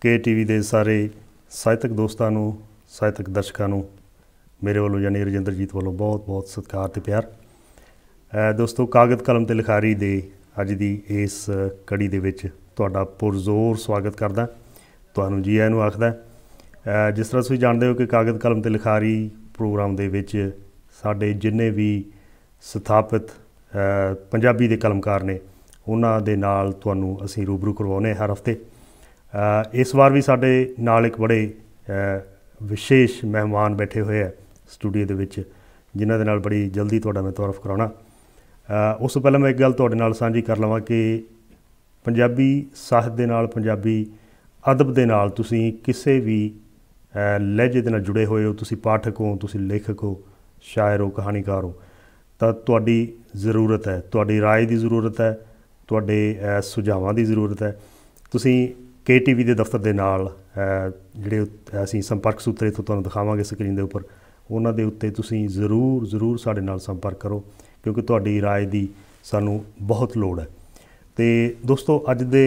के टीवी ਦੇ ਸਾਰੇ ਸਾਹਿਤਕ ਦੋਸਤਾਂ ਨੂੰ ਸਾਹਿਤਕ ਦਰਸ਼ਕਾਂ ਨੂੰ ਮੇਰੇ ਵੱਲੋਂ ਯਾਨੀ ਰਜਿੰਦਰਜੀਤ ਵੱਲੋਂ ਬਹੁਤ ਬਹੁਤ ਸਤਿਕਾਰ ਤੇ ਪਿਆਰ। ਦੋਸਤੋ ਕਾਗਜ਼ ਕਲਮ ਤੇ ਲਿਖਾਰੀ ਦੇ ਅੱਜ ਦੀ ਇਸ ਕੜੀ ਦੇ ਵਿੱਚ ਤੁਹਾਡਾ ਪੁਰਜ਼ੋਰ ਸਵਾਗਤ ਕਰਦਾ, ਤੁਹਾਨੂੰ ਜੀ ਆਇਆਂ ਨੂੰ ਆਖਦਾ। ਜਿਸ ਤਰ੍ਹਾਂ ਤੁਸੀਂ ਜਾਣਦੇ ਹੋ ਕਿ ਕਾਗਜ਼ ਕਲਮ ਤੇ ਲਿਖਾਰੀ ਪ੍ਰੋਗਰਾਮ ਦੇ ਵਿੱਚ ਸਾਡੇ ਜਿੰਨੇ ਵੀ ਸਥਾਪਿਤ ਪੰਜਾਬੀ ਦੇ ਕਲਮਕਾਰ ਨੇ ਉਹਨਾਂ ਦੇ ਨਾਲ ਤੁਹਾਨੂੰ ਅਸੀਂ ਰੂਬਰੂ ਕਰਵਾਉਂਦੇ ਹਰ ਹਫ਼ਤੇ। इस बार भी साढ़े नाल एक बड़े विशेष मेहमान बैठे हुए है स्टूडियो के विच, जिन्हां दे नाल बड़ी जल्दी तुहाडा मैं तारुफ कराउणा। उस तो पहले मैं एक गल तुहाडे नाल साझी कर लवां कि पंजाबी साहित्य दे नाल पंजाबी अदब दे नाल तुसीं किसी भी लहजे दे नाल जुड़े हुए हो, तुसीं पाठक हो, तुसीं लेखक हो, शायर हो, कहानीकार हो, तां तुहाडी ज़रूरत है, तुहाडी राय की ज़रूरत है, तुहाडे सुझावां की ज़रूरत है। तुसीं के टीवी के दफ्तर के नाल जिहड़े असीं संपर्क सूत्र इत्थों तुहानूं दिखावांगे स्क्रीन के उपर, उन्हां दे उत्ते तुसीं ज़रूर साडे नाल संपर्क करो, क्योंकि तुहाडी राय की सानूं बहुत लोड़ है। तो दोस्तों अज दे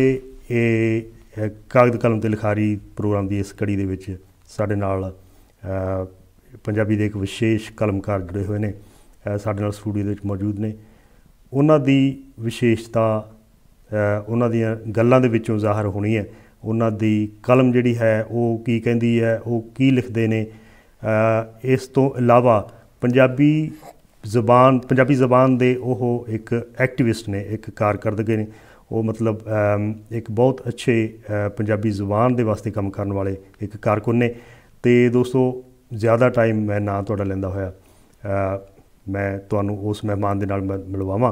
कागज़ कलम ते लिखारी प्रोग्राम की इस कड़ी दे विच साडे नाल पंजाबी दे एक विशेष कलमकार जुड़े हुए ने, साडे नाल स्टूडियो दे विच मौजूद ने। उन्हां दी विशेषता उन्हां दीयां गल्लां दे विचों ज़ाहिर होनी है, उन्हां दी कलम जिहड़ी है वो की कहंदी है, वो की लिखदे ने। इस तो इलावा पंजाबी ज़बान दे ओह एक एक्टिविस्ट ने, एक कारकरदगी ने, वो मतलब एक बहुत अच्छे पंजाबी ज़बान दे वास्ते काम करने वाले एक कारकुन ने। तो दोस्तों ज़्यादा टाइम मैं ना तुहाडा लैंदा होया मैं तुहानूं उस मेहमान दे नाल मिलवावां।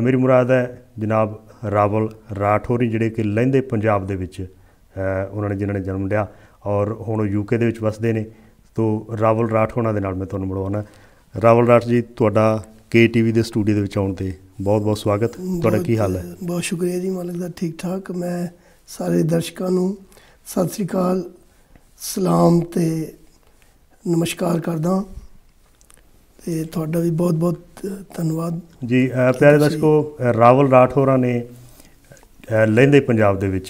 मेरी मुराद है जनाब रावल राठ होरी, जिहड़े कि लहिंदे पंजाब दे विच उन्होंने जिन्होंने जन्म लिया और हुण यूके दे विच वसदे ने। तो रावल राठ होना दे नाल मैं तुहानूं मिलवाउणा। रावल राठ जी, तुहाडा के टीवी के स्टूडियो दे विच आउण ते बहुत बहुत स्वागत। तुहाडा की हाल है? बहुत शुक्रिया जी, मालक दा ठीक ठाक। मैं सारे दर्शकों नूं सत श्री अकाल, सलाम ते नमस्कार करदा ते तुहाडा भी बहुत बहुत धन्यवाद जी। प्यारे दर्शकों, रावल राठ होरां ने लहिंदे पंजाब दे विच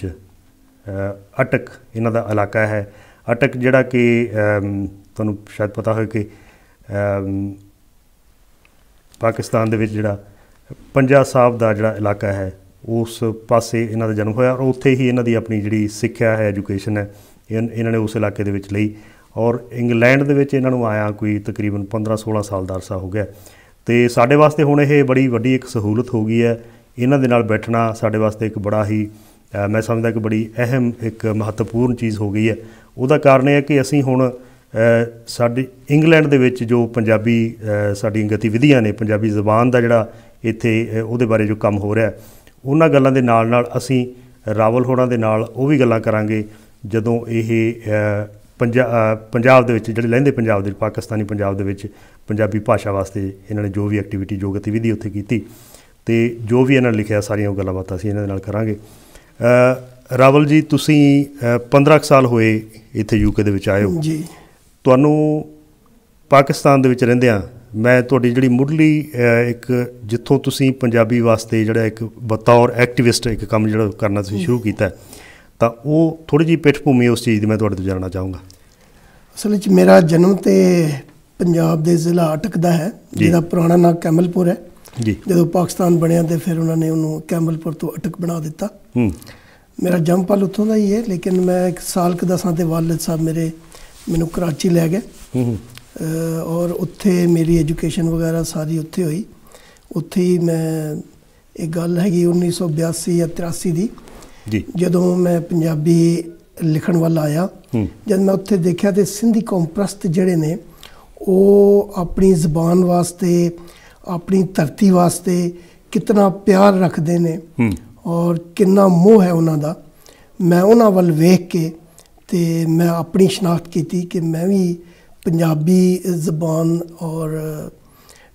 अटक इन्हां दा इलाका है। अटक जिहड़ा कि तुहानूं शायद पता हो कि पाकिस्तान दे विच जिहड़ा पंजा साहब दा जिहड़ा इलाका है उस पासे इन्हां दा जन्म होया और उत्थे ही इन्हां दी अपनी जिहड़ी सिक्ख्या है, एजुकेशन है, इन्हां ने उस इलाके दे विच लई और इंग्लैंड दे विच इन्हां नूं आया कोई तकरीबन 15-16 साल दा अरसा हो गया। तो साडे वास्ते हुण ये बड़ी वड्डी एक सहूलत हो गई है, इन्हां दे नाल बैठना साडे वास्ते एक बड़ा ही मैं समझदा कि बड़ी अहम एक महत्वपूर्ण चीज़ हो गई है। उहदा कारण है कि असीं हुण साडी इंग्लैंड दे विच जो पंजाबी साडी गतिविधियां ने, पंजाबी ज़बान दा जिहड़ा इत्थे उहदे बारे जो काम हो रहा उन्हां गल्लां दे नाल नाल असीं रावल होणां दे नाल ओह भी गल्लां करांगे जदों इह पंजाब दे विच जिहड़े लहिंदे पंजाब दे पाकिस्तानी पंजाब दे विच पंजाबी भाषा वास्ते इन्हां ने जो भी एक्टिविटी जो गतिविधि उत्थे कीती ते जो भी इन्हां ने लिखिया सारियां गल्लां बातां असीं इन्हां दे नाल करांगे। रावल जी, तुसीं 15 साल होए इत्थे यूके दे विच आए हो जी। तुहानूं पाकिस्तान दे विच रहिंदिआं मैं तुहाडी जिहड़ी मुढ़ली एक जित्थों तुसीं पंजाबी वास्ते जिहड़ा एक बतौर एक्टिविस्ट एक काम जिहड़ा करना तुसीं शुरू कीता तां ओह थोड़ी जी पिठ भूमि उस चीज़ की मैं तुहाडे तों जानना चाहूँगा। असल विच मेरा जन्म तो पंजाब के जिला अटक दा है, जिहदा पुराना नाम कैमलपुर है जी। जदों पाकिस्तान बनया तो फिर उन्होंने उन्होंने कैमलपुर तो अटक बना दिता। मेरा जन्म पल उत्थों का ही है, लेकिन मैं एक साल क दसां ते वालिद साहब मैनू कराची लै गए और उत्थे मेरी एजुकेशन वगैरह सारी उत्थे हुई। उत्थे ही मैं एक गल हैगी 1982 या 83 दी जी, जदों मैं पंजाबी लिखण वाल आया, जब मैं उत्थे देखा तो सिंधी कौम प्रस्त जिहड़े ने वो अपनी ज़बान वास्ते अपनी धरती वास्ते कितना प्यार रखते ने और कितना मोह है उन्हां दा। मैं उन्हां वल वेख के ते मैं अपनी शनाख्त की कि मैं भी पंजाबी ज़बान और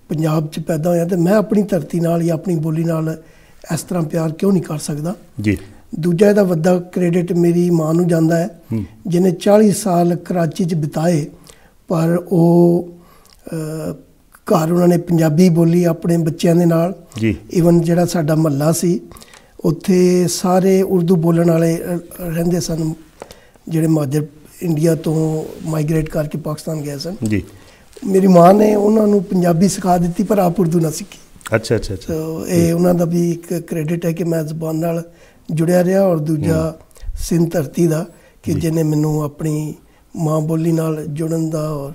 पंजाब च पैदा होया तो मैं अपनी धरती नाल या अपनी बोली नाल इस तरह प्यार क्यों नहीं कर सकदा जी। दूजा इहदा वड्डा क्रेडिट मेरी मां नूं जांदा है, जिन्हें 40 साल कराची च बिताए पर वो घर उन्होंने पंजाबी बोली अपने बच्चों के नाल। ईवन जिहड़ा साडा महल्ला सी उत्थे सारे उर्दू बोलण वाले रहिंदे सन ਜਿਹੜੇ ਮਹਾਜਰ ਇੰਡੀਆ ਤੋਂ ਮਾਈਗ੍ਰੇਟ ਕਰਕੇ ਪਾਕਿਸਤਾਨ ਗਏ ਸਨ ਜੀ। ਮੇਰੀ ਮਾਂ ਨੇ ਉਹਨਾਂ ਨੂੰ ਪੰਜਾਬੀ ਸਿਖਾ ਦਿੱਤੀ ਪਰ ਆਪ ਉਰਦੂ ਨਾ ਸਿੱਖੀ। ਅੱਛਾ ਅੱਛਾ ਅੱਛਾ। ਇਹ ਉਹਨਾਂ ਦਾ ਵੀ ਇੱਕ ਕ੍ਰੈਡਿਟ ਹੈ ਕਿ ਮੈਂ ਜ਼ਬਾਨ ਨਾਲ ਜੁੜਿਆ ਰਿਹਾ। ਔਰ ਦੂਜਾ ਸਿੰਧ ਧਰਤੀ ਦਾ ਕਿ ਜਿਹਨੇ ਮੈਨੂੰ ਆਪਣੀ ਮਾਂ ਬੋਲੀ ਨਾਲ ਜੁੜਨ ਦਾ ਔਰ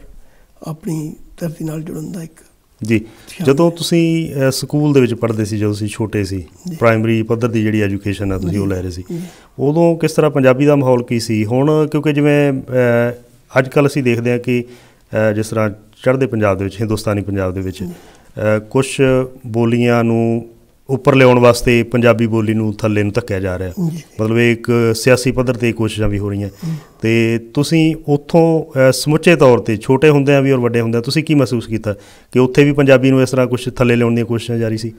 ਆਪਣੀ ਧਰਤੀ ਨਾਲ ਜੁੜਨ ਦਾ ਇੱਕ ਜੀ। ਜਦੋਂ ਤੁਸੀਂ ਸਕੂਲ ਦੇ ਵਿੱਚ ਪੜ੍ਹਦੇ ਸੀ, ਜਦੋਂ ਤੁਸੀਂ ਛੋਟੇ ਸੀ, ਪ੍ਰਾਇਮਰੀ ਪੱਧਰ ਦੀ ਜਿਹੜੀ ਐਜੂਕੇਸ਼ਨ ਆ ਤੁਸੀਂ ਉਹ ਲੈ ਰਹੇ ਸੀ, ਉਦੋਂ ਕਿਸ ਤਰ੍ਹਾਂ ਪੰਜਾਬੀ ਦਾ ਮਾਹੌਲ ਕੀ ਸੀ? ਹੁਣ ਕਿਉਂਕਿ ਜਿਵੇਂ ਅੱਜ ਕੱਲ੍ਹ ਅਸੀਂ ਦੇਖਦੇ ਹਾਂ ਕਿ ਜਿਸ ਤਰ੍ਹਾਂ ਚੜ੍ਹਦੇ ਪੰਜਾਬ ਦੇ ਵਿੱਚ, ਹਿੰਦੁਸਤਾਨੀ ਪੰਜਾਬ ਦੇ ਵਿੱਚ ਕੁਛ ਬੋਲੀਆਂ ਨੂੰ ਉੱਪਰ ਲਿਆਉਣ ਵਾਸਤੇ ਪੰਜਾਬੀ ਬੋਲੀ ਨੂੰ ਥੱਲੇ ਨੂੰ ਧੱਕਿਆ ਜਾ ਰਿਹਾ, ਮਤਲਬ ਇੱਕ ਸਿਆਸੀ ਪੱਧਰ 'ਤੇ ਕੋਸ਼ਿਸ਼ਾਂ ਵੀ ਹੋ ਰਹੀਆਂ। ਅਤੇ ਤੁਸੀਂ ਉੱਥੋਂ ਸਮੁੱਚੇ ਤੌਰ 'ਤੇ ਛੋਟੇ ਹੁੰਦਿਆਂ ਵੀ ਔਰ ਵੱਡੇ ਹੁੰਦਿਆਂ ਤੁਸੀਂ ਕੀ ਮਹਿਸੂਸ ਕੀਤਾ ਕਿ ਉੱਥੇ ਵੀ ਪੰਜਾਬੀ ਨੂੰ ਇਸ ਤਰ੍ਹਾਂ ਕੁਛ ਥੱਲੇ ਲਿਆਉਣ ਦੀਆਂ ਕੋਸ਼ਿਸ਼ਾਂ ਜਾਰੀ ਸੀ?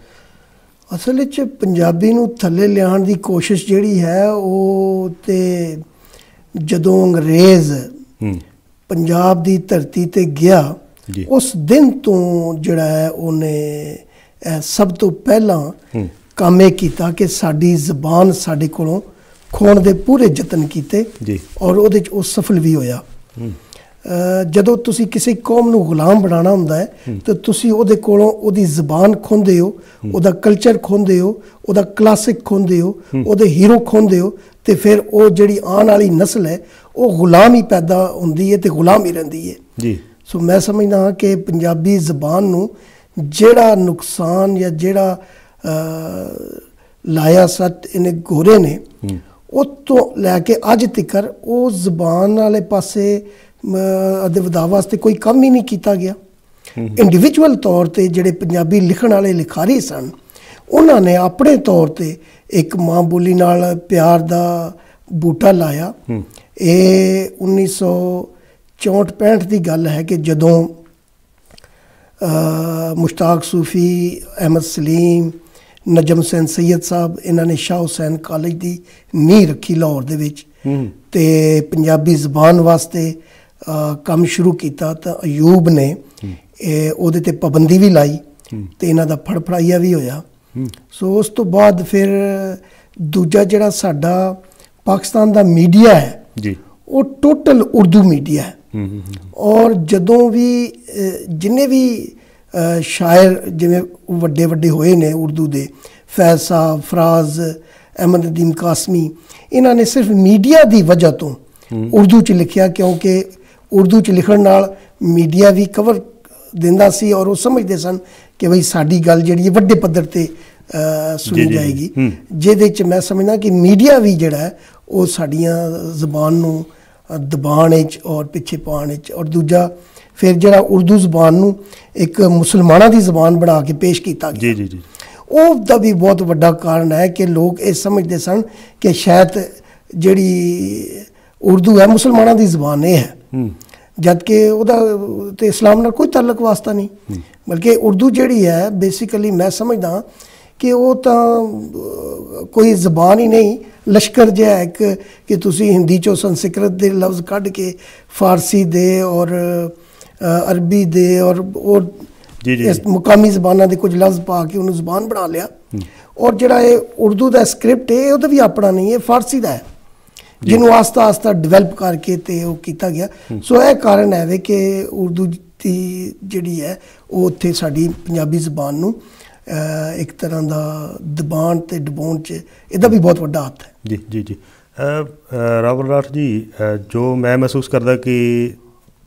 ਅਸਲ ਵਿੱਚ ਪੰਜਾਬੀ ਨੂੰ ਥੱਲੇ ਲਿਆਉਣ ਦੀ ਕੋਸ਼ਿਸ਼ ਜਿਹੜੀ ਹੈ ਉਹ ਤੇ ਜਦੋਂ ਅੰਗਰੇਜ਼ ਪੰਜਾਬ ਦੀ ਧਰਤੀ 'ਤੇ ਗਿਆ ਉਸ ਦਿਨ ਤੋਂ ਜਿਹੜਾ ਹੈ ਉਹਨੇ ਸਭ ਤੋਂ ਪਹਿਲਾਂ ਕੰਮ ਇਹ ਕੀਤਾ ਕਿ ਸਾਡੀ ਜ਼ਬਾਨ ਸਾਡੇ ਕੋਲੋਂ ਖੋਣ ਦੇ ਪੂਰੇ ਯਤਨ ਕੀਤੇ ਔਰ ਉਹਦੇ 'ਚ ਉਹ ਸਫਲ ਵੀ ਹੋਇਆ। ਜਦੋਂ ਤੁਸੀਂ ਕਿਸੇ ਕੌਮ ਨੂੰ ਗੁਲਾਮ ਬਣਾਉਣਾ ਹੁੰਦਾ ਹੈ ਤਾਂ ਤੁਸੀਂ ਉਹਦੇ ਕੋਲੋਂ ਉਹਦੀ ਜ਼ਬਾਨ ਖੋਹਦੇ ਹੋ, ਉਹਦਾ ਕਲਚਰ ਖੋਹਦੇ ਹੋ, ਉਹਦਾ ਕਲਾਸਿਕ ਖੋਹਦੇ ਹੋ, ਉਹਦੇ ਹੀਰੋ ਖੋਹਦੇ ਹੋ, ਅਤੇ ਫਿਰ ਉਹ ਜਿਹੜੀ ਆਉਣ ਵਾਲੀ ਨਸਲ ਹੈ ਉਹ ਗੁਲਾਮ ਹੀ ਪੈਦਾ ਹੁੰਦੀ ਹੈ ਅਤੇ ਗੁਲਾਮ ਹੀ ਰਹਿੰਦੀ ਹੈ ਜੀ। ਸੋ ਮੈਂ ਸਮਝਦਾ ਹਾਂ ਕਿ ਪੰਜਾਬੀ ਜ਼ਬਾਨ ਨੂੰ ਜਿਹੜਾ ਨੁਕਸਾਨ ਜਾਂ ਜਿਹੜਾ ਲਾਇਆ ਸੱਟ ਇਹਨੇ ਗੋਰੇ ਨੇ, ਉਹ ਤੋਂ ਲੈ ਕੇ ਅੱਜ ਤੱਕ ਉਹ ਜ਼ਬਾਨ ਵਾਲੇ ਪਾਸੇ ਦੇ ਵਧਾਅ ਵਾਸਤੇ ਕੋਈ ਕੰਮ ਹੀ ਨਹੀਂ ਕੀਤਾ ਗਿਆ। ਇੰਡੀਵਿਜੂਅਲ ਤੌਰ 'ਤੇ ਜਿਹੜੇ ਪੰਜਾਬੀ ਲਿਖਣ ਵਾਲੇ ਲਿਖਾਰੀ ਸਨ ਉਹਨਾਂ ਨੇ ਆਪਣੇ ਤੌਰ 'ਤੇ ਇੱਕ ਮਾਂ ਬੋਲੀ ਨਾਲ ਪਿਆਰ ਦਾ ਬੂਟਾ ਲਾਇਆ। ਇਹ 1964-65 ਦੀ ਗੱਲ ਹੈ ਕਿ ਜਦੋਂ ਮੁਸ਼ਤਾਕ ਸੂਫੀ, ਅਹਿਮਦ ਸਲੀਮ, ਨਜਮ ਹੁਸੈਨ ਸੈयद ਸਾਹਿਬ ਇਹਨਾਂ ਨੇ ਸ਼ਾਹ ਹੁਸੈਨ ਕਾਲਜ ਦੀ ਨੀਂਹ ਰੱਖੀ ਲਾਹੌਰ ਦੇ ਵਿੱਚ ਅਤੇ ਪੰਜਾਬੀ ਜ਼ਬਾਨ ਵਾਸਤੇ ਕੰਮ ਸ਼ੁਰੂ ਕੀਤਾ ਤਾਂ ਅਯੂਬ ਨੇ ਉਹਦੇ 'ਤੇ ਪਾਬੰਦੀ ਵੀ ਲਾਈ ਅਤੇ ਇਹਨਾਂ ਦਾ ਫੜਫੜਾਈਆ ਵੀ ਹੋਇਆ। ਸੋ ਉਸ ਤੋਂ ਬਾਅਦ ਫਿਰ ਦੂਜਾ ਜਿਹੜਾ ਸਾਡਾ ਪਾਕਿਸਤਾਨ ਦਾ ਮੀਡੀਆ ਹੈ ਜੀ ਉਹ ਟੋਟਲ ਉਰਦੂ ਮੀਡੀਆ ਹੈ। ਔਰ ਜਦੋਂ ਵੀ ਜਿੰਨੇ ਵੀ ਸ਼ਾਇਰ ਜਿਵੇਂ ਵੱਡੇ ਵੱਡੇ ਹੋਏ ਨੇ ਉਰਦੂ ਦੇ, ਫੈਜ਼ ਸਾਹਿਬ, ਫਰਾਜ਼, ਅਹਿਮਦ ਨਦੀਮ ਕਾਸਮੀ, ਇਹਨਾਂ ਨੇ ਸਿਰਫ ਮੀਡੀਆ ਦੀ ਵਜ੍ਹਾ ਤੋਂ ਉਰਦੂ 'ਚ ਲਿਖਿਆ ਕਿਉਂਕਿ ਉਰਦੂ 'ਚ ਲਿਖਣ ਨਾਲ ਮੀਡੀਆ ਵੀ ਕਵਰ ਦਿੰਦਾ ਸੀ ਔਰ ਉਹ ਸਮਝਦੇ ਸਨ ਕਿ ਬਈ ਸਾਡੀ ਗੱਲ ਜਿਹੜੀ ਹੈ ਵੱਡੇ ਪੱਧਰ 'ਤੇ ਸੁਣੀ ਜਾਏਗੀ, ਜਿਹਦੇ 'ਚ ਮੈਂ ਸਮਝਦਾ ਕਿ ਮੀਡੀਆ ਵੀ ਜਿਹੜਾ ਹੈ ਉਹ ਸਾਡੀਆਂ ਜ਼ਬਾਨ ਨੂੰ ਦਬਾਉਣ 'ਚ ਔਰ ਪਿੱਛੇ ਪਾਉਣ 'ਚ। ਔਰ ਦੂਜਾ ਫਿਰ ਜਿਹੜਾ ਉਰਦੂ ਜ਼ਬਾਨ ਨੂੰ ਇੱਕ ਮੁਸਲਮਾਨਾਂ ਦੀ ਜ਼ਬਾਨ ਬਣਾ ਕੇ ਪੇਸ਼ ਕੀਤਾ ਗਿਆ, ਉਹ ਦਾ ਵੀ ਬਹੁਤ ਵੱਡਾ ਕਾਰਨ ਹੈ ਕਿ ਲੋਕ ਇਹ ਸਮਝਦੇ ਸਨ ਕਿ ਸ਼ਾਇਦ ਜਿਹੜੀ ਉਰਦੂ ਹੈ ਮੁਸਲਮਾਨਾਂ ਦੀ ਜ਼ਬਾਨ ਇਹ ਹੈ, ਜਦ ਕਿ ਉਹਦਾ ਤੇ ਇਸਲਾਮ ਨਾਲ ਕੋਈ ਤਾਲੁਕ ਵਾਸਤਾ ਨਹੀਂ, ਬਲਕਿ ਉਰਦੂ ਜਿਹੜੀ ਹੈ ਬੇਸਿਕਲੀ ਮੈਂ ਸਮਝਦਾ ਕਿ ਉਹ ਤਾਂ ਕੋਈ ਜ਼ਬਾਨ ਹੀ ਨਹੀਂ, ਲਸ਼ਕਰ ਜਿਹਾ ਹੈ ਇੱਕ ਕਿ ਤੁਸੀਂ ਹਿੰਦੀ 'ਚੋਂ ਸੰਸਕ੍ਰਿਤ ਦੇ ਲਫ਼ਜ਼ ਕੱਢ ਕੇ ਫਾਰਸੀ ਦੇ ਔਰ ਅਰਬੀ ਦੇ ਔਰ ਇਸ ਮੁਕਾਮੀ ਜ਼ਬਾਨਾਂ ਦੇ ਕੁਝ ਲਫ਼ਜ਼ ਪਾ ਕੇ ਉਹਨੂੰ ਜ਼ਬਾਨ ਬਣਾ ਲਿਆ। ਔਰ ਜਿਹੜਾ ਇਹ ਉਰਦੂ ਦਾ ਸਕ੍ਰਿਪਟ ਹੈ ਉਹਦਾ ਵੀ ਆਪਣਾ ਨਹੀਂ ਹੈ, ਫਾਰਸੀ ਦਾ ਹੈ, ਜਿਹਨੂੰ ਆਸਤਾ ਆਸਤਾ ਡਿਵੈਲਪ ਕਰਕੇ ਅਤੇ ਉਹ ਕੀਤਾ ਗਿਆ। ਸੋ ਇਹ ਕਾਰਨ ਹੈ ਕਿ ਉਰਦੂ ਦੀ ਜਿਹੜੀ ਹੈ ਉਹ ਉੱਥੇ ਸਾਡੀ ਪੰਜਾਬੀ ਜ਼ਬਾਨ ਨੂੰ ਇੱਕ ਤਰ੍ਹਾਂ ਦਾ ਦਬਾਉਣ ਅਤੇ ਡਬਾਉਣ 'ਚ ਇਹਦਾ ਵੀ ਬਹੁਤ ਵੱਡਾ ਹੱਥ ਹੈ। ਜੀ ਜੀ ਜੀ। ਰਾਵਲ ਰਾਠ ਜੀ, ਜੋ ਮੈਂ ਮਹਿਸੂਸ ਕਰਦਾ ਕਿ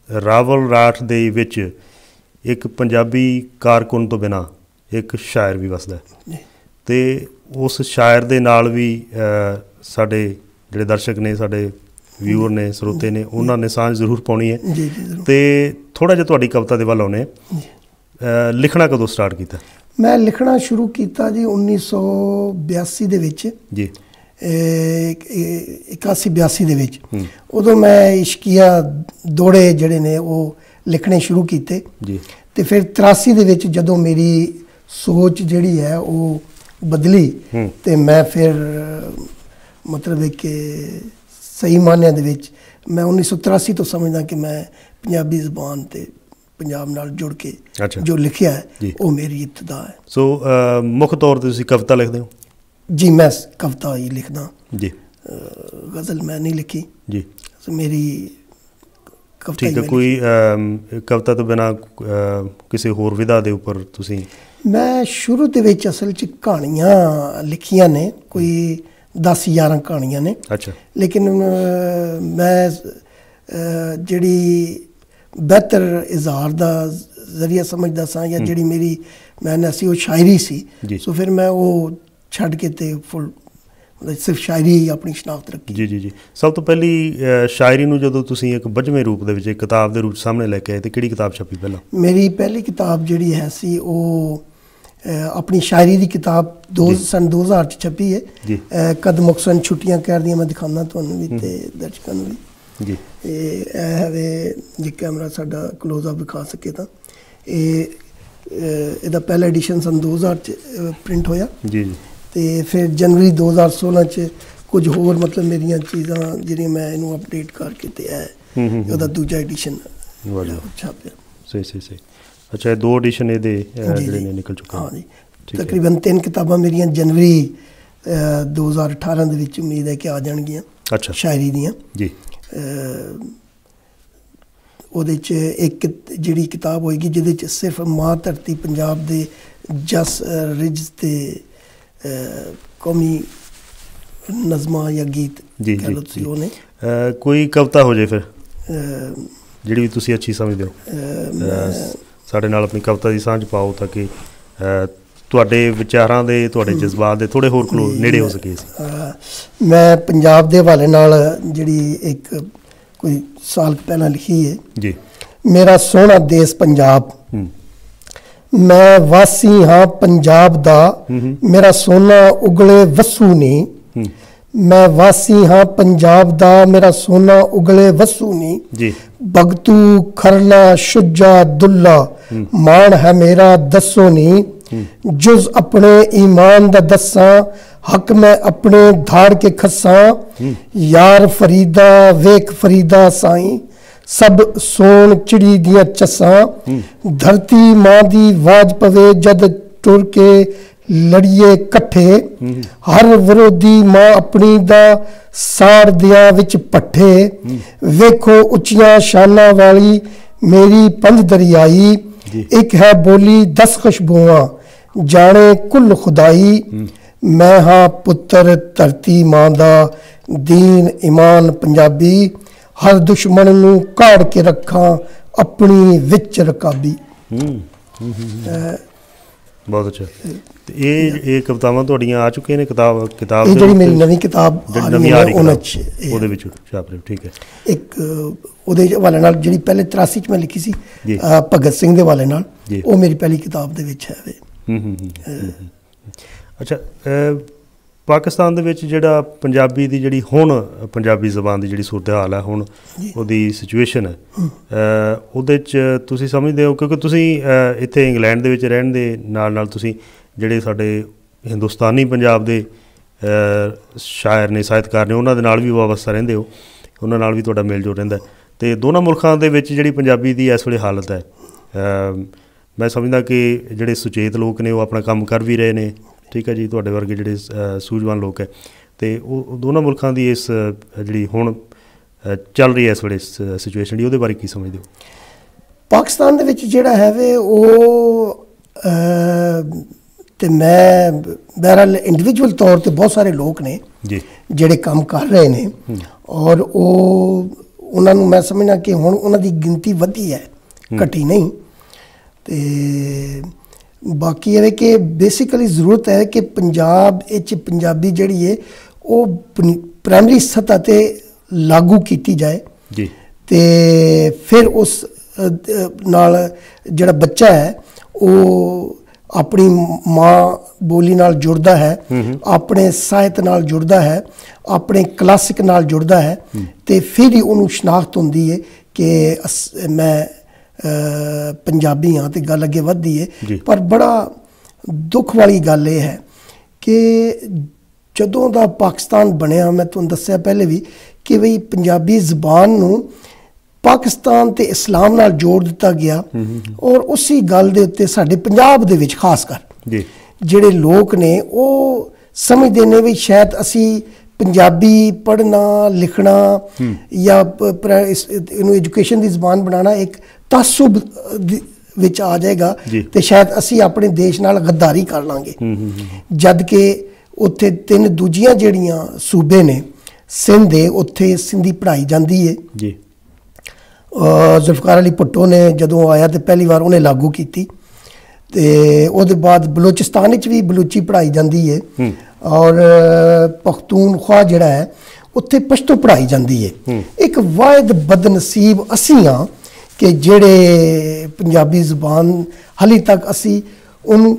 ਰਾਵਲ ਰਾਠ ਦੇ ਵਿੱਚ ਇੱਕ ਪੰਜਾਬੀ ਕਾਰਕੁਨ ਤੋਂ ਬਿਨਾਂ ਇੱਕ ਸ਼ਾਇਰ ਵੀ ਵਸਦਾ ਹੈ ਅਤੇ ਉਸ ਸ਼ਾਇਰ ਦੇ ਨਾਲ ਵੀ ਸਾਡੇ ਜਿਹੜੇ ਦਰਸ਼ਕ ਨੇ, ਸਾਡੇ ਵਿਊਅਰ ਨੇ, ਸਰੋਤੇ ਨੇ, ਉਹਨਾਂ ਨੇ ਸਾਂਝ ਜ਼ਰੂਰ ਪਾਉਣੀ ਹੈ। ਅਤੇ ਥੋੜ੍ਹਾ ਜਿਹਾ ਤੁਹਾਡੀ ਕਵਿਤਾ ਦੇ ਵੱਲ ਆਉਂਦੇ ਹਾਂ। ਲਿਖਣਾ ਕਦੋਂ ਸਟਾਰਟ ਕੀਤਾ? ਮੈਂ ਲਿਖਣਾ ਸ਼ੁਰੂ ਕੀਤਾ ਜੀ 1982 ਦੇ ਵਿੱਚ ਜੀ, 81-82 ਦੇ ਵਿੱਚ। ਉਦੋਂ ਮੈਂ ਇਸ਼ਕੀਆ ਦੋੜੇ ਜਿਹੜੇ ਨੇ ਉਹ ਲਿਖਣੇ ਸ਼ੁਰੂ ਕੀਤੇ ਜੀ। ਅਤੇ ਫਿਰ 83 ਦੇ ਵਿੱਚ ਜਦੋਂ ਮੇਰੀ ਸੋਚ ਜਿਹੜੀ ਹੈ ਉਹ ਬਦਲੀ ਅਤੇ ਮੈਂ ਫਿਰ ਮਤਲਬ ਹੈ ਕਿ ਸਹੀ ਮਾਨਿਆਂ ਦੇ ਵਿੱਚ ਮੈਂ 1983 ਤੋਂ ਸਮਝਦਾ ਕਿ ਮੈਂ ਪੰਜਾਬੀ ਜ਼ਬਾਨ ਅਤੇ ਪੰਜਾਬ ਨਾਲ ਜੁੜ ਕੇ ਜੋ ਲਿਖਿਆ ਹੈ ਉਹ ਮੇਰੀ ਇਬਤਦਾ ਹੈ। ਸੋ ਮੁੱਖ ਤੌਰ 'ਤੇ ਤੁਸੀਂ ਕਵਿਤਾ ਲਿਖਦੇ ਹੋ? ਜੀ ਮੈਂ ਕਵਿਤਾ ਹੀ ਲਿਖਦਾ ਜੀ, ਗਜ਼ਲ ਮੈਂ ਨਹੀਂ ਲਿਖੀ ਜੀ। ਮੇਰੀ ਕਵਿਤਾ। ਠੀਕ ਹੈ, ਕੋਈ ਕਵਿਤਾ ਤੋਂ ਬਿਨਾਂ ਕਿਸੇ ਹੋਰ ਵਿਧਾ ਦੇ ਉੱਪਰ ਤੁਸੀਂ? ਮੈਂ ਸ਼ੁਰੂ ਦੇ ਵਿੱਚ ਅਸਲ 'ਚ ਕਹਾਣੀਆਂ ਲਿਖੀਆਂ ਨੇ, ਕੋਈ 10-11 ਕਹਾਣੀਆਂ ਨੇ। ਅੱਛਾ। ਲੇਕਿਨ ਮੈਂ ਜਿਹੜੀ ਬਿਹਤਰ ਇਜ਼ਹਾਰ ਦਾ ਜ਼ਰੀਆ ਸਮਝਦਾ ਸਾਂ, ਜਾਂ ਜਿਹੜੀ ਮੇਰੀ ਮਿਹਨਤ ਸੀ ਉਹ ਸ਼ਾਇਰੀ ਸੀ। ਸੋ ਫਿਰ ਮੈਂ ਉਹ ਛੱਡ ਕੇ ਤੇ ਫੁੱਲ ਸਿਰਫ ਸ਼ਾਇਰੀ ਆਪਣੀ ਸ਼ਨਾਖਤ ਰੱਖੀ। ਜੀ ਜੀ ਜੀ। ਸਭ ਤੋਂ ਪਹਿਲੀ ਸ਼ਾਇਰੀ ਨੂੰ ਜਦੋਂ ਤੁਸੀਂ ਇੱਕ ਬੱਝਵੇਂ ਰੂਪ ਦੇ ਵਿੱਚ, ਇੱਕ ਕਿਤਾਬ ਦੇ ਰੂਪ ਸਾਹਮਣੇ ਲੈ ਕੇ ਆਏ, ਤੇ ਕਿਹੜੀ ਕਿਤਾਬ ਛਪੀ ਪਹਿਲਾਂ? ਮੇਰੀ ਪਹਿਲੀ ਕਿਤਾਬ ਜਿਹੜੀ ਹੈ ਸੀ ਉਹ ਆਪਣੀ ਸ਼ਾਇਰੀ ਦੀ ਕਿਤਾਬ ਸਨ 2000 'ਚ ਛਪੀ ਹੈ। ਕਦ ਮੁਕਸਨ ਛੁੱਟੀਆਂ ਕਰਦੀਆਂ, ਮੈਂ ਦਿਖਾਉਂਦਾ ਤੁਹਾਨੂੰ ਵੀ ਤੇ ਦਰਸ਼ਕਾਂ ਨੂੰ ਵੀ। ਜੀ। ਇਹ ਹੈ, ਜੇ ਕੈਮਰਾ ਸਾਡਾ ਕਲੋਜ਼ ਅਪ ਵਿਖਾ ਸਕੇ ਤਾਂ, ਇਹਦਾ ਪਹਿਲਾ ਐਡੀਸ਼ਨ ਸਨ 2000 'ਚ ਪ੍ਰਿੰਟ ਹੋਇਆ। ਜੀ ਜੀ। ਤੇ ਫਿਰ ਜਨਵਰੀ 2016 'ਚ ਕੁਝ ਹੋਰ ਮਤਲਬ ਮੇਰੀਆਂ ਚੀਜ਼ਾਂ ਜਿਹੜੀਆਂ ਮੈਂ ਇਹਨੂੰ ਅਪਡੇਟ ਕਰਕੇ ਤੇ ਉਹਦਾ ਦੂਜਾ ਐਡੀਸ਼ਨ ਛਾਪਿਆ। ਸਹੀ ਸਹੀ ਸਹੀ। ਅੱਛਾ, ਇਹ 2 ਐਡੀਸ਼ਨ ਇਹਦੇ ਜਿਹੜੇ ਨੇ ਨਿਕਲ ਚੁੱਕੇ? ਹਾਂ ਜੀ। ਤਕਰੀਬਨ 3 ਕਿਤਾਬਾਂ ਮੇਰੀਆਂ ਜਨਵਰੀ 2018 ਦੇ ਵਿੱਚ ਉਮੀਦ ਹੈ ਕਿ ਆ ਜਾਣਗੀਆਂ। ਅੱਛਾ। ਸ਼ਾਇਰੀ ਦੀਆਂ। ਜੀ। ਉਹਦੇ 'ਚ ਇੱਕ ਜਿਹੜੀ ਕਿਤਾਬ ਹੋਏਗੀ ਜਿਹਦੇ 'ਚ ਸਿਰਫ ਮਾਂ ਧਰਤੀ ਪੰਜਾਬ ਦੇ ਜਸ ਰਿਜ ਤੇ ਕੌਮੀ ਨਜ਼ਮਾਂ ਜਾਂ ਗੀਤ ਕਹਿ ਲਓ ਤੁਸੀਂ, ਉਹ ਨੇ। ਕੋਈ ਕਵਿਤਾ ਹੋ ਜਾਏ ਫਿਰ ਜਿਹੜੀ ਵੀ ਤੁਸੀਂ ਅੱਛੀ ਸਮਝਦੇ ਹੋ, ਸਾਡੇ ਨਾਲ ਆਪਣੀ ਕਵਿਤਾ ਦੀ ਸਾਂਝ ਪਾਓ, ਤਾਂ ਕਿ ਤੁਹਾਡੇ ਵਿਚਾਰਾਂ ਦੇ, ਤੁਹਾਡੇ ਜਜ਼ਬਾਤ ਦੇ ਥੋੜ੍ਹੇ ਹੋਰ ਨੇੜੇ ਹੋ ਸਕੇ। ਮੈਂ ਪੰਜਾਬ ਦੇ ਹਵਾਲੇ ਨਾਲ ਜਿਹੜੀ ਇੱਕ ਕੋਈ ਸਾਲ ਪਹਿਲਾਂ ਲਿਖੀ ਹੈ ਜੀ। ਮੇਰਾ ਸੋਹਣਾ ਦੇਸ਼ ਪੰਜਾਬ, ਮੈਂ ਵਾਸੀ ਹਾਂ ਪੰਜਾਬ ਦਾ, ਮੇਰਾ ਸੋਨਾ ਉਗਲੇ ਵਸੂ ਨੀ। ਮੈਂ ਵਾਸੀ ਹਾਂ ਪੰਜਾਬ ਦਾ, ਮੇਰਾ ਸੋਨਾ ਉਗਲੇ ਵਸੂ ਨੀ। ਭਗਤੂ ਖਰਲਾ ਸ਼ੁਜਾ ਦੁੱਲਾ, ਮਾਣ ਹੈ ਮੇਰਾ ਦੱਸੋ ਨੀ। ਜੁਜ਼ ਆਪਣੇ ਈਮਾਨ ਦਾ ਦੱਸਾਂ, ਹੱਕ ਮੈਂ ਆਪਣੇ ਧਾੜ ਕੇ ਖੱਸਾਂ। ਯਾਰ ਫਰੀਦਾ ਵੇਖ ਫਰੀਦਾ ਸਾਈਂ, ਸਭ ਸੋਣ ਚਿੜੀ ਦੀਆਂ ਚੱਸਾਂ। ਧਰਤੀ ਮਾਂ ਦੀ ਆਵਾਜ਼ ਪਵੇ ਜਦ ਟੁਰ ਕੇ ਲੜੀਏ ਇਕੱਠੇ। ਹਰ ਵਿਰੋਧੀ ਮਾਂ ਆਪਣੀ ਦਾ ਸਾੜ ਦਿਆਂ ਵਿੱਚ ਪੱਠੇ। ਵੇਖੋ ਉੱਚੀਆਂ ਸ਼ਾਨਾਂ ਵਾਲੀ ਮੇਰੀ ਪੰਜ ਦਰਿਆਈ। ਇੱਕ ਹੈ ਬੋਲੀ 10 ਖੁਸ਼ਬੂਆਂ, ਜਾਣੇ ਕੁੱਲ ਖੁਦਾਈ। ਮੈਂ ਹਾਂ ਪੁੱਤਰ ਧਰਤੀ ਮਾਂ ਦਾ, ਦੀਨ ਇਮਾਨ ਪੰਜਾਬੀ। ਹਰ ਦੁਸ਼ਮਣ ਨੂੰ ਕਾੜ ਕੇ ਰੱਖਾਂ ਆਪਣੀ ਵਿੱਚ ਰਕਾਬੀ। ਬਹੁਤ ਅੱਛਾ। ਇਹ ਕਵਿਤਾਵਾਂ ਤੁਹਾਡੀਆਂ ਆ ਚੁੱਕੀਆਂ ਨੇ ਕਿਤਾਬ ਜਿਹੜੀ ਮੇਰੀ ਨਵੀਂ ਕਿਤਾਬ ਉਹਦੇ ਵਿੱਚ ਛਾਪ ਰਹੇ? ਠੀਕ ਹੈ। ਇੱਕ ਉਹਦੇ ਹਵਾਲੇ ਨਾਲ ਜਿਹੜੀ ਪਹਿਲੇ 83 'ਚ ਮੈਂ ਲਿਖੀ ਸੀ ਭਗਤ ਸਿੰਘ ਦੇ ਹਵਾਲੇ ਨਾਲ, ਉਹ ਮੇਰੀ ਪਹਿਲੀ ਕਿਤਾਬ ਦੇ ਵਿੱਚ ਹੈ। ਅੱਛਾ, ਪਾਕਿਸਤਾਨ ਦੇ ਵਿੱਚ ਜਿਹੜਾ ਪੰਜਾਬੀ ਦੀ ਜਿਹੜੀ ਹੁਣ ਪੰਜਾਬੀ ਜ਼ਬਾਨ ਦੀ ਜਿਹੜੀ ਸੂਰਤ ਹਾਲ ਹੈ, ਹੁਣ ਉਹਦੀ ਸਿਚੁਏਸ਼ਨ ਹੈ, ਉਹਦੇ 'ਚ ਤੁਸੀਂ ਸਮਝਦੇ ਹੋ, ਕਿਉਂਕਿ ਤੁਸੀਂ ਇੱਥੇ ਇੰਗਲੈਂਡ ਦੇ ਵਿੱਚ ਰਹਿਣ ਦੇ ਨਾਲ ਨਾਲ ਤੁਸੀਂ ਜਿਹੜੇ ਸਾਡੇ ਹਿੰਦੁਸਤਾਨੀ ਪੰਜਾਬ ਦੇ ਸ਼ਾਇਰ ਨੇ, ਸਾਹਿਤਕਾਰ ਨੇ, ਉਹਨਾਂ ਦੇ ਨਾਲ ਵੀ ਵਾਬਸਤਾ ਰਹਿੰਦੇ ਹੋ, ਉਹਨਾਂ ਨਾਲ ਵੀ ਤੁਹਾਡਾ ਮੇਲ ਜੋਲ ਰਹਿੰਦਾ। ਅਤੇ ਦੋਨਾਂ ਮੁਲਕਾਂ ਦੇ ਵਿੱਚ ਜਿਹੜੀ ਪੰਜਾਬੀ ਦੀ ਇਸ ਵੇਲੇ ਹਾਲਤ ਹੈ, ਮੈਂ ਸਮਝਦਾ ਕਿ ਜਿਹੜੇ ਸੁਚੇਤ ਲੋਕ ਨੇ ਉਹ ਆਪਣਾ ਕੰਮ ਕਰ ਵੀ ਰਹੇ ਨੇ, ਠੀਕ ਹੈ ਜੀ, ਤੁਹਾਡੇ ਵਰਗੇ ਜਿਹੜੇ ਸੂਝਵਾਨ ਲੋਕ ਹੈ, ਅਤੇ ਉਹ ਦੋਨਾਂ ਮੁਲਕਾਂ ਦੀ ਇਸ ਜਿਹੜੀ ਹੁਣ ਚੱਲ ਰਹੀ ਹੈ ਇਸ ਵੇਲੇ ਸਿਚੁਏਸ਼ਨ ਦੀ, ਉਹਦੇ ਬਾਰੇ ਕੀ ਸਮਝਦੇ ਹੋ? ਪਾਕਿਸਤਾਨ ਦੇ ਵਿੱਚ ਜਿਹੜਾ ਹੈ ਵੇ ਉਹ ਅਤੇ ਮੈਂ ਬਹਰਹਾਲ ਇੰਡੀਵਿਜੂਅਲ ਤੌਰ 'ਤੇ ਬਹੁਤ ਸਾਰੇ ਲੋਕ ਨੇ ਜੀ ਜਿਹੜੇ ਕੰਮ ਕਰ ਰਹੇ ਨੇ, ਔਰ ਉਹਨਾਂ ਨੂੰ ਮੈਂ ਸਮਝਦਾ ਕਿ ਹੁਣ ਉਹਨਾਂ ਦੀ ਗਿਣਤੀ ਵਧੀ ਹੈ, ਘਟੀ ਨਹੀਂ। ਅਤੇ ਬਾਕੀ ਇਹ ਕਿ ਬੇਸਿਕਲੀ ਜ਼ਰੂਰਤ ਹੈ ਕਿ ਪੰਜਾਬ ਵਿੱਚ ਪੰਜਾਬੀ ਜਿਹੜੀ ਹੈ ਉਹ ਪ੍ਰਾਇਮਰੀ ਸਤਹ 'ਤੇ ਲਾਗੂ ਕੀਤੀ ਜਾਏ ਜੀ, ਅਤੇ ਫਿਰ ਉਸ ਨਾਲ ਜਿਹੜਾ ਬੱਚਾ ਹੈ ਉਹ ਆਪਣੀ ਮਾਂ ਬੋਲੀ ਨਾਲ ਜੁੜਦਾ ਹੈ, ਆਪਣੇ ਸਾਹਿਤ ਨਾਲ ਜੁੜਦਾ ਹੈ, ਆਪਣੇ ਕਲਾਸਿਕ ਨਾਲ ਜੁੜਦਾ ਹੈ, ਅਤੇ ਫਿਰ ਹੀ ਉਹਨੂੰ ਸ਼ਨਾਖਤ ਹੁੰਦੀ ਹੈ ਕਿ ਮੈਂ ਪੰਜਾਬੀ ਹਾਂ, ਅਤੇ ਗੱਲ ਅੱਗੇ ਵੱਧਦੀ ਹੈ। ਪਰ ਬੜਾ ਦੁੱਖ ਵਾਲੀ ਗੱਲ ਇਹ ਹੈ ਕਿ ਜਦੋਂ ਦਾ ਪਾਕਿਸਤਾਨ ਬਣਿਆ, ਮੈਂ ਤੁਹਾਨੂੰ ਦੱਸਿਆ ਪਹਿਲੇ ਵੀ ਕਿ ਬਈ ਪੰਜਾਬੀ ਜ਼ਬਾਨ ਨੂੰ ਪਾਕਿਸਤਾਨ ਅਤੇ ਇਸਲਾਮ ਨਾਲ ਜੋੜ ਦਿੱਤਾ ਗਿਆ, ਔਰ ਉਸੀ ਗੱਲ ਦੇ ਉੱਤੇ ਸਾਡੇ ਪੰਜਾਬ ਦੇ ਵਿੱਚ ਖਾਸ ਕਰ ਜਿਹੜੇ ਲੋਕ ਨੇ ਉਹ ਸਮਝਦੇ ਨੇ ਵੀ ਸ਼ਾਇਦ ਅਸੀਂ ਪੰਜਾਬੀ ਪੜ੍ਹਨਾ ਲਿਖਣਾ ਜਾਂ ਇਹਨੂੰ ਐਜੂਕੇਸ਼ਨ ਦੀ ਜ਼ਬਾਨ ਬਣਾਉਣਾ ਇੱਕ ਤਾਸੁਬ ਵਿੱਚ ਆ ਜਾਏਗਾ ਤੇ ਸ਼ਾਇਦ ਅਸੀਂ ਆਪਣੇ ਦੇਸ਼ ਨਾਲ ਗੱਦਾਰੀ ਕਰ ਲਾਂਗੇ। ਜਦ ਕਿ ਉੱਥੇ 3 ਦੂਜੀਆਂ ਜਿਹੜੀਆਂ ਸੂਬੇ ਨੇ ਸਿੰਧ ਦੇ, ਉੱਥੇ ਸਿੰਧੀ ਪੜ੍ਹਾਈ ਜਾਂਦੀ ਹੈ ਜੀ। ਜ਼ੁਲਫਕਾਰ ਅਲੀ ਭੁੱਟੋ ਨੇ ਜਦੋਂ ਆਇਆ ਤੇ ਪਹਿਲੀ ਵਾਰ ਉਹਨੇ ਲਾਗੂ ਕੀਤੀ ਤੇ ਉਹਦੇ ਬਾਅਦ ਬਲੋਚਿਸਤਾਨ ਵਿੱਚ ਵੀ ਬਲੂਚੀ ਪੜ੍ਹਾਈ ਜਾਂਦੀ ਹੈ ਔਰ ਪਖਤੂਨਖਵਾ ਜਿਹੜਾ ਹੈ ਉੱਥੇ ਪਸ਼ਤੋ ਪੜ੍ਹਾਈ ਜਾਂਦੀ ਹੈ। ਇੱਕ ਵਾਹਿਦ ਬਦਨਸੀਬ ਅਸੀਂ ਹਾਂ ਕਿ ਜਿਹੜੇ ਪੰਜਾਬੀ ਜ਼ੁਬਾਨ ਹਾਲੇ ਤੱਕ ਅਸੀਂ ਉਹਨੂੰ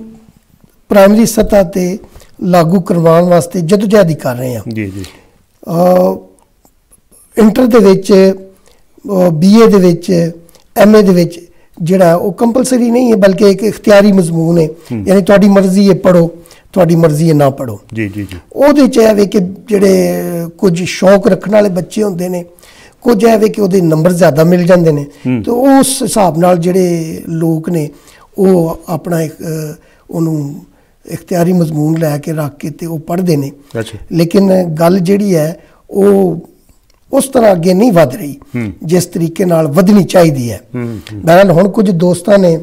ਪ੍ਰਾਇਮਰੀ ਸਤ੍ਹਾ 'ਤੇ ਲਾਗੂ ਕਰਵਾਉਣ ਵਾਸਤੇ ਜਦੋਜਹਿਦ ਕਰ ਰਹੇ ਹਾਂ ਜੀ। ਇੰਟਰ ਦੇ ਵਿੱਚ, BA ਦੇ ਵਿੱਚ, MA ਦੇ ਵਿੱਚ ਜਿਹੜਾ ਉਹ ਕੰਪਲਸਰੀ ਨਹੀਂ ਹੈ ਬਲਕਿ ਇੱਕ ਇਖਤਿਆਰੀ ਮਜ਼ਮੂਨ ਹੈ, ਯਾਨੀ ਤੁਹਾਡੀ ਮਰਜ਼ੀ ਹੈ ਪੜ੍ਹੋ, ਤੁਹਾਡੀ ਮਰਜ਼ੀ ਹੈ ਨਾ ਪੜ੍ਹੋ ਜੀ। ਉਹਦੇ 'ਚ ਇਹ ਵੇ ਕਿ ਜਿਹੜੇ ਕੁਝ ਸ਼ੌਕ ਰੱਖਣ ਵਾਲੇ ਬੱਚੇ ਹੁੰਦੇ ਨੇ, ਕੁਝ ਇਹ ਵੇ ਕਿ ਉਹਦੇ ਨੰਬਰ ਜ਼ਿਆਦਾ ਮਿਲ ਜਾਂਦੇ ਨੇ ਤੇ ਉਸ ਹਿਸਾਬ ਨਾਲ ਜਿਹੜੇ ਲੋਕ ਨੇ ਉਹ ਆਪਣਾ ਉਹਨੂੰ ਇਖਤਿਆਰੀ ਮਜ਼ਮੂਨ ਲੈ ਕੇ ਰੱਖ ਕੇ ਤੇ ਉਹ ਪੜ੍ਹਦੇ ਨੇ। ਲੇਕਿਨ ਗੱਲ ਜਿਹੜੀ ਹੈ ਉਹ ਉਸ ਤਰ੍ਹਾਂ ਅੱਗੇ ਨਹੀਂ ਵੱਧ ਰਹੀ ਜਿਸ ਤਰੀਕੇ ਨਾਲ ਵਧਣੀ ਚਾਹੀਦੀ ਹੈ। ਬਹਰਹਾਲ ਹੁਣ ਕੁਝ ਦੋਸਤਾਂ ਨੇ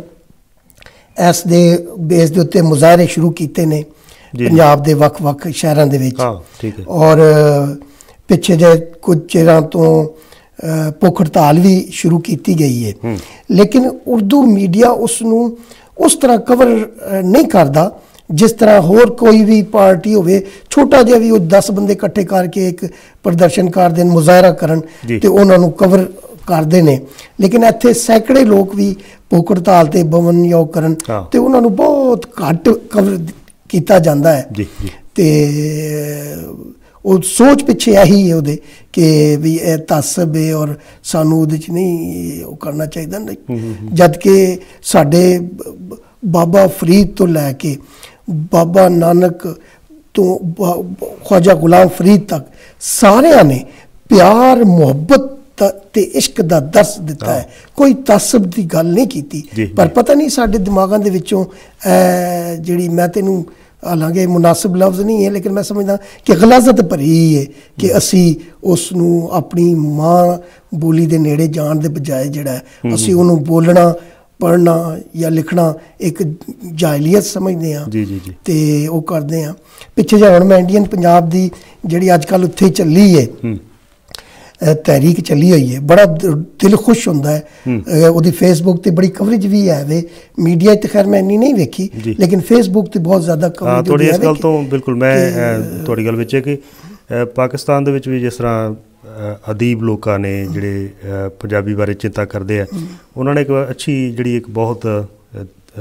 ਇਸ ਦੇ ਬੇਸ ਦੇ ਉੱਤੇ ਮੁਜ਼ਾਹਰੇ ਸ਼ੁਰੂ ਕੀਤੇ ਨੇ ਪੰਜਾਬ ਦੇ ਵੱਖ-ਵੱਖ ਸ਼ਹਿਰਾਂ ਦੇ ਵਿੱਚ ਔਰ ਪਿੱਛੇ ਜੇ ਕੁਝ ਚਿਰਾਂ ਤੋਂ ਭੁੱਖ ਹੜਤਾਲ ਵੀ ਸ਼ੁਰੂ ਕੀਤੀ ਗਈ ਹੈ। ਲੇਕਿਨ ਉਰਦੂ ਮੀਡੀਆ ਉਸ ਨੂੰ ਉਸ ਤਰ੍ਹਾਂ ਕਵਰ ਨਹੀਂ ਕਰਦਾ ਜਿਸ ਤਰ੍ਹਾਂ ਹੋਰ ਕੋਈ ਵੀ ਪਾਰਟੀ ਹੋਵੇ, ਛੋਟਾ ਜਿਹਾ ਵੀ ਉਹ 10 ਬੰਦੇ ਇਕੱਠੇ ਕਰਕੇ ਇੱਕ ਪ੍ਰਦਰਸ਼ਨ ਕਰਦੇ ਨੇ, ਮੁਜ਼ਾਹਰਾ ਕਰਨ ਤੇ ਉਹਨਾਂ ਨੂੰ ਕਵਰ ਕਰਦੇ ਨੇ। ਲੇਕਿਨ ਇੱਥੇ ਸੈਂਕੜੇ ਲੋਕ ਵੀ ਭੁੱਖ ਹੜਤਾਲ ਤੇ ਬਵਨ ਯੋਗ ਕਰਨ ਤੇ ਉਹਨਾਂ ਨੂੰ ਬਹੁਤ ਘੱਟ ਕਵਰ ਕੀਤਾ ਜਾਂਦਾ ਹੈ ਤੇ ਉਹ ਸੋਚ ਪਿੱਛੇ ਇਹੀ ਹੈ ਉਹਦੇ ਕਿ ਵੀ ਇਹ ਤਾਸਬ ਹੈ ਔਰ ਸਾਨੂੰ ਉਹਦੇ 'ਚ ਨਹੀਂ ਉਹ ਕਰਨਾ ਚਾਹੀਦਾ। ਜਦ ਕਿ ਸਾਡੇ ਬਾਬਾ ਫਰੀਦ ਤੋਂ ਲੈ ਕੇ ਬਾਬਾ ਨਾਨਕ ਤੋਂ ਖਵਾਜਾ ਗੁਲਾਮ ਫਰੀਦ ਤੱਕ ਸਾਰਿਆਂ ਨੇ ਪਿਆਰ ਮੁਹੱਬਤ ਤੇ ਇਸ਼ਕ ਦਾ ਦਰਸ ਦਿੱਤਾ ਹੈ, ਕੋਈ ਤਾਸਬ ਦੀ ਗੱਲ ਨਹੀਂ ਕੀਤੀ। ਪਰ ਪਤਾ ਨਹੀਂ ਸਾਡੇ ਦਿਮਾਗਾਂ ਦੇ ਵਿੱਚੋਂ ਜਿਹੜੀ, ਮੈਂ ਤੈਨੂੰ ਹਾਲਾਂਕਿ ਮੁਨਾਸਿਬ ਲਫ਼ਜ਼ ਨਹੀਂ ਹੈ ਲੇਕਿਨ ਮੈਂ ਸਮਝਦਾ ਕਿ ਗਲਾਜ਼ਤ ਭਰੀ ਹੈ ਕਿ ਅਸੀਂ ਉਸ ਨੂੰ ਆਪਣੀ ਮਾਂ ਬੋਲੀ ਦੇ ਨੇੜੇ ਜਾਣ ਦੇ ਬਜਾਏ ਜਿਹੜਾ ਅਸੀਂ ਉਹਨੂੰ ਬੋਲਣਾ, ਪੜ੍ਹਨਾ ਜਾਂ ਲਿਖਣਾ ਇੱਕ ਜਾਇਲੀਅਤ ਸਮਝਦੇ ਹਾਂ ਤੇ ਉਹ ਕਰਦੇ ਹਾਂ। ਪਿੱਛੇ ਜਿਹਾ ਹੁਣ ਮੈਂ ਇੰਡੀਅਨ ਪੰਜਾਬ ਦੀ ਜਿਹੜੀ ਅੱਜ ਕੱਲ੍ਹ ਉੱਥੇ ਚੱਲੀ ਹੈ ਤਹਿਰੀਕ ਚੱਲੀ ਹੋਈ ਹੈ, ਬੜਾ ਦਿਲ ਖੁਸ਼ ਹੁੰਦਾ ਹੈ। ਉਹਦੀ ਫੇਸਬੁੱਕ ਤੇ ਬੜੀ ਕਵਰੇਜ ਵੀ ਹੈ ਵੇ, ਮੀਡੀਆ 'ਤੇ ਖੈਰ ਮੈਂ ਇੰਨੀ ਨਹੀਂ ਵੇਖੀ ਲੇਕਿਨ ਫੇਸਬੁੱਕ 'ਤੇ ਬਹੁਤ ਜ਼ਿਆਦਾ ਕਵਰੇਜ। ਤੁਹਾਡੀ ਇਸ ਗੱਲ ਤੋਂ ਬਿਲਕੁਲ ਮੈਂ ਤੁਹਾਡੀ ਗੱਲ ਵਿੱਚ ਹੈ ਕਿ ਪਾਕਿਸਤਾਨ ਦੇ ਵਿੱਚ ਵੀ ਜਿਸ ਤਰ੍ਹਾਂ ਅਦੀਬ ਲੋਕਾਂ ਨੇ ਜਿਹੜੇ ਪੰਜਾਬੀ ਬਾਰੇ ਚਿੰਤਾ ਕਰਦੇ ਆ, ਉਹਨਾਂ ਨੇ ਇੱਕ ਅੱਛੀ ਜਿਹੜੀ ਇੱਕ ਬਹੁਤ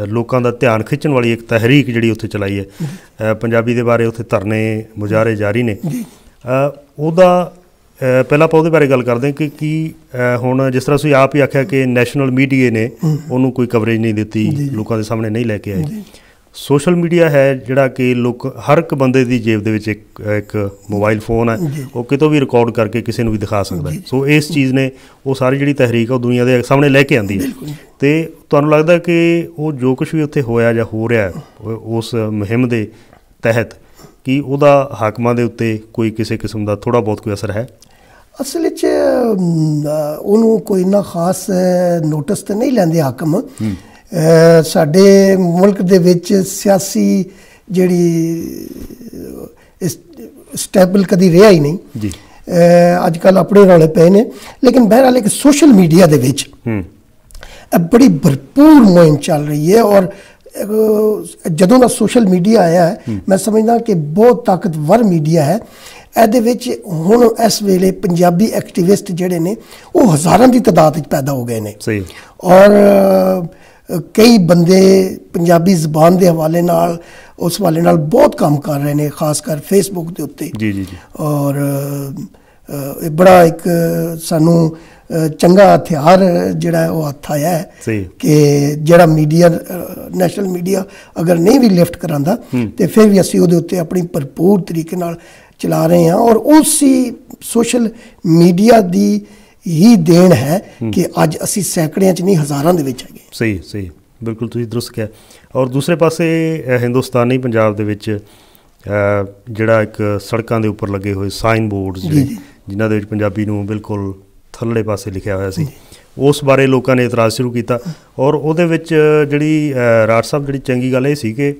ਲੋਕਾਂ ਦਾ ਧਿਆਨ ਖਿੱਚਣ ਵਾਲੀ ਇੱਕ ਤਹਿਰੀਕ ਜਿਹੜੀ ਉੱਥੇ ਚਲਾਈ ਹੈ ਪੰਜਾਬੀ ਦੇ ਬਾਰੇ। ਉੱਥੇ ਧਰਨੇ ਮੁਜ਼ਾਹਰੇ ਜਾਰੀ ਨੇ। ਉਹਦਾ ਪਹਿਲਾਂ ਆਪਾਂ ਉਹਦੇ ਬਾਰੇ ਗੱਲ ਕਰਦੇ ਹਾਂ ਕਿ ਕੀ ਹੁਣ ਜਿਸ ਤਰ੍ਹਾਂ ਤੁਸੀਂ ਆਪ ਹੀ ਆਖਿਆ ਕਿ ਨੈਸ਼ਨਲ ਮੀਡੀਆ ਨੇ ਉਹਨੂੰ ਕੋਈ ਕਵਰੇਜ ਨਹੀਂ ਦਿੱਤੀ, ਲੋਕਾਂ ਦੇ ਸਾਹਮਣੇ ਨਹੀਂ ਲੈ ਕੇ ਆਏ। ਸੋਸ਼ਲ ਮੀਡੀਆ ਹੈ ਜਿਹੜਾ ਕਿ ਲੋਕ, ਹਰ ਇੱਕ ਬੰਦੇ ਦੀ ਜੇਬ ਦੇ ਵਿੱਚ ਇੱਕ ਮੋਬਾਈਲ ਫੋਨ ਹੈ, ਉਹ ਕਿਤੋਂ ਵੀ ਰਿਕਾਰਡ ਕਰਕੇ ਕਿਸੇ ਨੂੰ ਵੀ ਦਿਖਾ ਸਕਦਾ। ਸੋ ਇਸ ਚੀਜ਼ ਨੇ ਉਹ ਸਾਰੀ ਜਿਹੜੀ ਤਹਿਰੀਕ ਆ ਉਹ ਦੁਨੀਆ ਦੇ ਸਾਹਮਣੇ ਲੈ ਕੇ ਆਉਂਦੀ ਹੈ। ਅਤੇ ਤੁਹਾਨੂੰ ਲੱਗਦਾ ਕਿ ਉਹ ਜੋ ਕੁਛ ਵੀ ਉੱਥੇ ਹੋਇਆ ਜਾਂ ਹੋ ਰਿਹਾ ਉਸ ਮੁਹਿੰਮ ਦੇ ਤਹਿਤ, ਕੀ ਉਹਦਾ ਹਾਕਮਾਂ ਦੇ ਉੱਤੇ ਕੋਈ ਕਿਸੇ ਕਿਸਮ ਦਾ ਥੋੜ੍ਹਾ ਬਹੁਤ ਕੋਈ ਅਸਰ ਹੈ? ਅਸਲ 'ਚ ਉਹਨੂੰ ਕੋਈ ਇੰਨਾ ਖਾਸ ਨੋਟਿਸ ਤਾਂ ਨਹੀਂ ਲੈਂਦੇ ਹਾਕਮ। ਸਾਡੇ ਮੁਲਕ ਦੇ ਵਿੱਚ ਸਿਆਸੀ ਜਿਹੜੀ ਸਟੇਬਲ ਕਦੀ ਰਿਹਾ ਹੀ ਨਹੀਂ ਜੀ। ਅੱਜ ਕੱਲ੍ਹ ਆਪਣੇ ਰੌਲੇ ਪਏ ਨੇ। ਲੇਕਿਨ ਬਹਰਹਾਲ ਇੱਕ ਸੋਸ਼ਲ ਮੀਡੀਆ ਦੇ ਵਿੱਚ ਬੜੀ ਭਰਪੂਰ ਮੁਹਿੰਮ ਚੱਲ ਰਹੀ ਹੈ ਔਰ ਜਦੋਂ ਦਾ ਸੋਸ਼ਲ ਮੀਡੀਆ ਆਇਆ ਹੈ ਮੈਂ ਸਮਝਦਾ ਕਿ ਬਹੁਤ ਤਾਕਤਵਰ ਮੀਡੀਆ ਹੈ। ਇਹਦੇ ਵਿੱਚ ਹੁਣ ਇਸ ਵੇਲੇ ਪੰਜਾਬੀ ਐਕਟੀਵਿਸਟ ਜਿਹੜੇ ਨੇ ਉਹ ਹਜ਼ਾਰਾਂ ਦੀ ਤਾਦਾਦ ਵਿੱਚ ਪੈਦਾ ਹੋ ਗਏ ਨੇ ਔਰ ਕਈ ਬੰਦੇ ਪੰਜਾਬੀ ਜ਼ਬਾਨ ਦੇ ਹਵਾਲੇ ਨਾਲ, ਉਸ ਹਵਾਲੇ ਨਾਲ ਬਹੁਤ ਕੰਮ ਕਰ ਰਹੇ ਨੇ, ਖਾਸ ਕਰ ਫੇਸਬੁੱਕ ਦੇ ਉੱਤੇ ਔਰ ਬੜਾ ਇੱਕ ਸਾਨੂੰ ਚੰਗਾ ਹਥਿਆਰ ਜਿਹੜਾ ਉਹ ਹੱਥ ਆਇਆ ਹੈ ਕਿ ਜਿਹੜਾ ਮੀਡੀਆ, ਨੈਸ਼ਨਲ ਮੀਡੀਆ ਅਗਰ ਨਹੀਂ ਵੀ ਲਿਫਟ ਕਰਾਂਦਾ ਤੇ ਫਿਰ ਵੀ ਅਸੀਂ ਉਹਦੇ ਉੱਤੇ ਆਪਣੀ ਭਰਪੂਰ ਤਰੀਕੇ ਨਾਲ ਚਲਾ ਰਹੇ ਹਾਂ ਔਰ ਉਸੇ ਸੋਸ਼ਲ ਮੀਡੀਆ ਦੀ ਹੀ ਦੇਣ ਹੈ ਕਿ ਅੱਜ ਅਸੀਂ ਸੈਂਕੜਿਆਂ 'ਚ ਨਹੀਂ ਹਜ਼ਾਰਾਂ ਦੇ ਵਿੱਚ ਹੈਗੇ। ਸਹੀ ਬਿਲਕੁਲ ਤੁਸੀਂ ਦਰੁਸਤ ਕਿਹਾ। ਔਰ ਦੂਸਰੇ ਪਾਸੇ ਹਿੰਦੁਸਤਾਨੀ ਪੰਜਾਬ ਦੇ ਵਿੱਚ ਜਿਹੜਾ ਇੱਕ ਸੜਕਾਂ ਦੇ ਉੱਪਰ ਲੱਗੇ ਹੋਏ ਸਾਈਨ ਬੋਰਡਸ ਜਿਨ੍ਹਾਂ ਦੇ ਵਿੱਚ ਪੰਜਾਬੀ ਨੂੰ ਬਿਲਕੁਲ ਥੱਲੇ ਪਾਸੇ ਲਿਖਿਆ ਹੋਇਆ ਸੀ, ਉਸ ਬਾਰੇ ਲੋਕਾਂ ਨੇ ਇਤਰਾਜ਼ ਸ਼ੁਰੂ ਕੀਤਾ। ਔਰ ਉਹਦੇ ਵਿੱਚ ਜਿਹੜੀ ਰਾਠ ਸਾਹਿਬ ਜਿਹੜੀ ਚੰਗੀ ਗੱਲ ਇਹ ਸੀ ਕਿ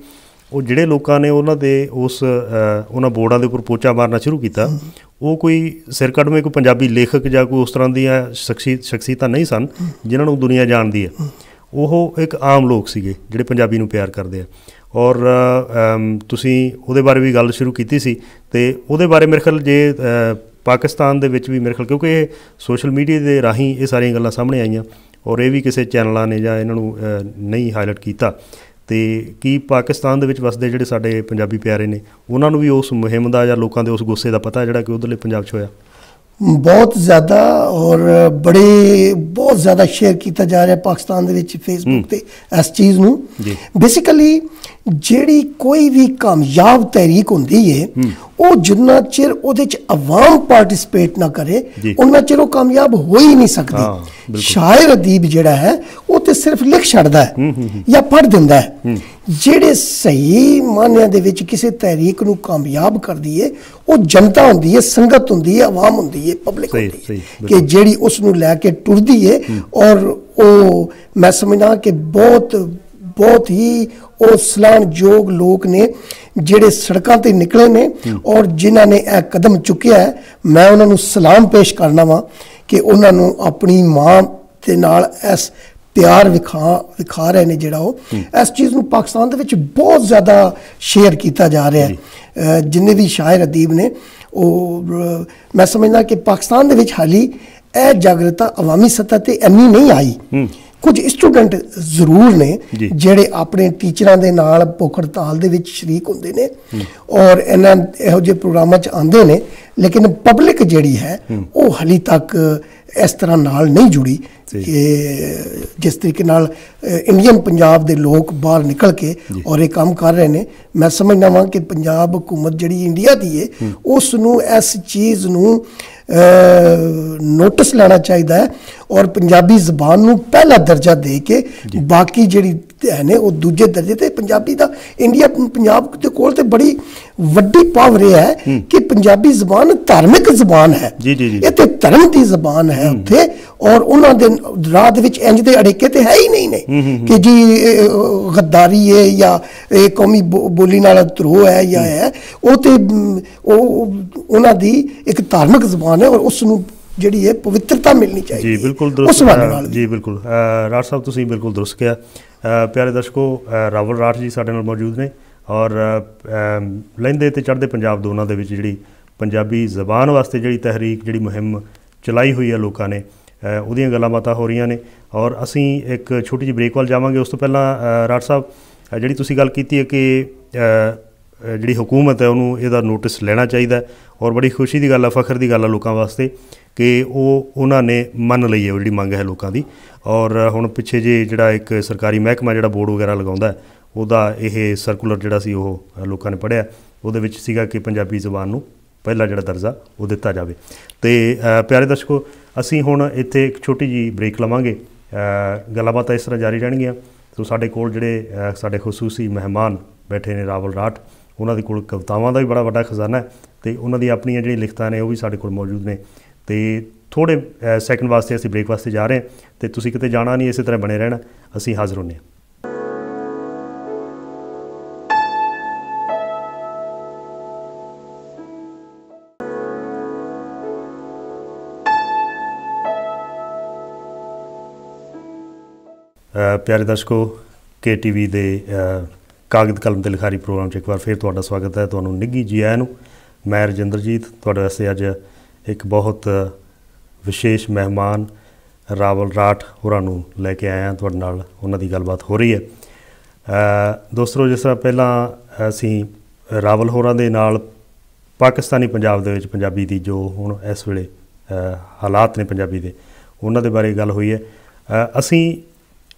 ਉਹ ਜਿਹੜੇ ਲੋਕਾਂ ਨੇ ਉਹਨਾਂ ਦੇ ਉਹਨਾਂ ਬੋਰਡਾਂ ਦੇ ਉੱਪਰ ਪੋਚਾ ਮਾਰਨਾ ਸ਼ੁਰੂ ਕੀਤਾ, ਉਹ ਕੋਈ ਸਿਰ ਕੱਢਵੇਂ ਕੋਈ ਪੰਜਾਬੀ ਲੇਖਕ ਜਾਂ ਕੋਈ ਉਸ ਤਰ੍ਹਾਂ ਦੀਆਂ ਸ਼ਖਸੀਅਤਾਂ ਨਹੀਂ ਸਨ ਜਿਨ੍ਹਾਂ ਨੂੰ ਦੁਨੀਆ ਜਾਣਦੀ ਹੈ। ਉਹ ਇੱਕ ਆਮ ਲੋਕ ਸੀਗੇ ਜਿਹੜੇ ਪੰਜਾਬੀ ਨੂੰ ਪਿਆਰ ਕਰਦੇ ਆ। ਔਰ ਤੁਸੀਂ ਉਹਦੇ ਬਾਰੇ ਵੀ ਗੱਲ ਸ਼ੁਰੂ ਕੀਤੀ ਸੀ, ਅਤੇ ਉਹਦੇ ਬਾਰੇ ਮੇਰੇ ਖਿਆਲ ਜੇ ਪਾਕਿਸਤਾਨ ਦੇ ਵਿੱਚ ਵੀ ਮੇਰੇ ਖਿਆਲ, ਕਿਉਂਕਿ ਇਹ ਸੋਸ਼ਲ ਮੀਡੀਆ ਦੇ ਰਾਹੀਂ ਇਹ ਸਾਰੀਆਂ ਗੱਲਾਂ ਸਾਹਮਣੇ ਆਈਆਂ ਔਰ ਇਹ ਵੀ ਕਿਸੇ ਚੈਨਲਾਂ ਨੇ ਜਾਂ ਇਹਨਾਂ ਨੂੰ ਨਹੀਂ ਹਾਈਲਾਈਟ ਕੀਤਾ, ਅਤੇ ਕੀ ਪਾਕਿਸਤਾਨ ਦੇ ਵਿੱਚ ਵਸਦੇ ਜਿਹੜੇ ਸਾਡੇ ਪੰਜਾਬੀ ਪਿਆਰੇ ਨੇ ਉਹਨਾਂ ਨੂੰ ਵੀ ਉਸ ਮੁਹਿੰਮ ਦਾ ਜਾਂ ਲੋਕਾਂ ਦੇ ਉਸ ਗੁੱਸੇ ਦਾ ਪਤਾ ਜਿਹੜਾ ਕਿ ਉੱਧਰਲੇ ਪੰਜਾਬ 'ਚ ਹੋਇਆ? ਬਹੁਤ ਜ਼ਿਆਦਾ, ਔਰ ਬਹੁਤ ਜ਼ਿਆਦਾ ਸ਼ੇਅਰ ਕੀਤਾ ਜਾ ਰਿਹਾ ਪਾਕਿਸਤਾਨ ਦੇ ਵਿੱਚ ਫੇਸਬੁੱਕ 'ਤੇ ਇਸ ਚੀਜ਼ ਨੂੰ। ਬੇਸਿਕਲੀ ਜਿਹੜੀ ਕੋਈ ਵੀ ਕਾਮਯਾਬ ਤਹਿਰੀਕ ਹੁੰਦੀ ਹੈ, ਉਹ ਜਿੰਨਾ ਚਿਰ ਉਹਦੇ 'ਚ ਆਵਾਮ ਪਾਰਟੀਸਪੇਟ ਨਾ ਕਰੇ ਉਨਾ ਚਿਰ ਉਹ ਕਾਮਯਾਬ ਹੋ ਹੀ ਨਹੀਂ ਸਕਦੀ। ਸ਼ਾਇਰ ਅਦੀਬ ਜਿਹੜਾ ਹੈ ਉਹ ਤਾਂ ਸਿਰਫ ਲਿਖ ਛੱਡਦਾ ਹੈ ਜਾਂ ਪੜ੍ਹ ਦਿੰਦਾ ਹੈ। ਜਿਹੜੇ ਸਹੀ ਮਾਨਿਆਂ ਦੇ ਵਿੱਚ ਕਿਸੇ ਤਹਿਰੀਕ ਨੂੰ ਕਾਮਯਾਬ ਕਰਦੀ ਹੈ ਉਹ ਜਨਤਾ ਹੁੰਦੀ ਹੈ, ਸੰਗਤ ਹੁੰਦੀ ਹੈ, ਆਵਾਮ ਹੁੰਦੀ ਹੈ, ਪਬਲਿਕ ਹੁੰਦੀ ਹੈ ਕਿ ਜਿਹੜੀ ਉਸ ਨੂੰ ਲੈ ਕੇ ਟੁਰਦੀ ਹੈ। ਔਰ ਉਹ ਮੈਂ ਸਮਝਦਾ ਕਿ ਬਹੁਤ ਹੀ ਉਹ ਸਲਾਹਣਯੋਗ ਲੋਕ ਨੇ ਜਿਹੜੇ ਸੜਕਾਂ 'ਤੇ ਨਿਕਲੇ ਨੇ ਔਰ ਜਿਨ੍ਹਾਂ ਨੇ ਇਹ ਕਦਮ ਚੁੱਕਿਆ ਹੈ। ਮੈਂ ਉਹਨਾਂ ਨੂੰ ਸਲਾਮ ਪੇਸ਼ ਕਰਨਾ ਵਾ ਕਿ ਉਹਨਾਂ ਨੂੰ ਆਪਣੀ ਮਾਂ ਦੇ ਨਾਲ ਇਸ ਪਿਆਰ ਵਿਖਾ ਰਹੇ ਨੇ, ਜਿਹੜਾ ਉਹ ਇਸ ਚੀਜ਼ ਨੂੰ ਪਾਕਿਸਤਾਨ ਦੇ ਵਿੱਚ ਬਹੁਤ ਜ਼ਿਆਦਾ ਸ਼ੇਅਰ ਕੀਤਾ ਜਾ ਰਿਹਾ ਹੈ। ਜਿੰਨੇ ਵੀ ਸ਼ਾਇਰ ਅਦੀਬ ਨੇ ਉਹ ਮੈਂ ਸਮਝਦਾ ਕਿ ਪਾਕਿਸਤਾਨ ਦੇ ਵਿੱਚ ਹਾਲੀ ਇਹ ਜਾਗਰੂਕਤਾ ਅਵਾਮੀ ਸਤਹ 'ਤੇ ਇੰਨੀ ਨਹੀਂ ਆਈ। ਕੁਝ ਸਟੂਡੈਂਟ ਜ਼ਰੂਰ ਨੇ ਜਿਹੜੇ ਆਪਣੇ ਟੀਚਰਾਂ ਦੇ ਨਾਲ ਭੁੱਖ ਹੜਤਾਲ ਦੇ ਵਿੱਚ ਸ਼ਰੀਕ ਹੁੰਦੇ ਨੇ ਔਰ ਇਹਨਾਂ ਇਹੋ ਜਿਹੇ ਪ੍ਰੋਗਰਾਮਾਂ 'ਚ ਆਉਂਦੇ ਨੇ, ਲੇਕਿਨ ਪਬਲਿਕ ਜਿਹੜੀ ਹੈ ਉਹ ਹਾਲੇ ਤੱਕ ਇਸ ਤਰ੍ਹਾਂ ਨਾਲ ਨਹੀਂ ਜੁੜੀ ਕਿ ਜਿਸ ਤਰੀਕੇ ਨਾਲ ਇੰਡੀਅਨ ਪੰਜਾਬ ਦੇ ਲੋਕ ਬਾਹਰ ਨਿਕਲ ਕੇ ਔਰ ਇਹ ਕੰਮ ਕਰ ਰਹੇ ਨੇ। ਮੈਂ ਸਮਝਦਾ ਵਾਂ ਕਿ ਪੰਜਾਬ ਹਕੂਮਤ ਜਿਹੜੀ ਇੰਡੀਆ ਦੀ ਹੈ ਉਸ ਨੂੰ ਇਸ ਚੀਜ਼ ਨੂੰ ਨੋਟਿਸ ਲੈਣਾ ਚਾਹੀਦਾ ਹੈ ਔਰ ਪੰਜਾਬੀ ਜ਼ਬਾਨ ਨੂੰ ਪਹਿਲਾ ਦਰਜਾ ਦੇ ਕੇ ਬਾਕੀ ਜਿਹੜੀ ਹੈ ਨੇ ਉਹ ਦੂਜੇ ਦਰਜੇ 'ਤੇ ਪੰਜਾਬੀ ਦਾ ਪੰਜਾਬ ਦੇ ਕੋਲ ਤੇ ਬੜੀ ਵੱਡੀ ਪਾਵਰ ਇਹ ਹੈ ਕਿ ਪੰਜਾਬੀ ਜ਼ਬਾਨ ਧਾਰਮਿਕ ਜ਼ਬਾਨ ਹੈ। ਇਹ ਤੇ ਧਰਮ ਦੀ ਜ਼ਬਾਨ ਹੈ ਉੱਥੇ, ਔਰ ਉਹਨਾਂ ਦੇ ਰਾਹ ਦੇ ਵਿੱਚ ਇੰਜ ਦੇ ਅੜਿੱਕੇ ਤੇ ਹੈ ਹੀ ਨਹੀਂ ਨੇ ਕਿ ਜੀ ਗੱਦਾਰੀ ਹੈ ਜਾਂ ਇਹ ਕੌਮੀ ਬੋਲੀ ਨਾਲ ਧਰੋਹ ਹੈ ਜਾਂ ਹੈ। ਉਹ ਤੇ ਉਹਨਾਂ ਦੀ ਇੱਕ ਧਾਰਮਿਕ ਜ਼ਬਾਨ ਹੈ ਔਰ ਉਸ ਨੂੰ ਜਿਹੜੀ ਹੈ ਪਵਿੱਤਰਤਾ ਮਿਲਣੀ ਚਾਹੀਦੀ। ਜੀ ਬਿਲਕੁਲ ਦਰੁਸਤ ਜੀ, ਬਿਲਕੁਲ ਰਾਠ ਸਾਹਿਬ ਤੁਸੀਂ ਬਿਲਕੁਲ ਦਰੁਸਤ ਕਿਹਾ। ਪਿਆਰੇ ਦਰਸ਼ਕੋ, ਰਾਵਲ ਰਾਠ ਜੀ ਸਾਡੇ ਨਾਲ ਮੌਜੂਦ ਨੇ ਔਰ ਲਹਿੰਦੇ ਅਤੇ ਚੜ੍ਹਦੇ ਪੰਜਾਬ ਦੋਨਾਂ ਦੇ ਵਿੱਚ ਜਿਹੜੀ ਪੰਜਾਬੀ ਜ਼ਬਾਨ ਵਾਸਤੇ ਜਿਹੜੀ ਤਹਿਰੀਕ ਜਿਹੜੀ ਮੁਹਿੰਮ ਚਲਾਈ ਹੋਈ ਹੈ ਲੋਕਾਂ ਨੇ, ਉਹਦੀਆਂ ਗੱਲਾਂ ਬਾਤਾਂ ਹੋ ਰਹੀਆਂ ਨੇ। ਔਰ ਅਸੀਂ ਇੱਕ ਛੋਟੀ ਜਿਹੀ ਬ੍ਰੇਕ ਵੱਲ ਜਾਵਾਂਗੇ। ਉਸ ਤੋਂ ਪਹਿਲਾਂ ਰਾਠ ਸਾਹਿਬ, ਜਿਹੜੀ ਤੁਸੀਂ ਗੱਲ ਕੀਤੀ ਹੈ ਕਿ ਜਿਹੜੀ ਹੁਕੂਮਤ ਹੈ ਉਹਨੂੰ ਇਹਦਾ ਨੋਟਿਸ ਲੈਣਾ ਚਾਹੀਦਾ ਔਰ ਬੜੀ ਖੁਸ਼ੀ ਦੀ ਗੱਲ ਹੈ, ਫਖਰ ਦੀ ਗੱਲ ਹੈ ਲੋਕਾਂ ਵਾਸਤੇ ਕਿ ਉਹਨਾਂ ਨੇ ਮੰਨ ਲਈ ਹੈ ਉਹ ਜਿਹੜੀ ਮੰਗ ਹੈ ਲੋਕਾਂ ਦੀ। ਔਰ ਹੁਣ ਪਿੱਛੇ ਜੇ ਜਿਹੜਾ ਇੱਕ ਸਰਕਾਰੀ ਮਹਿਕਮਾ ਜਿਹੜਾ ਬੋਰਡ ਵਗੈਰਾ ਲਗਾਉਂਦਾ ਉਹਦਾ ਇਹ ਸਰਕੂਲਰ ਜਿਹੜਾ ਸੀ ਉਹ ਲੋਕਾਂ ਨੇ ਪੜ੍ਹਿਆ, ਉਹਦੇ ਵਿੱਚ ਸੀਗਾ ਕਿ ਪੰਜਾਬੀ ਜ਼ਬਾਨ ਨੂੰ ਪਹਿਲਾ ਜਿਹੜਾ ਦਰਜਾ ਉਹ ਦਿੱਤਾ ਜਾਵੇ। ਅਤੇ ਪਿਆਰੇ ਦਰਸ਼ਕੋ, ਅਸੀਂ ਹੁਣ ਇੱਥੇ ਇੱਕ ਛੋਟੀ ਜਿਹੀ ਬ੍ਰੇਕ ਲਵਾਂਗੇ। ਗੱਲਾਂ ਬਾਤਾਂ ਇਸ ਤਰ੍ਹਾਂ ਜਾਰੀ ਰਹਿਣਗੀਆਂ। ਸੋ ਸਾਡੇ ਕੋਲ ਜਿਹੜੇ ਸਾਡੇ ਖੁਸੂਸੀ ਮਹਿਮਾਨ ਬੈਠੇ ਨੇ ਰਾਵਲ ਰਾਠ, ਉਹਨਾਂ ਦੇ ਕੋਲ ਕਵਿਤਾਵਾਂ ਦਾ ਵੀ ਬੜਾ ਵੱਡਾ ਖਜ਼ਾਨਾ ਹੈ ਅਤੇ ਉਹਨਾਂ ਦੀ ਆਪਣੀਆਂ ਜਿਹੜੀਆਂ ਲਿਖਤਾਂ ਨੇ ਉਹ ਵੀ ਸਾਡੇ ਕੋਲ ਮੌਜੂਦ ਨੇ। ਅਤੇ ਥੋੜ੍ਹੇ ਸੈਕਿੰਡ ਵਾਸਤੇ ਅਸੀਂ ਬ੍ਰੇਕ ਵਾਸਤੇ ਜਾ ਰਹੇ ਹਾਂ ਅਤੇ ਤੁਸੀਂ ਕਿਤੇ ਜਾਣਾ ਨਹੀਂ, ਇਸੇ ਤਰ੍ਹਾਂ ਬਣੇ ਰਹਿਣਾ। ਅਸੀਂ ਹਾਜ਼ਰ ਹੁੰਦੇ ਹਾਂ। ਪਿਆਰੇ ਦਰਸ਼ਕੋ, KTV ਦੇ ਕਾਗਜ਼ ਕਲਮ 'ਤੇ ਲਿਖਾਰੀ ਪ੍ਰੋਗਰਾਮ 'ਚ ਇੱਕ ਵਾਰ ਫਿਰ ਤੁਹਾਡਾ ਸਵਾਗਤ ਹੈ। ਤੁਹਾਨੂੰ ਨਿੱਘੀ ਜੀ ਆਇਆਂ ਨੂੰ। ਮੈਂ ਰਜਿੰਦਰਜੀਤ ਤੁਹਾਡੇ ਵਾਸਤੇ ਅੱਜ ਇੱਕ ਬਹੁਤ ਵਿਸ਼ੇਸ਼ ਮਹਿਮਾਨ ਰਾਵਲ ਰਾਠ ਹੋਰਾਂ ਨੂੰ ਲੈ ਕੇ ਆਇਆ। ਤੁਹਾਡੇ ਨਾਲ ਉਹਨਾਂ ਦੀ ਗੱਲਬਾਤ ਹੋ ਰਹੀ ਹੈ। ਦੋਸਤੋ, ਜਿਸ ਤਰ੍ਹਾਂ ਪਹਿਲਾਂ ਅਸੀਂ ਰਾਵਲ ਹੋਰਾਂ ਦੇ ਨਾਲ ਪਾਕਿਸਤਾਨੀ ਪੰਜਾਬ ਦੇ ਵਿੱਚ ਪੰਜਾਬੀ ਦੀ ਜੋ ਹੁਣ ਇਸ ਵੇਲੇ ਹਾਲਾਤ ਨੇ ਪੰਜਾਬੀ ਦੇ, ਉਹਨਾਂ ਦੇ ਬਾਰੇ ਗੱਲ ਹੋਈ ਹੈ। ਅਸੀਂ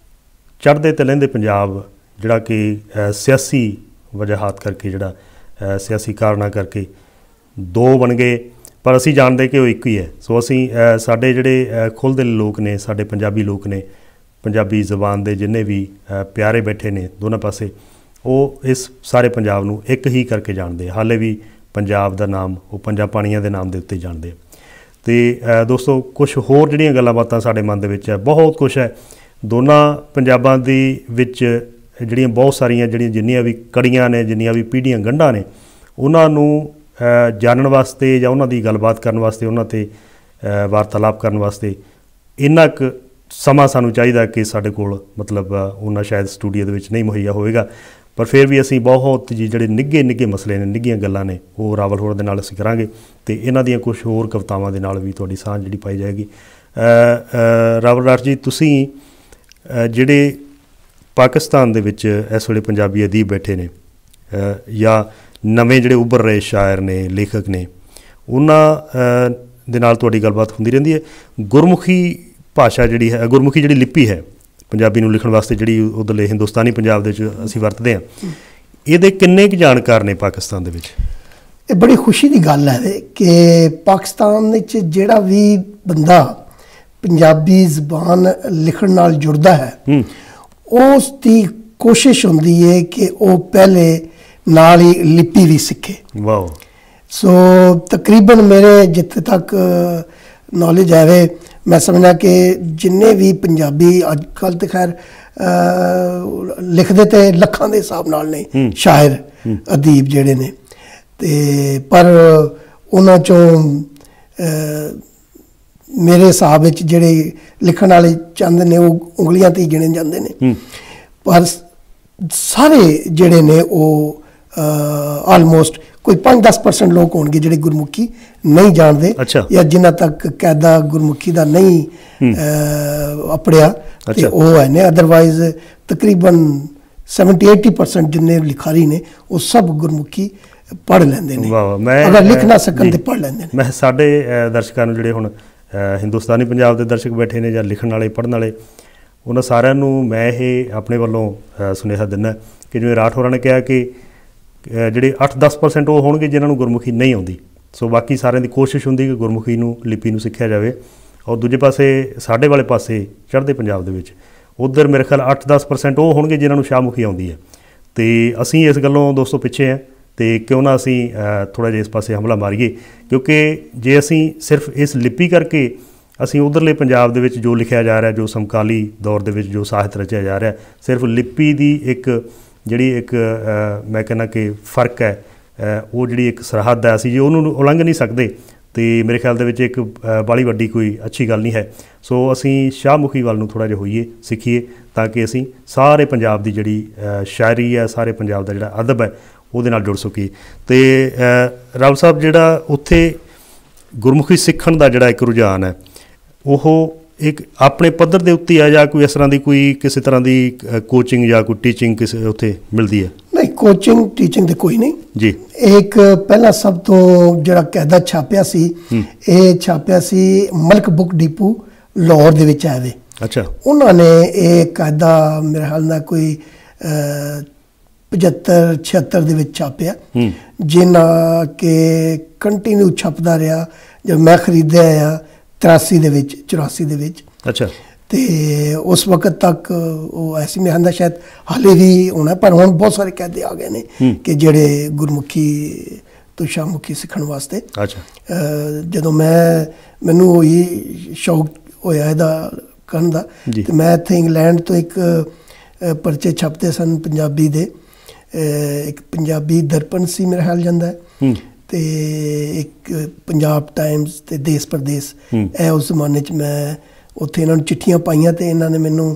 ਚੜ੍ਹਦੇ ਅਤੇ ਲਹਿੰਦੇ ਪੰਜਾਬ ਜਿਹੜਾ ਕਿ ਸਿਆਸੀ ਵਜ੍ਹਾਤ ਕਰਕੇ, ਜਿਹੜਾ ਸਿਆਸੀ ਕਾਰਨਾਂ ਕਰਕੇ ਦੋ ਬਣ ਗਏ, ਪਰ ਅਸੀਂ ਜਾਣਦੇ ਕਿ ਉਹ ਇੱਕ ਹੀ ਹੈ। ਸੋ ਅਸੀਂ ਸਾਡੇ ਜਿਹੜੇ ਖੁੱਲ੍ਹ ਦਿਲ ਲੋਕ ਨੇ, ਸਾਡੇ ਪੰਜਾਬੀ ਲੋਕ ਨੇ, ਪੰਜਾਬੀ ਜ਼ਬਾਨ ਦੇ ਜਿੰਨੇ ਵੀ ਪਿਆਰੇ ਬੈਠੇ ਨੇ ਦੋਨਾਂ ਪਾਸੇ, ਉਹ ਇਸ ਸਾਰੇ ਪੰਜਾਬ ਨੂੰ ਇੱਕ ਹੀ ਕਰਕੇ ਜਾਣਦੇ ਆ। ਹਾਲੇ ਵੀ ਪੰਜਾਬ ਦਾ ਨਾਮ ਉਹ ਪੰਜਾਂ ਪਾਣੀਆਂ ਦੇ ਨਾਮ ਦੇ ਉੱਤੇ ਜਾਣਦੇ ਆ। ਅਤੇ ਦੋਸਤੋ ਕੁਛ ਹੋਰ ਜਿਹੜੀਆਂ ਗੱਲਾਂ ਬਾਤਾਂ ਸਾਡੇ ਮਨ ਦੇ ਵਿੱਚ ਹੈ, ਬਹੁਤ ਕੁਛ ਹੈ ਦੋਨਾਂ ਪੰਜਾਬਾਂ ਦੇ ਵਿੱਚ, ਜਿਹੜੀਆਂ ਬਹੁਤ ਸਾਰੀਆਂ ਜਿੰਨੀਆਂ ਵੀ ਕੜੀਆਂ ਨੇ, ਜਿੰਨੀਆਂ ਵੀ ਪੀੜ੍ਹੀਆਂ ਗੰਢਾਂ ਨੇ, ਉਹਨਾਂ ਨੂੰ ਜਾਣਨ ਵਾਸਤੇ ਜਾਂ ਉਹਨਾਂ ਦੀ ਗੱਲਬਾਤ ਕਰਨ ਵਾਸਤੇ, ਉਹਨਾਂ 'ਤੇ ਵਾਰਤਾਲਾਪ ਕਰਨ ਵਾਸਤੇ ਇੰਨਾ ਕੁ ਸਮਾਂ ਸਾਨੂੰ ਚਾਹੀਦਾ ਕਿ ਸਾਡੇ ਕੋਲ ਮਤਲਬ ਉਹਨਾਂ ਸ਼ਾਇਦ ਸਟੂਡੀਓ ਦੇ ਵਿੱਚ ਨਹੀਂ ਮੁਹੱਈਆ ਹੋਵੇਗਾ। ਪਰ ਫਿਰ ਵੀ ਅਸੀਂ ਬਹੁਤ ਜੀ ਜਿਹੜੇ ਨਿੱਘੇ ਮਸਲੇ ਨੇ, ਨਿੱਘੀਆਂ ਗੱਲਾਂ ਨੇ, ਉਹ ਰਾਵਲ ਹੋਰਾਂ ਦੇ ਨਾਲ ਅਸੀਂ ਕਰਾਂਗੇ ਅਤੇ ਇਹਨਾਂ ਦੀਆਂ ਕੁਛ ਹੋਰ ਕਵਿਤਾਵਾਂ ਦੇ ਨਾਲ ਵੀ ਤੁਹਾਡੀ ਸਾਂਝ ਜਿਹੜੀ ਪਾਈ ਜਾਏਗੀ। ਰਾਵਲ ਰਾਠ ਜੀ, ਤੁਸੀਂ ਜਿਹੜੇ ਪਾਕਿਸਤਾਨ ਦੇ ਵਿੱਚ ਇਸ ਵੇਲੇ ਪੰਜਾਬੀ ਅਦੀਬ ਬੈਠੇ ਨੇ ਜਾਂ ਨਵੇਂ ਜਿਹੜੇ ਉੱਭਰ ਰਹੇ ਸ਼ਾਇਰ ਨੇ, ਲੇਖਕ ਨੇ, ਉਹਨਾਂ ਦੇ ਨਾਲ ਤੁਹਾਡੀ ਗੱਲਬਾਤ ਹੁੰਦੀ ਰਹਿੰਦੀ ਹੈ। ਗੁਰਮੁਖੀ ਭਾਸ਼ਾ ਜਿਹੜੀ ਹੈ, ਗੁਰਮੁਖੀ ਜਿਹੜੀ ਲਿਪੀ ਹੈ ਪੰਜਾਬੀ ਨੂੰ ਲਿਖਣ ਵਾਸਤੇ, ਜਿਹੜੀ ਉੱਧਰਲੇ ਹਿੰਦੁਸਤਾਨੀ ਪੰਜਾਬ ਦੇ ਵਿੱਚ ਅਸੀਂ ਵਰਤਦੇ ਹਾਂ, ਇਹਦੇ ਕਿੰਨੇ ਕੁ ਜਾਣਕਾਰ ਨੇ ਪਾਕਿਸਤਾਨ ਦੇ ਵਿੱਚ? ਇਹ ਬੜੀ ਖੁਸ਼ੀ ਦੀ ਗੱਲ ਹੈ ਕਿ ਪਾਕਿਸਤਾਨ ਵਿੱਚ ਜਿਹੜਾ ਵੀ ਬੰਦਾ ਪੰਜਾਬੀ ਜ਼ਬਾਨ ਲਿਖਣ ਨਾਲ ਜੁੜਦਾ ਹੈ, ਉਸ ਦੀ ਕੋਸ਼ਿਸ਼ ਹੁੰਦੀ ਹੈ ਕਿ ਉਹ ਪਹਿਲੇ ਨਾਲ ਹੀ ਲਿਪੀ ਵੀ ਸਿੱਖੇ। ਵਾਓ। ਸੋ ਤਕਰੀਬਨ ਮੇਰੇ ਜਿੱਥੇ ਤੱਕ ਨੌਲੇਜ ਹੈ, ਮੈਂ ਸਮਝਦਾ ਕਿ ਜਿੰਨੇ ਵੀ ਪੰਜਾਬੀ ਅੱਜ ਕੱਲ੍ਹ ਤਾਂ ਖੈਰ ਲਿਖਦੇ ਤੇ ਲੱਖਾਂ ਦੇ ਹਿਸਾਬ ਨਾਲ ਨੇ ਸ਼ਾਇਰ ਅਦੀਬ ਜਿਹੜੇ ਨੇ, ਅਤੇ ਪਰ ਉਹਨਾਂ 'ਚੋਂ ਮੇਰੇ ਹਿਸਾਬ ਵਿੱਚ ਜਿਹੜੇ ਲਿਖਣ ਵਾਲੇ ਚੰਦ ਨੇ ਉਹ ਉਂਗਲੀਆਂ 'ਤੇ ਹੀ ਗਿਣੇ ਜਾਂਦੇ ਨੇ। ਪਰ ਸਾਰੇ ਜਿਹੜੇ ਨੇ ਉਹ ਆਲਮੋਸਟ ਕੋਈ 5-10% ਲੋਕ ਹੋਣਗੇ ਜਿਹੜੇ ਗੁਰਮੁਖੀ ਨਹੀਂ ਜਾਣਦੇ ਜਾਂ ਜਿਨ੍ਹਾਂ ਤੱਕ ਕਾਇਦਾ ਗੁਰਮੁਖੀ ਦਾ ਨਹੀਂ ਅਪੜਿਆ, ਅਤੇ ਉਹ ਹੈ ਨੇ। ਅਦਰਵਾਈਜ਼ ਤਕਰੀਬਨ 70-80% ਜਿੰਨੇ ਲਿਖਾਰੀ ਨੇ ਉਹ ਸਭ ਗੁਰਮੁਖੀ ਪੜ੍ਹ ਲੈਂਦੇ ਨੇ, ਅਗਰ ਲਿਖ ਨਾ ਸਕਣ ਤੇ ਪੜ੍ਹ ਲੈਂਦੇ ਨੇ। ਮੈਂ ਸਾਡੇ ਦਰਸ਼ਕਾਂ ਨੂੰ, ਜਿਹੜੇ ਹੁਣ ਹਿੰਦੁਸਤਾਨੀ ਪੰਜਾਬ ਦੇ ਦਰਸ਼ਕ ਬੈਠੇ ਨੇ ਜਾਂ ਲਿਖਣ ਵਾਲੇ ਪੜ੍ਹਨ ਵਾਲੇ, ਉਹਨਾਂ ਸਾਰਿਆਂ ਨੂੰ ਮੈਂ ਇਹ ਆਪਣੇ ਵੱਲੋਂ ਸੁਨੇਹਾ ਦਿੰਦਾ ਕਿ ਜਿਵੇਂ ਰਾਠ ਹੋਰਾਂ ਨੇ ਕਿਹਾ ਕਿ ਜਿਹੜੇ 8-10% ਉਹ ਹੋਣਗੇ ਜਿਨ੍ਹਾਂ ਨੂੰ ਗੁਰਮੁਖੀ ਨਹੀਂ ਆਉਂਦੀ। ਸੋ ਬਾਕੀ ਸਾਰਿਆਂ ਦੀ ਕੋਸ਼ਿਸ਼ ਹੁੰਦੀ ਕਿ ਗੁਰਮੁਖੀ ਨੂੰ, ਲਿਪੀ ਨੂੰ ਸਿੱਖਿਆ ਜਾਵੇ। ਔਰ ਦੂਜੇ ਪਾਸੇ ਸਾਡੇ ਵਾਲੇ ਪਾਸੇ ਚੜ੍ਹਦੇ ਪੰਜਾਬ ਦੇ ਵਿੱਚ ਉੱਧਰ ਮੇਰੇ ਖਿਆਲ 8-10% ਉਹ ਹੋਣਗੇ ਜਿਨ੍ਹਾਂ ਨੂੰ ਸ਼ਾਹਮੁਖੀ ਆਉਂਦੀ ਹੈ। ਅਤੇ ਅਸੀਂ ਇਸ ਗੱਲੋਂ ਦੋਸਤੋ ਪਿੱਛੇ ਹਾਂ, ਅਤੇ ਕਿਉਂ ਨਾ ਅਸੀਂ ਥੋੜ੍ਹਾ ਜਿਹਾ ਇਸ ਪਾਸੇ ਹਮਲਾ ਮਾਰੀਏ, ਕਿਉਂਕਿ ਜੇ ਅਸੀਂ ਸਿਰਫ ਇਸ ਲਿਪੀ ਕਰਕੇ ਅਸੀਂ ਉੱਧਰਲੇ ਪੰਜਾਬ ਦੇ ਵਿੱਚ ਜੋ ਲਿਖਿਆ ਜਾ ਰਿਹਾ, ਜੋ ਸਮਕਾਲੀ ਦੌਰ ਦੇ ਵਿੱਚ ਜੋ ਸਾਹਿਤ ਰਚਿਆ ਜਾ ਰਿਹਾ, ਸਿਰਫ ਲਿਪੀ ਦੀ ਇੱਕ ਮੈਂ ਕਹਿੰਦਾ ਕਿ ਫ਼ਰਕ ਹੈ, ਉਹ ਜਿਹੜੀ ਇੱਕ ਸਰਹੱਦ ਹੈ, ਅਸੀਂ ਜੇ ਉਹਨੂੰ ਉਲੰਘ ਨਹੀਂ ਸਕਦੇ ਅਤੇ ਮੇਰੇ ਖਿਆਲ ਦੇ ਵਿੱਚ ਇੱਕ ਬਾਹਲੀ ਵੱਡੀ ਕੋਈ ਅੱਛੀ ਗੱਲ ਨਹੀਂ ਹੈ। ਸੋ ਅਸੀਂ ਸ਼ਾਹਮੁਖੀ ਵੱਲ ਨੂੰ ਥੋੜ੍ਹਾ ਜਿਹਾ ਹੋਈਏ, ਸਿੱਖੀਏ, ਤਾਂ ਕਿ ਅਸੀਂ ਸਾਰੇ ਪੰਜਾਬ ਦੀ ਜਿਹੜੀ ਸ਼ਾਇਰੀ ਹੈ, ਸਾਰੇ ਪੰਜਾਬ ਦਾ ਜਿਹੜਾ ਅਦਬ ਹੈ, ਉਹਦੇ ਨਾਲ ਜੁੜ ਸਕੀਏ। ਅਤੇ ਰਾਵਲ ਸਾਹਿਬ, ਜਿਹੜਾ ਉੱਥੇ ਗੁਰਮੁਖੀ ਸਿੱਖਣ ਦਾ ਜਿਹੜਾ ਇੱਕ ਰੁਝਾਨ ਹੈ, ਉਹ ਇੱਕ ਆਪਣੇ ਪੱਧਰ ਦੇ ਉੱਤੇ ਆ ਜਾਂ ਕੋਈ ਇਸ ਤਰ੍ਹਾਂ ਦੀ ਕੋਈ ਕਿਸੇ ਤਰ੍ਹਾਂ ਦੀ ਕੋਚਿੰਗ ਜਾਂ ਕੋਈ ਟੀਚਿੰਗ ਕਿਸੇ ਉੱਥੇ ਮਿਲਦੀ ਹੈ? ਨਹੀਂ, ਕੋਚਿੰਗ ਟੀਚਿੰਗ ਤਾਂ ਕੋਈ ਨਹੀਂ ਜੀ। ਇੱਕ ਪਹਿਲਾਂ ਸਭ ਤੋਂ ਜਿਹੜਾ ਕਾਇਦਾ ਛਾਪਿਆ ਸੀ, ਇਹ ਛਾਪਿਆ ਸੀ ਮਲਕ ਬੁੱਕ ਡਿਪੂ ਲਾਹੌਰ ਦੇ ਵਿੱਚ ਆਵੇ। ਅੱਛਾ। ਉਹਨਾਂ ਨੇ ਇਹ ਕਾਇਦਾ ਮੇਰੇ ਖਿਆਲ ਨਾਲ ਕੋਈ 75-76 ਦੇ ਵਿੱਚ ਛਾਪਿਆ, ਜਿਨ੍ਹਾਂ ਕਿ ਕੰਟੀਨਿਊ ਛਪਦਾ ਰਿਹਾ ਜਦ ਮੈਂ ਖਰੀਦਿਆ ਆ 83 ਦੇ ਵਿੱਚ, 84 ਦੇ ਵਿੱਚ। ਅੱਛਾ। ਅਤੇ ਉਸ ਵਕਤ ਤੱਕ ਉਹ ਐਸੀ ਮੈਂ ਕਹਿੰਦਾ ਸ਼ਾਇਦ ਹਾਲੇ ਵੀ ਹੋਣਾ, ਪਰ ਹੁਣ ਬਹੁਤ ਸਾਰੇ ਕਾਇਦੇ ਆ ਗਏ ਨੇ ਕਿ ਜਿਹੜੇ ਗੁਰਮੁਖੀ ਤੋਂ ਸ਼ਾਹਮੁਖੀ ਸਿੱਖਣ ਵਾਸਤੇ। ਅੱਛਾ। ਜਦੋਂ ਮੈਨੂੰ ਉਹੀ ਸ਼ੌਕ ਹੋਇਆ ਇਹਦਾ ਕਰਨ ਦਾ, ਅਤੇ ਮੈਂ ਇੱਥੇ ਇੰਗਲੈਂਡ ਤੋਂ ਇੱਕ ਪਰਚੇ ਛਪਦੇ ਸਨ ਪੰਜਾਬੀ ਦੇ, ਇੱਕ ਪੰਜਾਬੀ ਦਰਪਣ ਸੀ ਮੇਰੇ ਖਿਆਲ ਜਾਂਦਾ ਹੈ, ਅਤੇ ਇੱਕ ਪੰਜਾਬ ਟਾਈਮਸ ਅਤੇ ਦੇਸ ਪ੍ਰਦੇਸ। ਇਹ ਉਸ ਜ਼ਮਾਨੇ 'ਚ ਮੈਂ ਉੱਥੇ ਇਹਨਾਂ ਨੂੰ ਚਿੱਠੀਆਂ ਪਾਈਆਂ, ਅਤੇ ਇਹਨਾਂ ਨੇ ਮੈਨੂੰ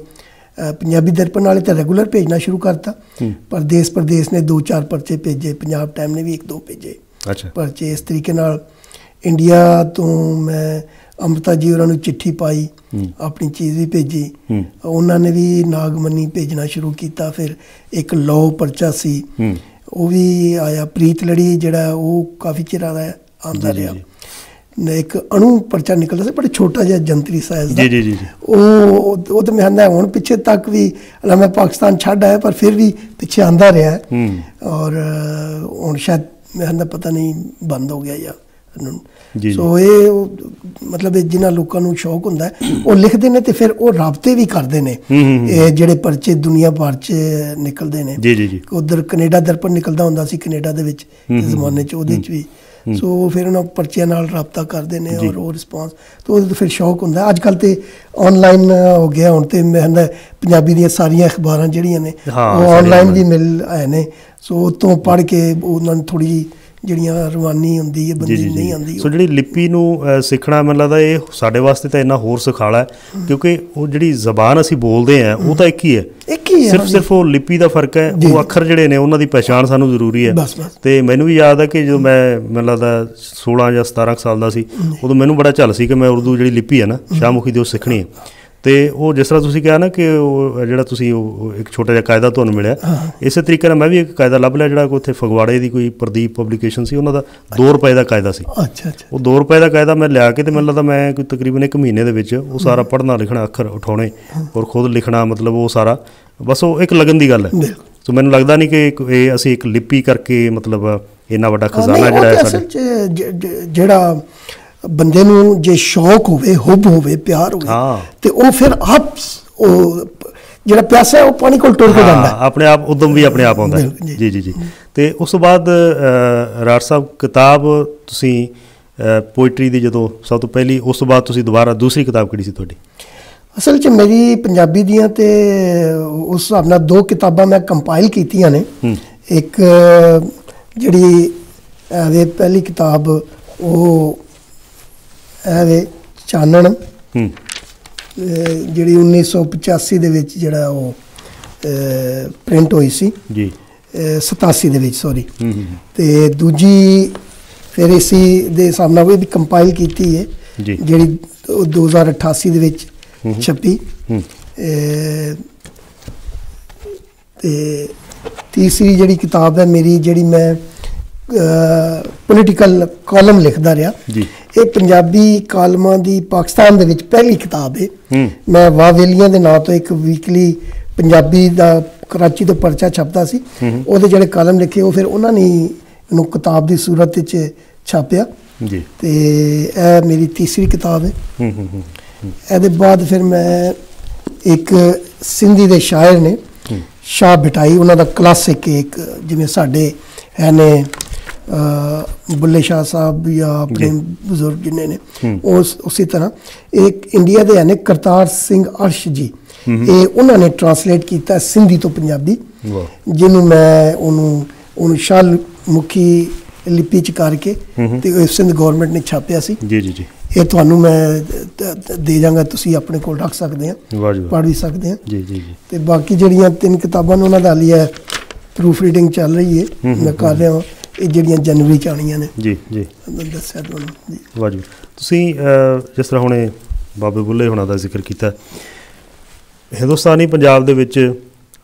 ਪੰਜਾਬੀ ਦਰਪਣ ਵਾਲੇ ਤਾਂ ਰੈਗੂਲਰ ਭੇਜਣਾ ਸ਼ੁਰੂ ਕਰਤਾ, ਪਰ ਦੇਸ ਪ੍ਰਦੇਸ ਨੇ 2-4 ਪਰਚੇ ਭੇਜੇ, ਪੰਜਾਬ ਟਾਈਮ ਨੇ ਵੀ 1-2 ਭੇਜੇ ਪਰਚੇ। ਇਸ ਤਰੀਕੇ ਨਾਲ ਇੰਡੀਆ ਤੋਂ ਮੈਂ ਅੰਮ੍ਰਿਤਾ ਜੀ ਉਹਨਾਂ ਨੂੰ ਚਿੱਠੀ ਪਾਈ, ਆਪਣੀ ਚੀਜ਼ ਵੀ ਭੇਜੀ, ਉਹਨਾਂ ਨੇ ਵੀ ਨਾਗਮਨੀ ਭੇਜਣਾ ਸ਼ੁਰੂ ਕੀਤਾ। ਫਿਰ ਇੱਕ ਲੋ ਪਰਚਾ ਸੀ, ਉਹ ਵੀ ਆਇਆ। ਪ੍ਰੀਤ ਲੜੀ ਜਿਹੜਾ ਉਹ ਕਾਫੀ ਚਿਰ ਆਉਂਦਾ ਰਿਹਾ। ਇੱਕ ਅਣੂ ਪਰਚਾ ਨਿਕਲਦਾ ਸੀ, ਬੜਾ ਛੋਟਾ ਜਿਹਾ ਜੰਤਰੀ ਸਾਈਜ਼ ਦਾ। ਉਹ ਤਾਂ ਮੈਂ ਕਹਿੰਦਾ ਹੁਣ ਪਿੱਛੇ ਤੱਕ ਵੀ, ਮੈਂ ਪਾਕਿਸਤਾਨ ਛੱਡ ਆਇਆ ਪਰ ਫਿਰ ਵੀ ਪਿੱਛੇ ਆਉਂਦਾ ਰਿਹਾ। ਔਰ ਹੁਣ ਸ਼ਾਇਦ ਮੈਂ ਕਹਿੰਦਾ ਪਤਾ ਨਹੀਂ ਬੰਦ ਹੋ ਗਿਆ ਜਾਂ ਸੋ ਇਹ ਮਤਲਬ ਜਿਨ੍ਹਾਂ ਲੋਕਾਂ ਨੂੰ ਸ਼ੌਕ ਹੁੰਦਾ ਉਹ ਲਿਖਦੇ ਨੇ ਤੇ ਫਿਰ ਉਹ ਰਾਬਤੇ ਵੀ ਕਰਦੇ ਨੇ। ਇਹ ਜਿਹੜੇ ਪਰਚੇ ਦੁਨੀਆ ਭਰ 'ਚ ਨਿਕਲਦੇ ਨੇ, ਉੱਧਰ ਕੈਨੇਡਾ ਦਰਪਣ ਨਿਕਲਦਾ ਹੁੰਦਾ ਸੀ ਕੈਨੇਡਾ ਦੇ ਵਿੱਚ ਜ਼ਮਾਨੇ 'ਚ, ਉਹਦੇ 'ਚ ਵੀ। ਸੋ ਫਿਰ ਉਹਨਾਂ ਪਰਚਿਆਂ ਨਾਲ ਰਾਬਤਾ ਕਰਦੇ ਨੇ ਔਰ ਉਹ ਰਿਸਪੌਂਸ ਤਾਂ ਉਹਦੇ ਤੋਂ ਫਿਰ ਸ਼ੌਕ ਹੁੰਦਾ। ਅੱਜ ਕੱਲ੍ਹ ਤਾਂ ਔਨਲਾਈਨ ਹੋ ਗਿਆ, ਹੁਣ ਤਾਂ ਮੈਂ ਕਹਿੰਦਾ ਪੰਜਾਬੀ ਦੀਆਂ ਸਾਰੀਆਂ ਅਖਬਾਰਾਂ ਜਿਹੜੀਆਂ ਨੇ ਉਹ ਔਨਲਾਈਨ ਵੀ ਮਿਲ ਆਏ ਨੇ। ਸੋ ਉੱਥੋਂ ਪੜ੍ਹ ਕੇ ਉਹਨਾਂ ਨੂੰ ਥੋੜ੍ਹੀ ਜਿਹੀ ਜਿਹੜੀਆਂ ਰਵਾਨੀ ਹੁੰਦੀ ਹੈ ਬੰਦੀ ਨਹੀਂ ਆਉਂਦੀ। ਸੋ ਜਿਹੜੀ ਲਿਪੀ ਨੂੰ ਸਿੱਖਣਾ ਮੈਨੂੰ ਲੱਗਦਾ ਇਹ ਸਾਡੇ ਵਾਸਤੇ ਤਾਂ ਇੰਨਾ ਹੋਰ ਸੁਖਾਲਾ ਹੈ, ਕਿਉਂਕਿ ਉਹ ਜਿਹੜੀ ਜ਼ਬਾਨ ਅਸੀਂ ਬੋਲਦੇ ਹਾਂ ਉਹ ਤਾਂ ਇੱਕ ਹੀ ਹੈ, ਸਿਰਫ ਉਹ ਲਿਪੀ ਦਾ ਫਰਕ ਹੈ। ਉਹ ਅੱਖਰ ਜਿਹੜੇ ਨੇ ਉਹਨਾਂ ਦੀ ਪਹਿਚਾਣ ਸਾਨੂੰ ਜ਼ਰੂਰੀ ਹੈ। ਅਤੇ ਮੈਨੂੰ ਵੀ ਯਾਦ ਹੈ ਕਿ ਜਦੋਂ ਮੈਨੂੰ ਲੱਗਦਾ 16 ਜਾਂ 17 ਸਾਲ ਦਾ ਸੀ, ਉਦੋਂ ਮੈਨੂੰ ਬੜਾ ਝੱਲ ਸੀ ਕਿ ਮੈਂ ਉਰਦੂ ਜਿਹੜੀ ਲਿਪੀ ਹੈ ਨਾ ਸ਼ਾਹਮੁਖੀ ਦੀ ਉਹ ਸਿੱਖਣੀ ਹੈ। ਅਤੇ ਉਹ ਜਿਸ ਤਰ੍ਹਾਂ ਤੁਸੀਂ ਕਿਹਾ ਨਾ ਕਿ ਉਹ ਜਿਹੜਾ ਤੁਸੀਂ ਉਹ ਇੱਕ ਛੋਟਾ ਜਿਹਾ ਕਾਇਦਾ ਤੁਹਾਨੂੰ ਮਿਲਿਆ, ਇਸੇ ਤਰੀਕੇ ਨਾਲ ਮੈਂ ਵੀ ਇੱਕ ਕਾਇਦਾ ਲੱਭ ਲਿਆ ਜਿਹੜਾ ਉੱਥੇ ਫਗਵਾੜੇ ਦੀ ਕੋਈ ਪ੍ਰਦੀਪ ਪਬਲੀਕੇਸ਼ਨ ਸੀ, ਉਹਨਾਂ ਦਾ 2 ਰੁਪਏ ਦਾ ਕਾਇਦਾ ਸੀ। ਉਹ 2 ਰੁਪਏ ਦਾ ਕਾਇਦਾ ਮੈਂ ਲਿਆ ਕੇ ਅਤੇ ਮੈਨੂੰ ਲੱਗਦਾ ਮੈਂ ਕੋਈ ਤਕਰੀਬਨ 1 ਮਹੀਨੇ ਦੇ ਵਿੱਚ ਉਹ ਸਾਰਾ ਪੜ੍ਹਨਾ ਲਿਖਣਾ, ਅੱਖਰ ਉਠਾਉਣੇ ਔਰ ਖੁਦ ਲਿਖਣਾ, ਮਤਲਬ ਉਹ ਸਾਰਾ ਬਸ ਉਹ ਇੱਕ ਲਗਨ ਦੀ ਗੱਲ ਹੈ। ਸੋ ਮੈਨੂੰ ਲੱਗਦਾ ਨਹੀਂ ਕਿ ਇਹ ਅਸੀਂ ਇੱਕ ਲਿਪੀ ਕਰਕੇ ਮਤਲਬ ਇੰਨਾ ਵੱਡਾ ਖਜ਼ਾਨਾ ਜਿਹੜਾ ਹੈ ਸਾਡੇ ਜਿਹੜਾ ਬੰਦੇ ਨੂੰ ਜੇ ਸ਼ੌਕ ਹੋਵੇ, ਹੁਬ ਹੋਵੇ, ਪਿਆਰ ਹੋਵੇ ਤੇ ਉਹ ਫਿਰ ਆਪ ਉਹ ਜਿਹੜਾ ਪਿਆਸਾ ਹੈ ਉਹ ਪਾਣੀ ਕੋਲ ਟੁਰ ਕੇ ਜਾਂਦਾ, ਆਪਣੇ ਆਪ ਉਦਮ ਵੀ ਆਪਣੇ ਆਪ ਆਉਂਦਾ। ਜੀ ਜੀ ਜੀ। ਅਤੇ ਉਸ ਤੋਂ ਬਾਅਦ ਰਾਠ ਸਾਹਿਬ ਕਿਤਾਬ ਤੁਸੀਂ ਪੋਇਟਰੀ ਦੀ ਜਦੋਂ ਸਭ ਤੋਂ ਪਹਿਲੀ, ਉਸ ਤੋਂ ਬਾਅਦ ਤੁਸੀਂ ਦੁਬਾਰਾ ਦੂਸਰੀ ਕਿਤਾਬ ਕਿਹੜੀ ਸੀ ਤੁਹਾਡੀ? ਅਸਲ 'ਚ ਮੇਰੀ ਪੰਜਾਬੀ ਦੀਆਂ ਤੇ ਉਸ ਹਿਸਾਬ ਨਾਲ 2 ਕਿਤਾਬਾਂ ਮੈਂ ਕੰਪਾਈਲ ਕੀਤੀਆਂ ਨੇ। ਇੱਕ ਜਿਹੜੀ ਪਹਿਲੀ ਕਿਤਾਬ ਉਹ ਇਹ ਚਾਨਣ, ਜਿਹੜੀ 1985 ਦੇ ਵਿੱਚ ਜਿਹੜਾ ਉਹ ਪ੍ਰਿੰਟ ਹੋਈ ਸੀ ਜੀ, 87 ਦੇ ਵਿੱਚ ਸੌਰੀ। ਅਤੇ ਦੂਜੀ ਫਿਰ ਇਸੀ ਦੇ ਹਿਸਾਬ ਨਾਲ ਉਹ ਵੀ ਕੰਪਾਈਲ ਕੀਤੀ ਹੈ ਜਿਹੜੀ 2088 ਦੇ ਵਿੱਚ ਛਪੀ। ਅਤੇ ਤੀਸਰੀ ਜਿਹੜੀ ਕਿਤਾਬ ਹੈ ਮੇਰੀ, ਜਿਹੜੀ ਮੈਂ ਪੋਲੀਟੀਕਲ ਕਾਲਮ ਲਿਖਦਾ ਰਿਹਾ, ਇਹ ਪੰਜਾਬੀ ਕਾਲਮਾਂ ਦੀ ਪਾਕਿਸਤਾਨ ਦੇ ਵਿੱਚ ਪਹਿਲੀ ਕਿਤਾਬ ਹੈ। ਮੈਂ ਵਾਹਵੇਲੀਆਂ ਦੇ ਨਾਂ ਤੋਂ ਇੱਕ ਵੀਕਲੀ ਪੰਜਾਬੀ ਦਾ ਕਰਾਚੀ ਤੋਂ ਪਰਚਾ ਛਪਦਾ ਸੀ, ਉਹਦੇ ਜਿਹੜੇ ਕਾਲਮ ਲਿਖੇ ਉਹ ਫਿਰ ਉਹਨਾਂ ਨੇ ਇਹਨੂੰ ਕਿਤਾਬ ਦੀ ਸੂਰਤ ਵਿੱਚ ਛਾਪਿਆ ਜੀ। ਅਤੇ ਇਹ ਮੇਰੀ ਤੀਸਰੀ ਕਿਤਾਬ ਹੈ। ਇਹਦੇ ਬਾਅਦ ਫਿਰ ਮੈਂ ਇੱਕ ਸਿੰਧੀ ਦੇ ਸ਼ਾਇਰ ਨੇ ਸ਼ਾਹ ਭਟਾਈ, ਉਹਨਾਂ ਦਾ ਕਲਾਸਿਕ ਇੱਕ, ਜਿਵੇਂ ਸਾਡੇ ਹੈ ਨੇ ਬੁੱਲੇ ਸ਼ਾਹ ਸਾਹਿਬ ਜਾਂ ਆਪਣੇ ਬਜ਼ੁਰਗ ਜਿੰਨੇ ਨੇ, ਉਸੇ ਤਰ੍ਹਾਂ ਇੱਕ ਇੰਡੀਆ ਦੇ ਹੈ ਨੇ ਕਰਤਾਰ ਸਿੰਘ ਅਰਸ਼ ਜੀ, ਇਹ ਉਹਨਾਂ ਨੇ ਟਰਾਂਸਲੇਟ ਕੀਤਾ ਸਿੰਧੀ ਤੋਂ ਪੰਜਾਬੀ, ਜਿਹਨੂੰ ਮੈਂ ਉਹਨੂੰ ਸ਼ਾਹਮੁਖੀ ਲਿਪੀ 'ਚ ਕਰਕੇ ਅਤੇ ਸਿੰਧ ਗੌਰਮੈਂਟ ਨੇ ਛਾਪਿਆ ਸੀ। ਜੀ ਜੀ ਜੀ। ਇਹ ਤੁਹਾਨੂੰ ਮੈਂ ਦੇ ਜਾਂਗਾ, ਤੁਸੀਂ ਆਪਣੇ ਕੋਲ ਰੱਖ ਸਕਦੇ ਆ, ਪੜ੍ਹ ਵੀ ਸਕਦੇ ਆ ਜੀ ਜੀ ਜੀ। ਅਤੇ ਬਾਕੀ ਜਿਹੜੀਆਂ 3 ਕਿਤਾਬਾਂ ਨੇ ਉਹਨਾਂ ਦਾ ਹਾਲੀ ਹੈ ਪ੍ਰੂਫ ਰੀਡਿੰਗ ਚੱਲ ਰਹੀ ਹੈ, ਮੈਂ ਕਰ ਰਿਹਾ। ਇਹ ਜਿਹੜੀਆਂ ਜਨਵਰੀ 'ਚ ਆਉਣੀਆਂ ਨੇ ਜੀ ਜੀ, ਦੱਸਿਆ ਤੁਹਾਨੂੰ ਜੀ। ਵਾਹ ਜੀ। ਤੁਸੀਂ ਜਿਸ ਤਰ੍ਹਾਂ ਹੁਣੇ ਬਾਬੇ ਬੁੱਲੇ ਹੋਣਾ ਦਾ ਜ਼ਿਕਰ ਕੀਤਾ, ਹਿੰਦੁਸਤਾਨੀ ਪੰਜਾਬ ਦੇ ਵਿੱਚ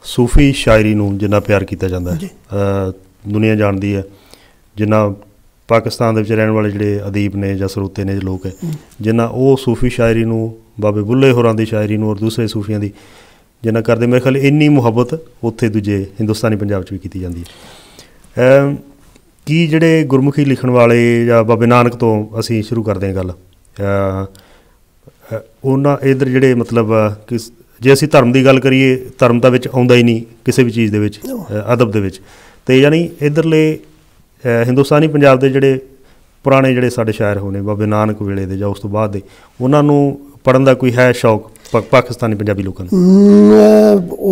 ਸੂਫੀ ਸ਼ਾਇਰੀ ਨੂੰ ਜਿੰਨਾ ਪਿਆਰ ਕੀਤਾ ਜਾਂਦਾ ਹੈ ਦੁਨੀਆ ਜਾਣਦੀ ਹੈ, ਜਿੰਨਾ ਪਾਕਿਸਤਾਨ ਦੇ ਵਿੱਚ ਰਹਿਣ ਵਾਲੇ ਜਿਹੜੇ ਅਦੀਬ ਨੇ ਜਾਂ ਸਰੋਤੇ ਨੇ ਲੋਕ ਹੈ, ਜਿੰਨਾ ਉਹ ਸੂਫੀ ਸ਼ਾਇਰੀ ਨੂੰ, ਬਾਬੇ ਬੁੱਲੇ ਹੋਰਾਂ ਦੀ ਸ਼ਾਇਰੀ ਨੂੰ ਔਰ ਦੂਸਰੇ ਸੂਫੀਆਂ ਦੀ ਜਿੰਨਾ ਕਰਦੇ, ਮੇਰੇ ਖਿਆਲ ਇੰਨੀ ਮੁਹੱਬਤ ਉੱਥੇ ਦੂਜੇ ਹਿੰਦੁਸਤਾਨੀ ਪੰਜਾਬ 'ਚ ਵੀ ਕੀਤੀ ਜਾਂਦੀ ਹੈ। ਕੀ ਜਿਹੜੇ ਗੁਰਮੁਖੀ ਲਿਖਣ ਵਾਲੇ ਜਾਂ ਬਾਬੇ ਨਾਨਕ ਤੋਂ ਅਸੀਂ ਸ਼ੁਰੂ ਕਰਦੇ ਹਾਂ ਗੱਲ, ਉਹਨਾਂ ਇੱਧਰ ਜਿਹੜੇ ਮਤਲਬ ਕਿ ਜੇ ਅਸੀਂ ਧਰਮ ਦੀ ਗੱਲ ਕਰੀਏ, ਧਰਮ ਤਾਂ ਵਿੱਚ ਆਉਂਦਾ ਹੀ ਨਹੀਂ ਕਿਸੇ ਵੀ ਚੀਜ਼ ਦੇ ਵਿੱਚ, ਅਦਬ ਦੇ ਵਿੱਚ, ਅਤੇ ਯਾਨੀ ਇੱਧਰਲੇ ਹਿੰਦੁਸਤਾਨੀ ਪੰਜਾਬ ਦੇ ਜਿਹੜੇ ਪੁਰਾਣੇ ਜਿਹੜੇ ਸਾਡੇ ਸ਼ਾਇਰ ਹੋਣੇ ਬਾਬੇ ਨਾਨਕ ਵੇਲੇ ਦੇ ਜਾਂ ਉਸ ਤੋਂ ਬਾਅਦ ਦੇ, ਉਹਨਾਂ ਨੂੰ ਪੜ੍ਹਨ ਦਾ ਕੋਈ ਹੈ ਸ਼ੌਕ ਪਾਕਿਸਤਾਨੀ ਪੰਜਾਬੀ ਲੋਕਾਂ ਨੂੰ?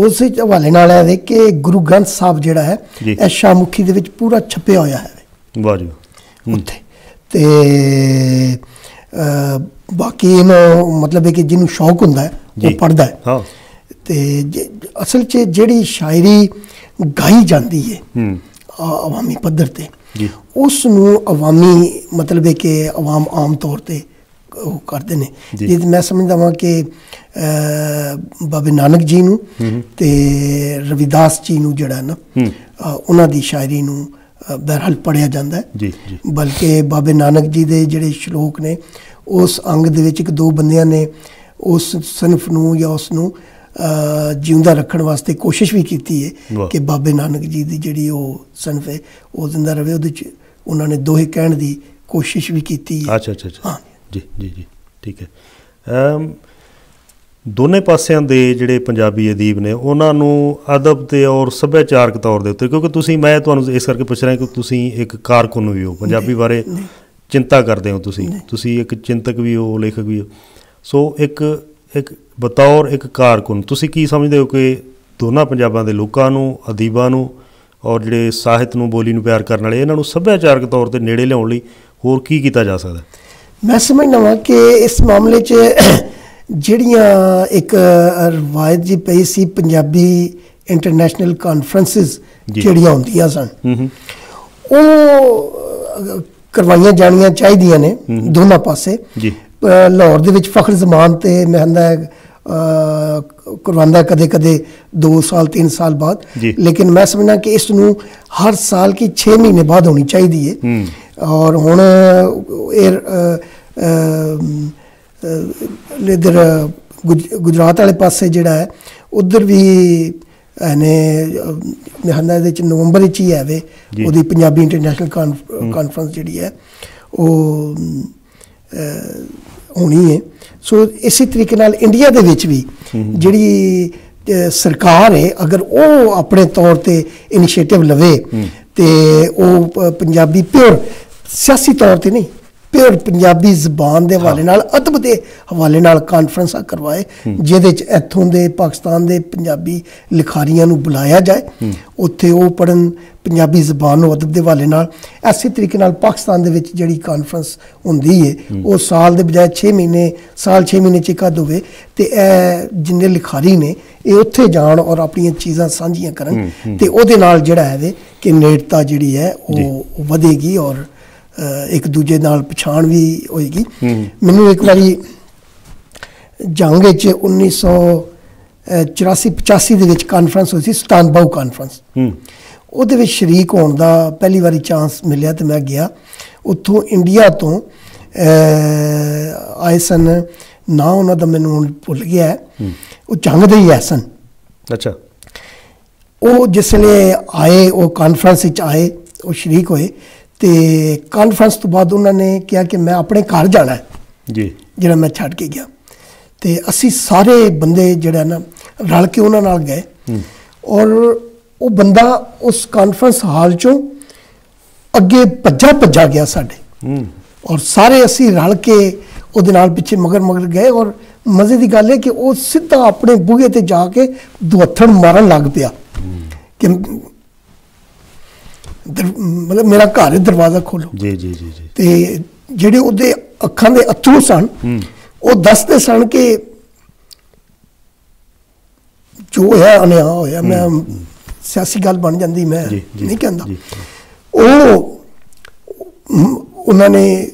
ਉਸ ਹਵਾਲੇ ਨਾਲ ਹੈ ਕਿ ਗੁਰੂ ਗ੍ਰੰਥ ਸਾਹਿਬ ਜਿਹੜਾ ਹੈ ਇਹ ਸ਼ਾਹਮੁਖੀ ਦੇ ਵਿੱਚ ਪੂਰਾ ਛਪਿਆ ਹੋਇਆ ਹੈ। ਵਾਹ ਜੀ। ਉੱਥੇ ਅਤੇ ਬਾਕੀ ਇਹਨੂੰ ਮਤਲਬ ਹੈ ਕਿ ਜਿਹਨੂੰ ਸ਼ੌਕ ਹੁੰਦਾ ਹੈ ਉਹ ਪੜ੍ਹਦਾ ਹੈ। ਅਤੇ ਅਸਲ 'ਚ ਜਿਹੜੀ ਸ਼ਾਇਰੀ ਗਾਈ ਜਾਂਦੀ ਹੈ ਅਵਾਮੀ ਪੱਧਰ 'ਤੇ, ਉਸ ਨੂੰ ਅਵਾਮੀ ਮਤਲਬ ਹੈ ਕਿ ਅਵਾਮ ਆਮ ਤੌਰ 'ਤੇ ਉਹ ਕਰਦੇ ਨੇ। ਜੇ ਮੈਂ ਸਮਝਦਾ ਵਾਂ ਕਿ ਬਾਬੇ ਨਾਨਕ ਜੀ ਨੂੰ ਅਤੇ ਰਵਿਦਾਸ ਜੀ ਨੂੰ ਜਿਹੜਾ ਨਾ ਉਹਨਾਂ ਦੀ ਸ਼ਾਇਰੀ ਨੂੰ ਬਹਰਹਾਲ ਪੜ੍ਹਿਆ ਜਾਂਦਾ ਹੈ। ਬਲਕਿ ਬਾਬੇ ਨਾਨਕ ਜੀ ਦੇ ਜਿਹੜੇ ਸ਼ਲੋਕ ਨੇ ਉਸ ਅੰਗ ਦੇ ਵਿੱਚ 1-2 ਬੰਦਿਆਂ ਨੇ ਉਸ ਸਨਫ ਨੂੰ ਜਾਂ ਉਸ ਨੂੰ ਜਿਉਂਦਾ ਰੱਖਣ ਵਾਸਤੇ ਕੋਸ਼ਿਸ਼ ਵੀ ਕੀਤੀ ਹੈ ਕਿ ਬਾਬੇ ਨਾਨਕ ਜੀ ਦੀ ਜਿਹੜੀ ਉਹ ਸਨਫ ਹੈ ਉਹ ਜ਼ਿੰਦਾ ਰਹੇ। ਉਹਦੇ 'ਚ ਉਹਨਾਂ ਨੇ ਦੋਹੇ ਕਹਿਣ ਦੀ ਕੋਸ਼ਿਸ਼ ਵੀ ਕੀਤੀ ਹੈ। ਅੱਛਾ ਅੱਛਾ ਅੱਛਾ, ਜੀ ਜੀ ਜੀ, ਠੀਕ ਹੈ। ਦੋਨੇ ਪਾਸਿਆਂ ਦੇ ਜਿਹੜੇ ਪੰਜਾਬੀ ਅਦੀਬ ਨੇ ਉਹਨਾਂ ਨੂੰ ਅਦਬ ਤੇ ਔਰ ਸੱਭਿਆਚਾਰਕ ਤੌਰ ਦੇ ਉੱਤੇ, ਕਿਉਂਕਿ ਤੁਸੀਂ, ਮੈਂ ਤੁਹਾਨੂੰ ਇਸ ਕਰਕੇ ਪੁੱਛ ਰਿਹਾ ਕਿ ਤੁਸੀਂ ਇੱਕ ਕਾਰਕੁਨ ਵੀ ਹੋ, ਪੰਜਾਬੀ ਬਾਰੇ ਚਿੰਤਾ ਕਰਦੇ ਹੋ, ਤੁਸੀਂ ਇੱਕ ਚਿੰਤਕ ਵੀ ਹੋ, ਲੇਖਕ ਵੀ ਹੋ। ਸੋ ਇੱਕ ਬਤੌਰ ਇੱਕ ਕਾਰਕੁਨ ਤੁਸੀਂ ਕੀ ਸਮਝਦੇ ਹੋ ਕਿ ਦੋਨਾਂ ਪੰਜਾਬਾਂ ਦੇ ਲੋਕਾਂ ਨੂੰ, ਅਦੀਬਾਂ ਨੂੰ ਔਰ ਜਿਹੜੇ ਸਾਹਿਤ ਨੂੰ, ਬੋਲੀ ਨੂੰ ਪਿਆਰ ਕਰਨ ਵਾਲੇ, ਇਹਨਾਂ ਨੂੰ ਸੱਭਿਆਚਾਰਕ ਤੌਰ 'ਤੇ ਨੇੜੇ ਲਿਆਉਣ ਲਈ ਹੋਰ ਕੀ ਕੀਤਾ ਜਾ ਸਕਦਾ? ਮੈਂ ਸਮਝਦਾ ਵਾਂ ਕਿ ਇਸ ਮਾਮਲੇ 'ਚ ਜਿਹੜੀਆਂ ਇੱਕ ਰਵਾਇਤ ਜੀ ਪਈ ਸੀ, ਪੰਜਾਬੀ ਇੰਟਰਨੈਸ਼ਨਲ ਕਾਨਫਰੰਸਿਸ ਜਿਹੜੀਆਂ ਹੁੰਦੀਆਂ ਸਨ, ਉਹ ਕਰਵਾਈਆਂ ਜਾਣੀਆਂ ਚਾਹੀਦੀਆਂ ਨੇ ਦੋਨਾਂ ਪਾਸੇ। ਲਾਹੌਰ ਦੇ ਵਿੱਚ ਫਖਰ ਜ਼ਮਾਨ ਤੇ ਮਹਿੰਦਾ ਕਰਵਾਉਂਦਾ ਕਦੇ ਕਦੇ 2 ਸਾਲ 3 ਸਾਲ ਬਾਅਦ, ਲੇਕਿਨ ਮੈਂ ਸਮਝਦਾ ਕਿ ਇਸ ਨੂੰ ਹਰ ਸਾਲ ਕੀ 6 ਮਹੀਨੇ ਬਾਅਦ ਹੋਣੀ ਚਾਹੀਦੀ ਹੈ। ਔਰ ਹੁਣ ਇੱਧਰ ਗੁਜਰਾਤ ਵਾਲੇ ਪਾਸੇ ਜਿਹੜਾ ਹੈ ਉੱਧਰ ਵੀ ਨੇ ਮਹਿੰਦਾ ਇਹਦੇ 'ਚ ਨਵੰਬਰ ਵਿੱਚ ਹੀ ਹੈ ਵੇ ਉਹਦੀ ਪੰਜਾਬੀ ਇੰਟਰਨੈਸ਼ਨਲ ਕਾਨਫਰੰਸ ਜਿਹੜੀ ਹੈ ਉਹ ਹੋਣੀ ਹੈ। ਸੋ ਇਸੇ ਤਰੀਕੇ ਨਾਲ ਇੰਡੀਆ ਦੇ ਵਿੱਚ ਵੀ ਜਿਹੜੀ ਸਰਕਾਰ ਹੈ, ਅਗਰ ਉਹ ਆਪਣੇ ਤੌਰ 'ਤੇ ਇਨੀਸ਼ੀਏਟਿਵ ਲਵੇ ਤੇ ਉਹ ਪੰਜਾਬੀ ਪਿਓਰ ਸਿਆਸੀ ਤੌਰ 'ਤੇ ਨਹੀਂ, ਪਿਓਰ ਪੰਜਾਬੀ ਜ਼ਬਾਨ ਦੇ ਹਵਾਲੇ ਨਾਲ, ਅਦਬ ਦੇ ਹਵਾਲੇ ਨਾਲ ਕਾਨਫਰੰਸਾਂ ਕਰਵਾਏ, ਜਿਹਦੇ 'ਚ ਇੱਥੋਂ ਦੇ ਪਾਕਿਸਤਾਨ ਦੇ ਪੰਜਾਬੀ ਲਿਖਾਰੀਆਂ ਨੂੰ ਬੁਲਾਇਆ ਜਾਏ, ਉੱਥੇ ਉਹ ਪੜ੍ਹਨ ਪੰਜਾਬੀ ਜ਼ਬਾਨ ਨੂੰ ਅਦਬ ਦੇ ਹਵਾਲੇ ਨਾਲ। ਇਸੇ ਤਰੀਕੇ ਨਾਲ ਪਾਕਿਸਤਾਨ ਦੇ ਵਿੱਚ ਜਿਹੜੀ ਕਾਨਫਰੰਸ ਹੁੰਦੀ ਹੈ ਉਹ ਸਾਲ ਦੇ ਬਜਾਏ 6 ਮਹੀਨੇ, ਸਾਲ 6 ਮਹੀਨੇ 'ਚ ਇੱਕ ਅੱਧ ਹੋਵੇ, ਅਤੇ ਇਹ ਜਿੰਨੇ ਲਿਖਾਰੀ ਨੇ ਇਹ ਉੱਥੇ ਜਾਣ ਔਰ ਆਪਣੀਆਂ ਚੀਜ਼ਾਂ ਸਾਂਝੀਆਂ ਕਰਨ, ਅਤੇ ਉਹਦੇ ਨਾਲ ਜਿਹੜਾ ਹੈ ਕਿ ਨੇੜਤਾ ਜਿਹੜੀ ਹੈ ਉਹ ਵਧੇਗੀ ਔਰ ਇੱਕ ਦੂਜੇ ਨਾਲ ਪਛਾਣ ਵੀ ਹੋਏਗੀ। ਮੈਨੂੰ ਇੱਕ ਵਾਰੀ ਜੰਗ 'ਚ 1984-85 ਦੇ ਵਿੱਚ ਕਾਨਫਰੰਸ ਹੋਈ ਸੀ, ਸੁਲਤਾਨ ਬਾਹੂ ਕਾਨਫਰੰਸ। ਉਹਦੇ ਵਿੱਚ ਸ਼ਰੀਕ ਹੋਣ ਦਾ ਪਹਿਲੀ ਵਾਰੀ ਚਾਂਸ ਮਿਲਿਆ ਅਤੇ ਮੈਂ ਗਿਆ। ਉੱਥੋਂ ਇੰਡੀਆ ਤੋਂ ਆਏ ਸਨ, ਨਾਂ ਉਹਨਾਂ ਦਾ ਮੈਨੂੰ ਹੁਣ ਭੁੱਲ ਗਿਆ ਹੈ, ਉਹ ਜੰਗ ਦੇ ਹੀ ਆਏ ਸਨ। ਅੱਛਾ, ਉਹ ਜਿਸ ਵੇਲੇ ਆਏ, ਉਹ ਕਾਨਫਰੰਸ ਵਿੱਚ ਆਏ, ਉਹ ਸ਼ਰੀਕ ਹੋਏ, ਅਤੇ ਕਾਨਫਰੰਸ ਤੋਂ ਬਾਅਦ ਉਹਨਾਂ ਨੇ ਕਿਹਾ ਕਿ ਮੈਂ ਆਪਣੇ ਘਰ ਜਾਣਾ ਜੀ, ਜਿਹੜਾ ਮੈਂ ਛੱਡ ਕੇ ਗਿਆ। ਅਤੇ ਅਸੀਂ ਸਾਰੇ ਬੰਦੇ ਜਿਹੜਾ ਨਾ ਰਲ ਕੇ ਉਹਨਾਂ ਨਾਲ ਗਏ, ਔਰ ਉਹ ਬੰਦਾ ਉਸ ਕਾਨਫਰੰਸ ਹਾਲ 'ਚੋਂ ਅੱਗੇ ਭੱਜਾ ਗਿਆ ਸਾਡੇ, ਔਰ ਸਾਰੇ ਅਸੀਂ ਰਲ ਕੇ ਉਹਦੇ ਨਾਲ ਪਿੱਛੇ ਮਗਰ ਗਏ। ਔਰ ਮਜ਼ੇ ਦੀ ਗੱਲ ਹੈ ਕਿ ਉਹ ਸਿੱਧਾ ਆਪਣੇ ਬੂਹੇ 'ਤੇ ਜਾ ਕੇ ਦੁਹੱਥਣ ਮਾਰਨ ਲੱਗ ਪਿਆ ਕਿ ਮਤਲਬ ਮੇਰਾ ਘਰ ਹੈ, ਦਰਵਾਜ਼ਾ ਖੋਲੋ ਜੀ ਜੀ ਜੀ ਜੀ। ਤੇ ਜਿਹੜੇ ਉਹਦੇ ਅੱਖਾਂ ਦੇ ਅੱਥਰੂ ਸਨ, ਉਹ ਦੱਸਦੇ ਸਨ ਕਿ ਜੋ ਹੋਇਆ ਅਨਿਆਂ ਹੋਇਆ। ਮੈਂ ਸਿਆਸੀ ਗੱਲ ਬਣ ਜਾਂਦੀ, ਮੈਂ ਨਹੀਂ ਕਹਿੰਦਾ। ਉਹਨਾਂ ਨੇ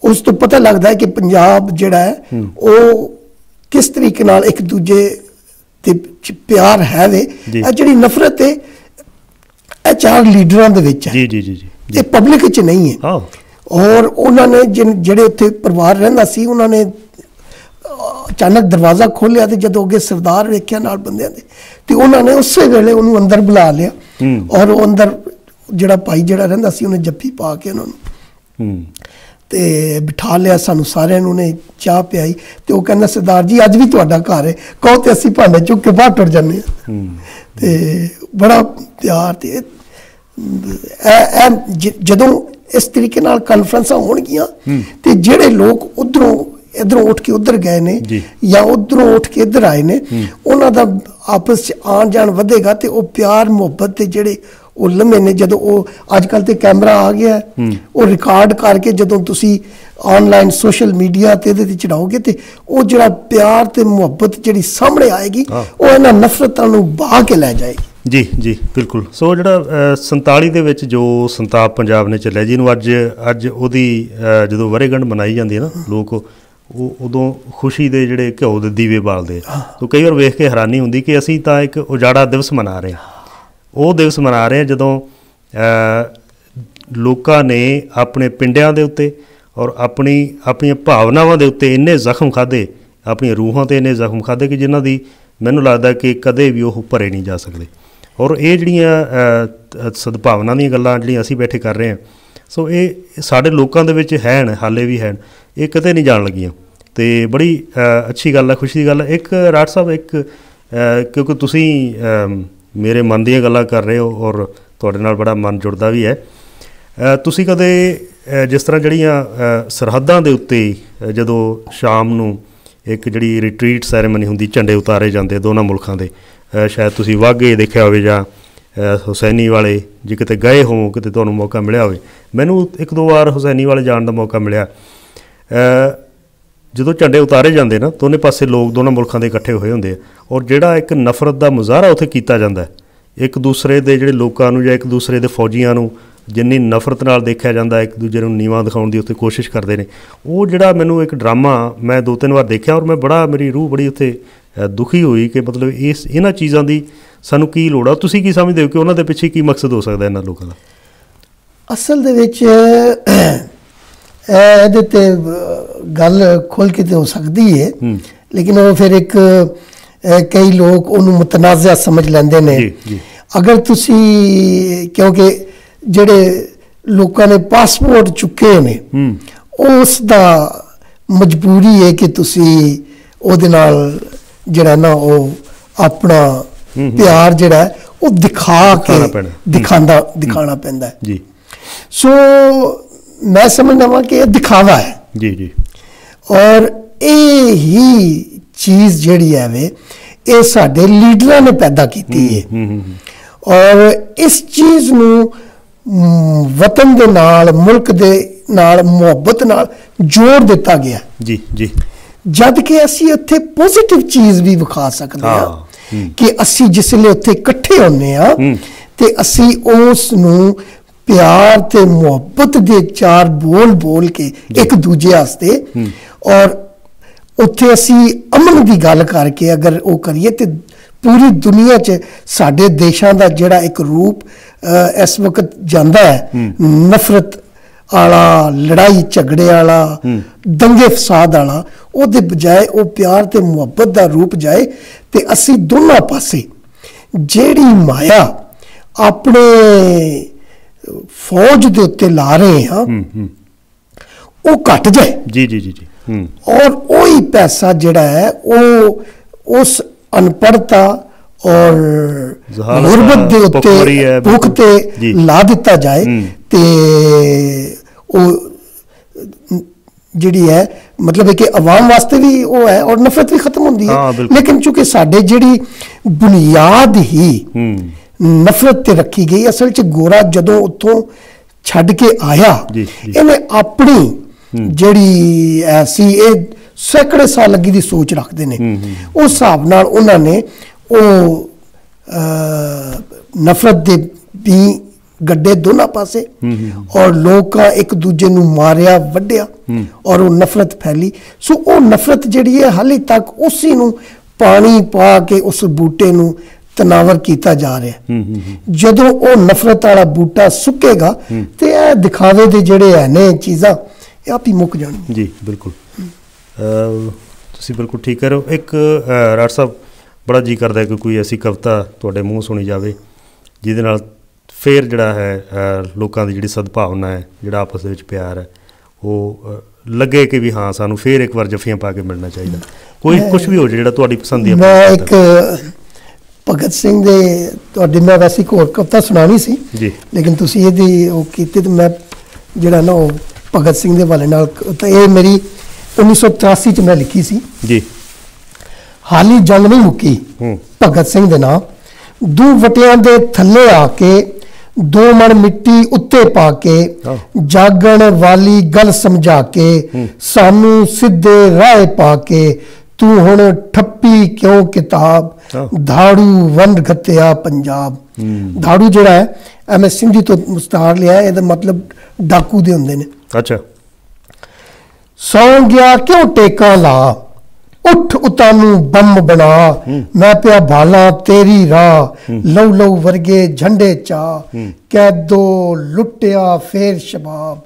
ਉਸ ਤੋਂ ਪਤਾ ਲੱਗਦਾ ਹੈ ਕਿ ਪੰਜਾਬ ਜਿਹੜਾ ਹੈ ਉਹ ਕਿਸ ਤਰੀਕੇ ਨਾਲ ਇੱਕ ਦੂਜੇ ਦੇ ਪਿਆਰ ਹੈ ਵੇ। ਇਹ ਜਿਹੜੀ ਨਫ਼ਰਤ ਹੈ ਇਹ 4 ਲੀਡਰਾਂ ਦੇ ਵਿੱਚ ਹੈ, ਇਹ ਪਬਲਿਕ 'ਚ ਨਹੀਂ ਹੈ। ਔਰ ਉਹਨਾਂ ਨੇ ਜਿਹੜੇ ਉੱਥੇ ਪਰਿਵਾਰ ਰਹਿੰਦਾ ਸੀ, ਉਹਨਾਂ ਨੇ ਅਚਾਨਕ ਦਰਵਾਜ਼ਾ ਖੋਲ੍ਹਿਆ, ਅਤੇ ਜਦੋਂ ਅੱਗੇ ਸਰਦਾਰ ਵੇਖਿਆ ਨਾਲ ਬੰਦਿਆਂ ਦੇ, ਅਤੇ ਉਹਨਾਂ ਨੇ ਉਸੇ ਵੇਲੇ ਉਹਨੂੰ ਅੰਦਰ ਬੁਲਾ ਲਿਆ। ਔਰ ਉਹ ਅੰਦਰ ਜਿਹੜਾ ਭਾਈ ਜਿਹੜਾ ਰਹਿੰਦਾ ਸੀ, ਉਹਨੇ ਜੱਫੀ ਪਾ ਕੇ ਉਹਨਾਂ ਨੂੰ ਅਤੇ ਬਿਠਾ ਲਿਆ। ਸਾਨੂੰ ਸਾਰਿਆਂ ਨੂੰ ਨੇ ਚਾਹ ਪਿਆਈ, ਅਤੇ ਉਹ ਕਹਿੰਦਾ ਸਰਦਾਰ ਜੀ ਅੱਜ ਵੀ ਤੁਹਾਡਾ ਘਰ ਹੈ, ਕਹੋ ਅਤੇ ਅਸੀਂ ਭਾਂਡੇ ਚੁੱਕ ਕੇ ਬਾਹਰ ਟੁਰ ਜਾਂਦੇ ਹਾਂ। ਅਤੇ ਬੜਾ ਪਿਆਰ। ਅਤੇ ਜਦੋਂ ਇਸ ਤਰੀਕੇ ਨਾਲ ਕਾਨਫਰੰਸਾਂ ਹੋਣਗੀਆਂ, ਅਤੇ ਜਿਹੜੇ ਲੋਕ ਇੱਧਰੋਂ ਉੱਠ ਕੇ ਉੱਧਰ ਗਏ ਨੇ ਜਾਂ ਉੱਧਰੋਂ ਉੱਠ ਕੇ ਇੱਧਰ ਆਏ ਨੇ, ਉਹਨਾਂ ਦਾ ਆਪਸ 'ਚ ਆਉਣ ਜਾਣ ਵਧੇਗਾ, ਅਤੇ ਉਹ ਪਿਆਰ ਮੁਹੱਬਤ ਦੇ ਜਿਹੜੇ ਉਹ ਲੰਮੇ ਨੇ, ਜਦੋਂ ਉਹ ਅੱਜ ਕੱਲ੍ਹ ਤਾਂ ਕੈਮਰਾ ਆ ਗਿਆ, ਉਹ ਰਿਕਾਰਡ ਕਰਕੇ ਜਦੋਂ ਤੁਸੀਂ ਆਨਲਾਈਨ ਸੋਸ਼ਲ ਮੀਡੀਆ 'ਤੇ ਇਹਦੇ 'ਤੇ ਚੜਾਓਗੇ, ਅਤੇ ਉਹ ਜਿਹੜਾ ਪਿਆਰ ਅਤੇ ਮੁਹੱਬਤ ਜਿਹੜੀ ਸਾਹਮਣੇ ਆਏਗੀ, ਉਹ ਇਹਨਾਂ ਨਫ਼ਰਤਾਂ ਨੂੰ ਬਹਾ ਕੇ ਲੈ ਜਾਏਗੀ। ਜੀ ਜੀ ਬਿਲਕੁਲ। ਸੋ ਜਿਹੜਾ 47 ਦੇ ਵਿੱਚ ਜੋ ਸੰਤਾਪ ਪੰਜਾਬ ਨੇ ਚੱਲਿਆ, ਜਿਹਨੂੰ ਅੱਜ ਉਹਦੀ ਜਦੋਂ ਵਰ੍ਹੇਗੰਢ ਮਨਾਈ ਜਾਂਦੀ ਹੈ ਨਾ, ਲੋਕ ਉਹ ਉਦੋਂ ਖੁਸ਼ੀ ਦੇ ਜਿਹੜੇ ਘਿਓ ਦੇ ਦੀਵੇ ਬਾਲਦੇ। ਤਾਂ ਕਈ ਵਾਰ ਵੇਖ ਕੇ ਹੈਰਾਨੀ ਹੁੰਦੀ ਕਿ ਅਸੀਂ ਤਾਂ ਇੱਕ ਉਜਾੜਾ ਦਿਵਸ ਮਨਾ ਰਹੇ ਹਾਂ। ਉਹ ਦਿਵਸ ਮਨਾ ਰਹੇ ਹਾਂ ਜਦੋਂ ਲੋਕਾਂ ਨੇ ਆਪਣੇ ਪਿੰਡਾਂ ਦੇ ਉੱਤੇ ਔਰ ਆਪਣੀਆਂ ਭਾਵਨਾਵਾਂ ਦੇ ਉੱਤੇ ਇੰਨੇ ਜ਼ਖਮ ਖਾਧੇ, ਆਪਣੀਆਂ ਰੂਹਾਂ 'ਤੇ ਇੰਨੇ ਜ਼ਖਮ ਖਾਧੇ ਕਿ ਜਿਨ੍ਹਾਂ ਦੀ ਮੈਨੂੰ ਲੱਗਦਾ ਕਿ ਕਦੇ ਵੀ ਉਹ ਭਰੇ ਨਹੀਂ ਜਾ ਸਕਦੇ। ਔਰ ਇਹ ਜਿਹੜੀਆਂ ਸਦਭਾਵਨਾ ਦੀਆਂ ਗੱਲਾਂ ਜਿਹੜੀਆਂ ਅਸੀਂ ਬੈਠੇ ਕਰ ਰਹੇ ਹਾਂ, ਸੋ ਇਹ ਸਾਡੇ ਲੋਕਾਂ ਦੇ ਵਿੱਚ ਹਨ, ਹਾਲੇ ਵੀ ਹਨ, ਇਹ ਕਿਤੇ ਨਹੀਂ ਜਾਣ ਲੱਗੀਆਂ। ਅਤੇ ਬੜੀ ਅੱਛੀ ਗੱਲ ਹੈ, ਖੁਸ਼ੀ ਦੀ ਗੱਲ ਹੈ। ਇੱਕ ਰਾਠ ਸਾਹਿਬ, ਇੱਕ ਕਿਉਂਕਿ ਤੁਸੀਂ ਮੇਰੇ ਮਨ ਦੀਆਂ ਗੱਲਾਂ ਕਰ ਰਹੇ ਹੋ ਔਰ ਤੁਹਾਡੇ ਨਾਲ ਬੜਾ ਮਨ ਜੁੜਦਾ ਵੀ ਹੈ। ਤੁਸੀਂ ਕਦੇ ਜਿਸ ਤਰ੍ਹਾਂ ਜਿਹੜੀਆਂ ਸਰਹੱਦਾਂ ਦੇ ਉੱਤੇ ਜਦੋਂ ਸ਼ਾਮ ਨੂੰ ਇੱਕ ਜਿਹੜੀ ਰਿਟਰੀਟ ਸੈਰੇਮਨੀ ਹੁੰਦੀ, ਝੰਡੇ ਉਤਾਰੇ ਜਾਂਦੇ ਦੋਨਾਂ ਮੁਲਕਾਂ ਦੇ, ਸ਼ਾਇਦ ਤੁਸੀਂ ਵਾਘੇ ਦੇਖਿਆ ਹੋਵੇ ਜਾਂ ਹੁਸੈਨੀ ਵਾਲੇ, ਜੇ ਕਿਤੇ ਗਏ ਹੋਵੋ, ਕਿਤੇ ਤੁਹਾਨੂੰ ਮੌਕਾ ਮਿਲਿਆ ਹੋਵੇ। ਮੈਨੂੰ 1-2 ਵਾਰ ਹੁਸੈਨੀ ਵਾਲੇ ਜਾਣ ਦਾ ਮੌਕਾ ਮਿਲਿਆ। ਜਦੋਂ ਝੰਡੇ ਉਤਾਰੇ ਜਾਂਦੇ ਨਾ, ਦੋਨੇ ਪਾਸੇ ਲੋਕ ਦੋਨਾਂ ਮੁਲਕਾਂ ਦੇ ਇਕੱਠੇ ਹੋਏ ਹੁੰਦੇ ਆ, ਔਰ ਜਿਹੜਾ ਇੱਕ ਨਫ਼ਰਤ ਦਾ ਮੁਜ਼ਾਹਰਾ ਉੱਥੇ ਕੀਤਾ ਜਾਂਦਾ, ਇੱਕ ਦੂਸਰੇ ਦੇ ਜਿਹੜੇ ਲੋਕਾਂ ਨੂੰ ਜਾਂ ਇੱਕ ਦੂਸਰੇ ਦੇ ਫੌਜੀਆਂ ਨੂੰ ਜਿੰਨੀ ਨਫ਼ਰਤ ਨਾਲ ਦੇਖਿਆ ਜਾਂਦਾ, ਇੱਕ ਦੂਜੇ ਨੂੰ ਨੀਵਾਂ ਦਿਖਾਉਣ ਦੀ ਉੱਥੇ ਕੋਸ਼ਿਸ਼ ਕਰਦੇ ਨੇ। ਉਹ ਜਿਹੜਾ ਮੈਨੂੰ ਇੱਕ ਡਰਾਮਾ ਮੈਂ 2-3 ਵਾਰ ਦੇਖਿਆ, ਔਰ ਮੈਂ ਮੇਰੀ ਰੂਹ ਬੜੀ ਉੱਥੇ ਦੁਖੀ ਹੋਈ ਕਿ ਮਤਲਬ ਇਹਨਾਂ ਚੀਜ਼ਾਂ ਦੀ ਸਾਨੂੰ ਕੀ ਲੋੜ ਆ। ਤੁਸੀਂ ਕੀ ਸਮਝਦੇ ਹੋ ਕਿ ਉਹਨਾਂ ਦੇ ਪਿੱਛੇ ਕੀ ਮਕਸਦ ਹੋ ਸਕਦਾ ਇਹਨਾਂ ਲੋਕਾਂ ਦਾ? ਅਸਲ ਦੇ ਵਿੱਚ ਇਹਦੇ 'ਤੇ ਗੱਲ ਖੁੱਲ੍ਹ ਕੇ ਤਾਂ ਹੋ ਸਕਦੀ ਹੈ, ਲੇਕਿਨ ਉਹ ਫਿਰ ਕਈ ਲੋਕ ਉਹਨੂੰ ਮੁਤਨਾਜ਼ਾ ਸਮਝ ਲੈਂਦੇ ਨੇ। ਅਗਰ ਤੁਸੀਂ, ਕਿਉਂਕਿ ਜਿਹੜੇ ਲੋਕਾਂ ਨੇ ਪਾਸਪੋਰਟ ਚੁੱਕੇ ਨੇ, ਉਸ ਦਾ ਮਜਬੂਰੀ ਹੈ ਕਿ ਤੁਸੀਂ ਉਹਦੇ ਨਾਲ ਜਿਹੜਾ ਨਾ ਉਹ ਆਪਣਾ ਪਿਆਰ ਜਿਹੜਾ ਉਹ ਦਿਖਾਣਾ ਪੈਂਦਾ ਹੈ ਜੀ। ਸੋ ਮੈਂ ਸਮਝਦਾ ਵਾਂ ਕਿ ਇਹ ਦਿਖਾਵਾ ਹੈ ਜੀ। ਔਰ ਇਹ ਹੀ ਚੀਜ਼ ਜਿਹੜੀ ਹੈ ਇਹ ਸਾਡੇ ਲੀਡਰਾਂ ਨੇ ਪੈਦਾ ਕੀਤੀ ਹੈ। ਔਰ ਇਸ ਚੀਜ਼ ਨੂੰ ਵਤਨ ਦੇ ਨਾਲ, ਮੁਲਕ ਦੇ ਨਾਲ, ਮੁਹੱਬਤ ਨਾਲ ਜੋੜ ਦਿੱਤਾ ਗਿਆ ਜੀ। ਜਦ ਕਿ ਅਸੀਂ ਉੱਥੇ ਪੋਜ਼ੀਟਿਵ ਚੀਜ਼ ਵੀ ਵਿਖਾ ਸਕਦੇ ਹਾਂ ਕਿ ਅਸੀਂ ਜਿਸ ਵੇਲੇ ਉੱਥੇ ਇਕੱਠੇ ਹੁੰਦੇ ਹਾਂ ਤੇ ਅਸੀਂ ਉਸ ਨੂੰ ਪਿਆਰ ਤੇ ਮੁਹੱਬਤ ਦੇ 4 ਬੋਲ ਕੇ ਇੱਕ ਦੂਜੇ ਵਾਸਤੇ, ਔਰ ਉੱਥੇ ਅਸੀਂ ਅਮਨ ਦੀ ਗੱਲ ਕਰਕੇ ਅਗਰ ਉਹ ਕਰੀਏ ਤੇ ਪੂਰੀ ਦੁਨੀਆ 'ਚ ਸਾਡੇ ਦੇਸ਼ਾਂ ਦਾ ਜਿਹੜਾ ਇੱਕ ਰੂਪ ਇਸ ਵਕਤ ਜਾਂਦਾ ਹੈ, ਨਫ਼ਰਤ ਵਾਲਾ, ਲੜਾਈ ਝਗੜੇ ਵਾਲਾ, ਦੰਗੇ ਫਸਾਦ ਵਾਲਾ, ਉਹਦੇ ਬਜਾਏ ਉਹ ਪਿਆਰ ਤੇ ਮੁਹੱਬਤ ਦਾ ਰੂਪ ਜਾਏ। ਤੇ ਅਸੀਂ ਦੋਨਾਂ ਪਾਸੇ ਜਿਹੜੀ ਮਾਇਆ ਆਪਣੇ ਫੌਜ ਦੇ ਉੱਤੇ ਲਾ ਰਹੇ ਹਾਂ ਉਹ ਘਟ ਜਾਏ ਜੀ। ਔਰ ਉਹੀ ਪੈਸਾ ਜਿਹੜਾ ਹੈ ਉਹ ਉਸ ਅਨਪੜ੍ਹਤਾ ਔਰ ਗੁਰਬਤ ਦੇ ਉੱਤੇ, ਭੁੱਖ ਤੇ ਲਾ ਦਿੱਤਾ ਜਾਏ। ਤੇ ਉਹ ਜਿਹੜੀ ਹੈ ਮਤਲਬ ਹੈ ਕਿ ਆਵਾਮ ਵਾਸਤੇ ਵੀ ਉਹ ਹੈ ਔਰ ਨਫ਼ਰਤ ਵੀ ਖਤਮ ਹੁੰਦੀ ਹੈ। ਲੇਕਿਨ ਚੂੰਕਿ ਸਾਡੇ ਜਿਹੜੀ ਬੁਨਿਆਦ ਹੀ ਨਫ਼ਰਤ ਤੇ ਰੱਖੀ ਗਈ, ਅਸਲ 'ਚ ਗੋਰਾ ਜਦੋਂ ਉੱਥੋਂ ਛੱਡ ਕੇ ਆਇਆ, ਇਹਨੇ ਆਪਣੀ ਜਿਹੜੀ ਐਸੀ ਇਹ ਸੈਂਕੜੇ ਸਾਲ ਅੱਗੇ ਦੀ ਸੋਚ ਰੱਖਦੇ ਨੇ, ਉਸ ਹਿਸਾਬ ਨਾਲ ਉਹਨਾਂ ਨੇ ਉਹ ਨਫ਼ਰਤ ਦੇ ਵੀ ਗੱਡੇ ਦੋਨਾਂ ਪਾਸੇ, ਔਰ ਲੋਕਾਂ ਇੱਕ ਦੂਜੇ ਨੂੰ ਮਾਰਿਆ, ਵੱਢਿਆ, ਔਰ ਉਹ ਨਫ਼ਰਤ ਫੈਲੀ। ਸੋ ਉਹ ਨਫ਼ਰਤ ਜਿਹੜੀ ਹੈ ਹਾਲੇ ਤੱਕ ਉਸੇ ਨੂੰ ਪਾਣੀ ਪਾ ਕੇ ਉਸ ਬੂਟੇ ਨੂੰ ਤਨਾਵਰ ਕੀਤਾ ਜਾ ਰਿਹਾ। ਜਦੋਂ ਉਹ ਨਫ਼ਰਤ ਵਾਲਾ ਬੂਟਾ ਸੁੱਕੇਗਾ ਤੇ ਇਹ ਦਿਖਾਵੇ ਦੇ ਜਿਹੜੇ ਹੈ ਨੇ ਚੀਜ਼ਾਂ ਇਹ ਆਪ ਹੀ ਮੁੱਕ ਜਾਣਗੀਆਂ ਜੀ। ਬਿਲਕੁਲ, ਤੁਸੀਂ ਬਿਲਕੁਲ ਠੀਕ ਕਰ ਰਹੇ ਹੋ। ਇੱਕ ਰਾਠ ਸਾਹਿਬ, ਬੜਾ ਜੀ ਕਰਦਾ ਕਿ ਕੋਈ ਐਸੀ ਕਵਿਤਾ ਤੁਹਾਡੇ ਮੂੰਹ ਸੁਣੀ ਜਾਵੇ ਜਿਹਦੇ ਨਾਲ ਫਿਰ ਜਿਹੜਾ ਹੈ ਲੋਕਾਂ ਦੀ ਜਿਹੜੀ ਸਦਭਾਵਨਾ ਹੈ, ਜਿਹੜਾ ਆਪਸ ਦੇ ਵਿੱਚ ਪਿਆਰ ਹੈ, ਉਹ ਲੱਗੇ ਕਿ ਵੀ ਹਾਂ ਸਾਨੂੰ ਫਿਰ ਇੱਕ ਵਾਰ ਜੱਫੀਆਂ ਪਾ ਕੇ ਮਿਲਣਾ ਚਾਹੀਦਾ। ਕੋਈ ਕੁਛ ਵੀ ਹੋ ਜਾਏ ਜਿਹੜਾ ਤੁਹਾਡੀ ਪਸੰਦ ਦੀ। ਮੈਂ ਇੱਕ ਭਗਤ ਸਿੰਘ ਦੇ ਤੁਹਾਡੇ ਮੈਂ ਵੈਸੇ ਇੱਕ ਹੋਰ ਕਵਿਤਾ ਸੁਣਾਉਣੀ ਸੀ ਜੀ, ਲੇਕਿਨ ਤੁਸੀਂ ਇਹਦੀ ਉਹ ਕੀਤੀ ਤੇ ਮੈਂ ਜਿਹੜਾ ਨਾ ਉਹ ਭਗਤ ਸਿੰਘ ਦੇ ਹਵਾਲੇ ਨਾਲ, ਤਾਂ ਇਹ ਮੇਰੀ 1983 'ਚ ਮੈਂ ਲਿਖੀ ਸੀ ਜੀ। ਹਾਲੀ ਜੰਗ ਨਹੀਂ ਮੁੱਕੀ, ਭਗਤ ਸਿੰਘ ਦੇ ਨਾਂ, 2 ਵਟਿਆਂ ਦੇ ਥੱਲੇ ਆ ਕੇ 2 ਮਣ ਮਿੱਟੀ ਉੱਤੇ ਪਾ ਕੇ, ਜਾਗਣ ਵਾਲੀ ਗੱਲ ਸਮਝਾ ਕੇ, ਸਾਨੂੰ ਸਿੱਧੇ ਰਾਹ ਪਾ ਕੇ, ਤੂੰ ਹੁਣ ਠੱਪੀ ਕਿਉਂ ਕਿਤਾਬ, ਧਾੜੂ ਵੰਡ ਘੱਤਿਆ ਪੰਜਾਬ। ਧਾੜੂ ਜਿਹੜਾ ਹੈ ਮੈਂ ਸਿੰਧੀ ਤੋਂ ਮੁਸਤਾਰ ਲਿਆ, ਇਹਦਾ ਮਤਲਬ ਡਾਕੂ ਦੇ ਹੁੰਦੇ ਨੇ। ਅੱਛਾ। ਸੌਂ ਗਿਆ ਕਿਉਂ ਟੇਕਾਂ ਲਾ, ਉੱਠ ਉਤਾਨੂੰ ਬੰਬ ਬਣਾ, ਮੈਂ ਪਿਆ ਭਾਲਾ ਤੇਰੀ ਰਾਹ, ਲਉ ਲਉ ਵਰਗੇ ਝੰਡੇ ਚਾ, ਕੈਦੋ ਲੁੱਟਿਆ ਫੇਰ ਸ਼ਬਾਬ,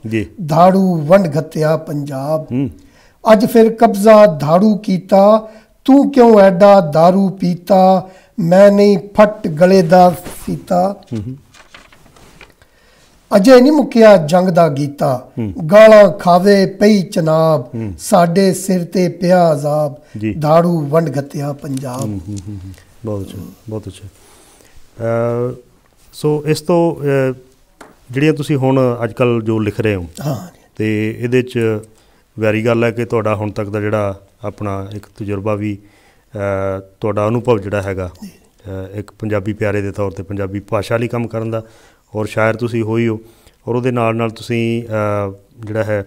ਧਾੜੂ ਵੰਡ ਘੱਤਿਆ ਪੰਜਾਬ। ਅੱਜ ਫਿਰ ਕਬਜ਼ਾ ਧਾੜੂ ਕੀਤਾ, ਤੂੰ ਕਿਉਂ ਐਡਾ ਦਾਰੂ ਪੀਤਾ, ਮੈਂ ਨਹੀਂ ਫੱਟ ਗਲੇ ਦਾ ਫੀਤਾ। ਅਜੇ ਨਹੀਂ ਮੁੱਕਿਆ ਜੰਗ ਦਾ ਗੀਤਾ, ਗਾਲਾਂ ਖਾਵੇ ਪਈ ਚਨਾਬ, ਸਾਡੇ ਸਿਰ ਤੇ ਪਿਆ ਅਜ਼ਾਬ, ਦਾੜੂ ਵੰਡ ਗੱਤਿਆ ਪੰਜਾਬ। ਬਹੁਤ ਅੱਛਾ, ਬਹੁਤ ਅੱਛਾ। ਸੋ ਇਸ ਤੋਂ ਜਿਹੜੀਆਂ ਤੁਸੀਂ ਹੁਣ ਅੱਜ ਕੱਲ੍ਹ ਜੋ ਲਿਖ ਰਹੇ ਹੋ, ਅਤੇ ਇਹਦੇ 'ਚ ਵੈਰੀ ਗੱਲ ਹੈ ਕਿ ਤੁਹਾਡਾ ਹੁਣ ਤੱਕ ਦਾ ਜਿਹੜਾ ਆਪਣਾ ਇੱਕ ਤਜਰਬਾ ਵੀ, ਤੁਹਾਡਾ ਅਨੁਭਵ ਜਿਹੜਾ ਹੈਗਾ ਇੱਕ ਪੰਜਾਬੀ ਪਿਆਰੇ ਦੇ ਤੌਰ 'ਤੇ ਪੰਜਾਬੀ ਭਾਸ਼ਾ ਲਈ ਕੰਮ ਕਰਨ ਦਾ, ਔਰ ਸ਼ਾਇਰ ਤੁਸੀਂ ਹੋਈ ਹੋ, ਔਰ ਉਹਦੇ ਨਾਲ ਨਾਲ ਤੁਸੀਂ ਜਿਹੜਾ ਹੈ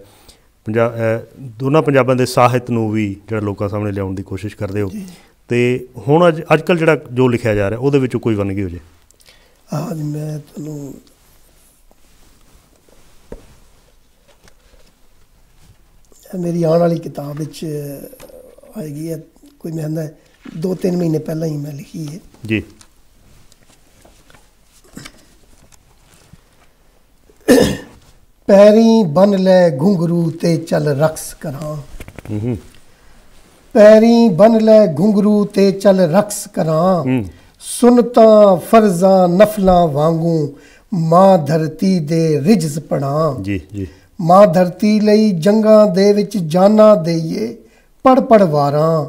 ਦੋਨਾਂ ਪੰਜਾਬਾਂ ਦੇ ਸਾਹਿਤ ਨੂੰ ਵੀ ਜਿਹੜਾ ਲੋਕਾਂ ਸਾਹਮਣੇ ਲਿਆਉਣ ਦੀ ਕੋਸ਼ਿਸ਼ ਕਰਦੇ ਹੋ। ਅਤੇ ਹੁਣ ਅੱਜ ਕੱਲ੍ਹ ਜਿਹੜਾ ਜੋ ਲਿਖਿਆ ਜਾ ਰਿਹਾ ਉਹਦੇ ਵਿੱਚੋਂ ਕੋਈ ਵੰਨਗੀ ਹੋ ਜੇ। ਹਾਂਜੀ, ਮੈਂ ਤੁਹਾਨੂੰ ਮੇਰੀ ਆਉਣ ਵਾਲੀ ਕਿਤਾਬ ਵਿੱਚ ਆਏਗੀ ਹੈ, ਕੋਈ ਮੈਂ ਕਹਿੰਦਾ 2-3 ਮਹੀਨੇ ਪਹਿਲਾਂ ਹੀ ਮੈਂ ਲਿਖੀ ਹੈ ਜੀ। ਪੈਰੀ ਬੰਨ ਲੈ ਘੁੰਗਰੂ ਤੇ ਚੱਲ ਰਕਸ ਕਰਾਂ, ਪੈਰੀ ਬੰਨ ਲੈ ਘੁੰਗਰੂ ਤੇ ਚੱਲ ਰਕਸ ਕਰਾਂ, ਸੁਨਤਾਂ ਫਰਜ਼ਾਂ ਨਫਲਾਂ ਵਾਂਗੂ ਮਾਂ ਧਰਤੀ ਦੇ ਰਿਜਜ਼ ਪੜਾਂ, ਜੀ ਜੀ। ਮਾਂ ਧਰਤੀ ਲਈ ਜੰਗਾਂ ਦੇ ਵਿੱਚ ਜਾਨਾਂ ਦੇਈਏ ਪੜ ਪੜ ਵਾਰਾਂ,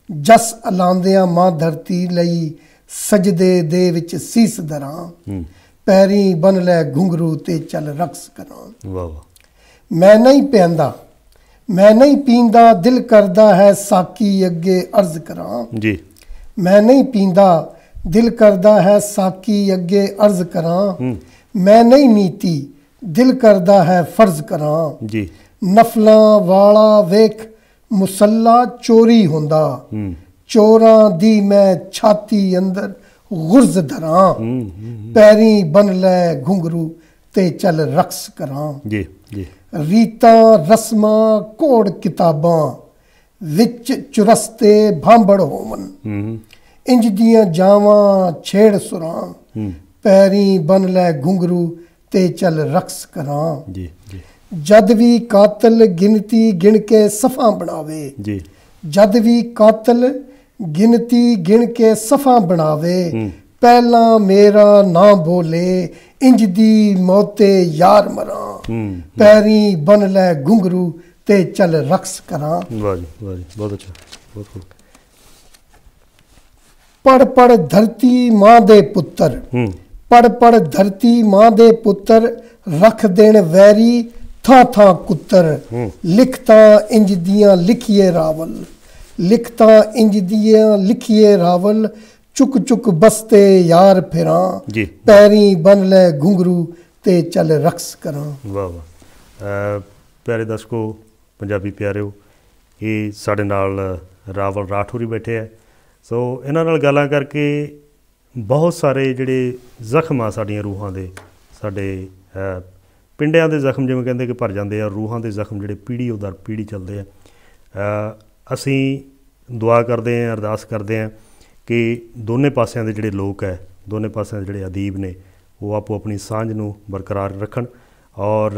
ਜਸ ਅਲਾਂਦਿਆਂ ਮਾਂ ਧਰਤੀ ਲਈ ਸਜਦੇ ਦੇ ਵਿੱਚ ਸੀਸ ਦਰਾਂ, ਪੈਰੀ ਬੰਨ ਲੈ ਘੁੰਗਰੂ ਤੇ ਚੱਲ ਰਕਸ ਕਰਾਂ। ਵਾਹ ਵਾਹ। ਮੈਂ ਨਹੀਂ ਪੈਂਦਾ, ਮੈਂ ਨਹੀਂ ਪੀਂਦਾ, ਦਿਲ ਕਰਦਾ ਹੈ ਸਾਕੀ ਅੱਗੇ ਅਰਜ਼ ਕਰਾਂ, ਜੀ। ਮੈਂ ਨਹੀਂ ਪੀਂਦਾ, ਦਿਲ ਕਰਦਾ ਹੈ ਸਾਕੀ ਅੱਗੇ ਅਰਜ਼ ਕਰਾਂ, ਮੈਂ ਨਹੀਂ ਨੀਤੀ, ਦਿਲ ਕਰਦਾ ਹੈ ਫਰਜ਼ ਕਰਾਂ, ਜੀ। ਨਫਲਾਂ ਵਾਲਾ ਵੇਖ ਮੁਸੱਲਾ ਚੋਰੀ ਹੁੰਦਾ, ਚੋਰਾਂ ਦੀ ਮੈਂ ਛਾਤੀ ਅੰਦਰ ਗੁਰਜ਼ ਧਰਾਂ, ਪੈਰੀ ਬੰਨ ਲੈ ਘੁੰਗਰੂ ਤੇ ਚੱਲ ਰਕਸ ਕਰਾਂ, ਜੀ ਜੀ। ਰੀਤਾਂ ਰਸਮਾਂ ਘੋੜ ਕਿਤਾਬਾਂ ਵਿੱਚ ਚੁਰਸਤੇ ਭਾਂਬੜ ਹੋਵਨ, ਇੰਜ ਦੀਆਂ ਜਾਵਾਂ ਛੇੜ ਸੁਰਾਂ, ਪੈਰੀ ਬੰਨ ਲੈ ਘੁੰਗਰੂ ਤੇ ਚੱਲ ਰਕਸ ਕਰਾਂ, ਜੀ ਜੀ। ਜਦ ਵੀ ਕਾਤਲ ਗਿਣਤੀ ਗਿਣ ਕੇ ਸਫਾ ਬਣਾਵੇ, ਜੀ। ਜਦ ਵੀ ਕਾਤਲ ਗਿਣਤੀ ਗਿਣ ਕੇ ਸਫਾ ਬਣਾਵੇ, ਪਹਿਲਾਂ ਮੇਰਾ ਨਾ ਬੋਲੇ ਇੰਜ ਦੀ ਮੌਤੇ ਯਾਰ ਮਰਾਂ, ਪੈਰੀ ਬੰਨ ਲੈ ਘੁੰਗਰੂ ਤੇ ਚੱਲ ਰਕਸ ਕਰਾਂ। ਵਾਹ ਜੀ ਵਾਹ ਜੀ, ਬਹੁਤ ਅੱਛਾ, ਬਹੁਤ ਖੂਬ। ਪੜ ਪੜ ਧਰਤੀ ਮਾਂ ਦੇ ਪੁੱਤਰ, ਪੜ ਪੜ ਧਰਤੀ ਮਾਂ ਦੇ ਪੁੱਤਰ, ਰੱਖ ਦੇਣ ਵੈਰੀ ਥਾਂ ਥਾਂ ਕੁੱਤਰ, ਲਿਖਤਾਂ ਇੰਜ ਦੀਆਂ ਲਿਖੀਏ ਰਾਵਲ, ਲਿਖਤਾਂ ਇੰਜ ਦੀਆਂ ਲਿਖੀਏ ਰਾਵਲ, ਚੁੱਕ ਚੁੱਕ ਬਸਤੇ ਯਾਰ ਫਿਰਾਂ, ਪੈਰੀ ਬੰਨ ਲੈ ਘੁੰਗਰੂ ਤੇ ਚੱਲ ਰਕਸ ਕਰਾਂ। ਵਾਹ ਵਾਹ। ਪਿਆਰੇ ਦਰਸ਼ਕੋ, ਪੰਜਾਬੀ ਪਿਆਰਿਓ, ਇਹ ਸਾਡੇ ਨਾਲ ਰਾਵਲ ਰਾਠੌਰੀ ਬੈਠੇ ਹੈ। ਸੋ ਇਹਨਾਂ ਨਾਲ ਗੱਲਾਂ ਕਰਕੇ ਬਹੁਤ ਸਾਰੇ ਜਿਹੜੇ ਜ਼ਖਮ ਆ ਸਾਡੀਆਂ ਰੂਹਾਂ ਦੇ, ਸਾਡੇ ਪਿੰਡਿਆਂ ਦੇ ਜ਼ਖਮ ਜਿਵੇਂ ਕਹਿੰਦੇ ਕਿ ਭਰ ਜਾਂਦੇ ਆ, ਰੂਹਾਂ ਦੇ ਜ਼ਖਮ ਜਿਹੜੇ ਪੀੜ੍ਹੀ ਦਰ ਪੀੜ੍ਹੀ ਚੱਲਦੇ ਆ। ਅਸੀਂ ਦੁਆ ਕਰਦੇ ਹਾਂ, ਅਰਦਾਸ ਕਰਦੇ ਹਾਂ ਕਿ ਦੋਨੇ ਪਾਸਿਆਂ ਦੇ ਜਿਹੜੇ ਲੋਕ ਹੈ, ਦੋਨੇ ਪਾਸਿਆਂ ਦੇ ਜਿਹੜੇ ਅਦੀਬ ਨੇ, ਉਹ ਆਪੋ ਆਪਣੀ ਸਾਂਝ ਨੂੰ ਬਰਕਰਾਰ ਰੱਖਣ, ਔਰ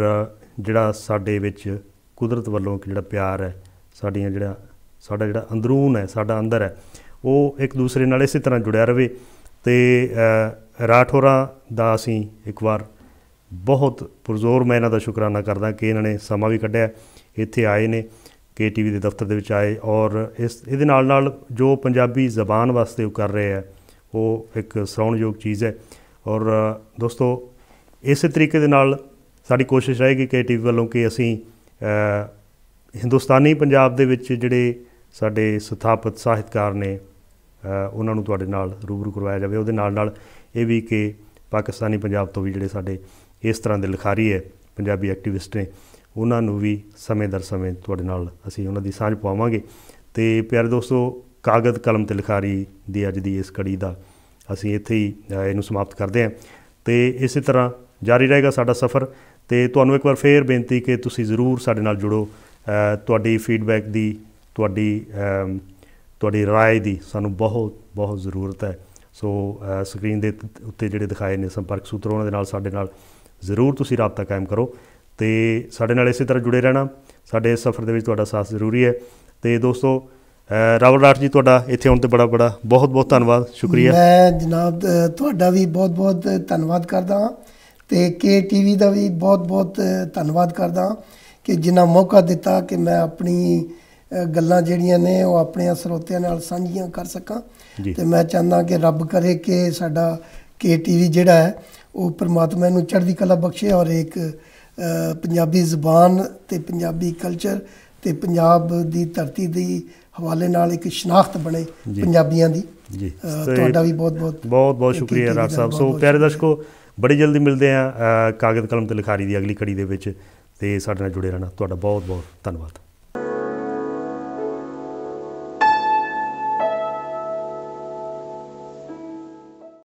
ਜਿਹੜਾ ਸਾਡੇ ਵਿੱਚ ਕੁਦਰਤ ਵੱਲੋਂ ਜਿਹੜਾ ਪਿਆਰ ਹੈ, ਸਾਡਾ ਜਿਹੜਾ ਅੰਦਰੂਨ ਹੈ, ਸਾਡਾ ਅੰਦਰ ਹੈ, ਉਹ ਇੱਕ ਦੂਸਰੇ ਨਾਲ ਇਸੇ ਤਰ੍ਹਾਂ ਜੁੜਿਆ ਰਹੇ। ਅਤੇ ਰਾਠੌਰਾਂ ਦਾ ਅਸੀਂ ਇੱਕ ਵਾਰ ਬਹੁਤ ਪੁਰਜ਼ੋਰ ਮੈਂ ਇਹਨਾਂ ਦਾ ਸ਼ੁਕਰਾਨਾ ਕਰਦਾ ਕਿ ਇਹਨਾਂ ਨੇ ਸਮਾਂ ਵੀ ਕੱਢਿਆ, ਇੱਥੇ ਆਏ ਨੇ, KTV ਦੇ ਦਫ਼ਤਰ ਦੇ ਵਿੱਚ ਆਏ, ਔਰ ਇਹਦੇ ਨਾਲ ਨਾਲ ਜੋ ਪੰਜਾਬੀ ਜ਼ਬਾਨ ਵਾਸਤੇ ਉਹ ਕਰ ਰਹੇ ਹੈ, ਉਹ ਇੱਕ ਸਰਾਹੁਣਯੋਗ ਚੀਜ਼ ਹੈ। ਔਰ ਦੋਸਤੋ, ਇਸੇ ਤਰੀਕੇ ਦੇ ਨਾਲ ਸਾਡੀ ਕੋਸ਼ਿਸ਼ ਰਹੇਗੀ KTV ਵੱਲੋਂ ਕਿ ਅਸੀਂ ਹਿੰਦੁਸਤਾਨੀ ਪੰਜਾਬ ਦੇ ਵਿੱਚ ਜਿਹੜੇ ਸਾਡੇ ਸਥਾਪਿਤ ਸਾਹਿਤਕਾਰ ਨੇ, ਉਹਨਾਂ ਨੂੰ ਤੁਹਾਡੇ ਨਾਲ ਰੂਬਰੂ ਕਰਵਾਇਆ ਜਾਵੇ। ਉਹਦੇ ਨਾਲ ਨਾਲ ਇਹ ਵੀ ਕਿ ਪਾਕਿਸਤਾਨੀ ਪੰਜਾਬ ਤੋਂ ਵੀ ਜਿਹੜੇ ਸਾਡੇ ਇਸ ਤਰ੍ਹਾਂ ਦੇ ਲਿਖਾਰੀ ਹੈ, ਪੰਜਾਬੀ ਐਕਟੀਵਿਸਟ ਨੇ, ਉਹਨਾਂ ਨੂੰ ਵੀ ਸਮੇਂ ਦਰ ਸਮੇਂ ਤੁਹਾਡੇ ਨਾਲ ਅਸੀਂ ਉਹਨਾਂ ਦੀ ਸਾਂਝ ਪਾਵਾਂਗੇ। ਅਤੇ ਪਿਆਰੇ ਦੋਸਤੋ, ਕਾਗਜ਼ ਕਲਮ 'ਤੇ ਲਿਖਾਰੀ ਦੀ ਅੱਜ ਦੀ ਇਸ ਕੜੀ ਦਾ ਅਸੀਂ ਇੱਥੇ ਹੀ ਇਹਨੂੰ ਸਮਾਪਤ ਕਰਦੇ ਹਾਂ, ਅਤੇ ਇਸੇ ਤਰ੍ਹਾਂ ਜਾਰੀ ਰਹੇਗਾ ਸਾਡਾ ਸਫ਼ਰ। ਅਤੇ ਤੁਹਾਨੂੰ ਇੱਕ ਵਾਰ ਫੇਰ ਬੇਨਤੀ ਕਿ ਤੁਸੀਂ ਜ਼ਰੂਰ ਸਾਡੇ ਨਾਲ ਜੁੜੋ। ਤੁਹਾਡੀ ਫੀਡਬੈਕ ਦੀ, ਤੁਹਾਡੀ ਰਾਏ ਦੀ ਸਾਨੂੰ ਬਹੁਤ ਬਹੁਤ ਜ਼ਰੂਰਤ ਹੈ। ਸੋ ਸਕਰੀਨ ਦੇ ਉੱਤੇ ਜਿਹੜੇ ਦਿਖਾਏ ਨੇ ਸੰਪਰਕ ਸੂਤਰ, ਉਹਨਾਂ ਦੇ ਨਾਲ ਸਾਡੇ ਨਾਲ ਜ਼ਰੂਰ ਤੁਸੀਂ ਰਾਬਤਾ ਕਾਇਮ ਕਰੋ, ਅਤੇ ਸਾਡੇ ਨਾਲ ਇਸੇ ਤਰ੍ਹਾਂ ਜੁੜੇ ਰਹਿਣਾ। ਸਾਡੇ ਇਸ ਸਫ਼ਰ ਦੇ ਵਿੱਚ ਤੁਹਾਡਾ ਸਾਥ ਜ਼ਰੂਰੀ ਹੈ। ਅਤੇ ਦੋਸਤੋ, ਰਾਵਲ ਰਾਠ ਜੀ, ਤੁਹਾਡਾ ਇੱਥੇ ਆਉਣ 'ਤੇ ਬੜਾ ਬਹੁਤ ਬਹੁਤ ਧੰਨਵਾਦ, ਸ਼ੁਕਰੀਆ। ਮੈਂ ਜਨਾਬ ਤੁਹਾਡਾ ਵੀ ਬਹੁਤ ਬਹੁਤ ਧੰਨਵਾਦ ਕਰਦਾ ਹਾਂ। ਤੇ ਕੇ ਟੀਵੀ ਦਾ ਵੀ ਬਹੁਤ ਬਹੁਤ ਧੰਨਵਾਦ ਕਰਦਾ ਕਿ ਜਿੰਨਾ ਮੌਕਾ ਦਿੱਤਾ ਕਿ ਮੈਂ ਆਪਣੀ ਗੱਲਾਂ ਜਿਹੜੀਆਂ ਨੇ ਉਹ ਆਪਣੇ ਸਰੋਤਿਆਂ ਨਾਲ ਸਾਂਝੀਆਂ ਕਰ ਸਕਾਂ। ਤੇ ਮੈਂ ਚਾਹੁੰਦਾ ਕਿ ਰੱਬ ਕਰੇ ਕਿ ਸਾਡਾ ਕੇ ਟੀਵੀ ਜਿਹੜਾ ਹੈ ਉਹ ਪਰਮਾਤਮਾ ਨੂੰ ਚੜ੍ਹਦੀ ਕਲਾ ਬਖਸ਼ੇ ਔਰ ਇੱਕ ਪੰਜਾਬੀ ਜ਼ੁਬਾਨ ਤੇ ਪੰਜਾਬੀ ਕਲਚਰ ਤੇ ਪੰਜਾਬ ਦੀ ਧਰਤੀ ਦੀ ਹਵਾਲੇ ਨਾਲ ਇੱਕ ਸ਼ਨਾਖਤ ਬਣੇ ਪੰਜਾਬੀਆਂ ਦੀ। ਜੀ ਤੁਹਾਡਾ ਵੀ ਬਹੁਤ ਸ਼ੁਕਰੀਆ ਡਾਕਟਰ ਸਾਹਿਬ। ਸੋ ਪਿਆਰੇ ਦਰਸ਼ਕੋ, ਬੜੀ ਜਲਦੀ ਮਿਲਦੇ ਹਾਂ ਕਾਗਜ਼ ਕਲਮ ਤੇ ਲਿਖਾਰੀ ਦੀ ਅਗਲੀ ਕੜੀ ਦੇ ਵਿੱਚ, ਤੇ ਸਾਡੇ ਨਾਲ ਜੁੜੇ ਰਹਿਣਾ। ਤੁਹਾਡਾ ਬਹੁਤ ਧੰਨਵਾਦ।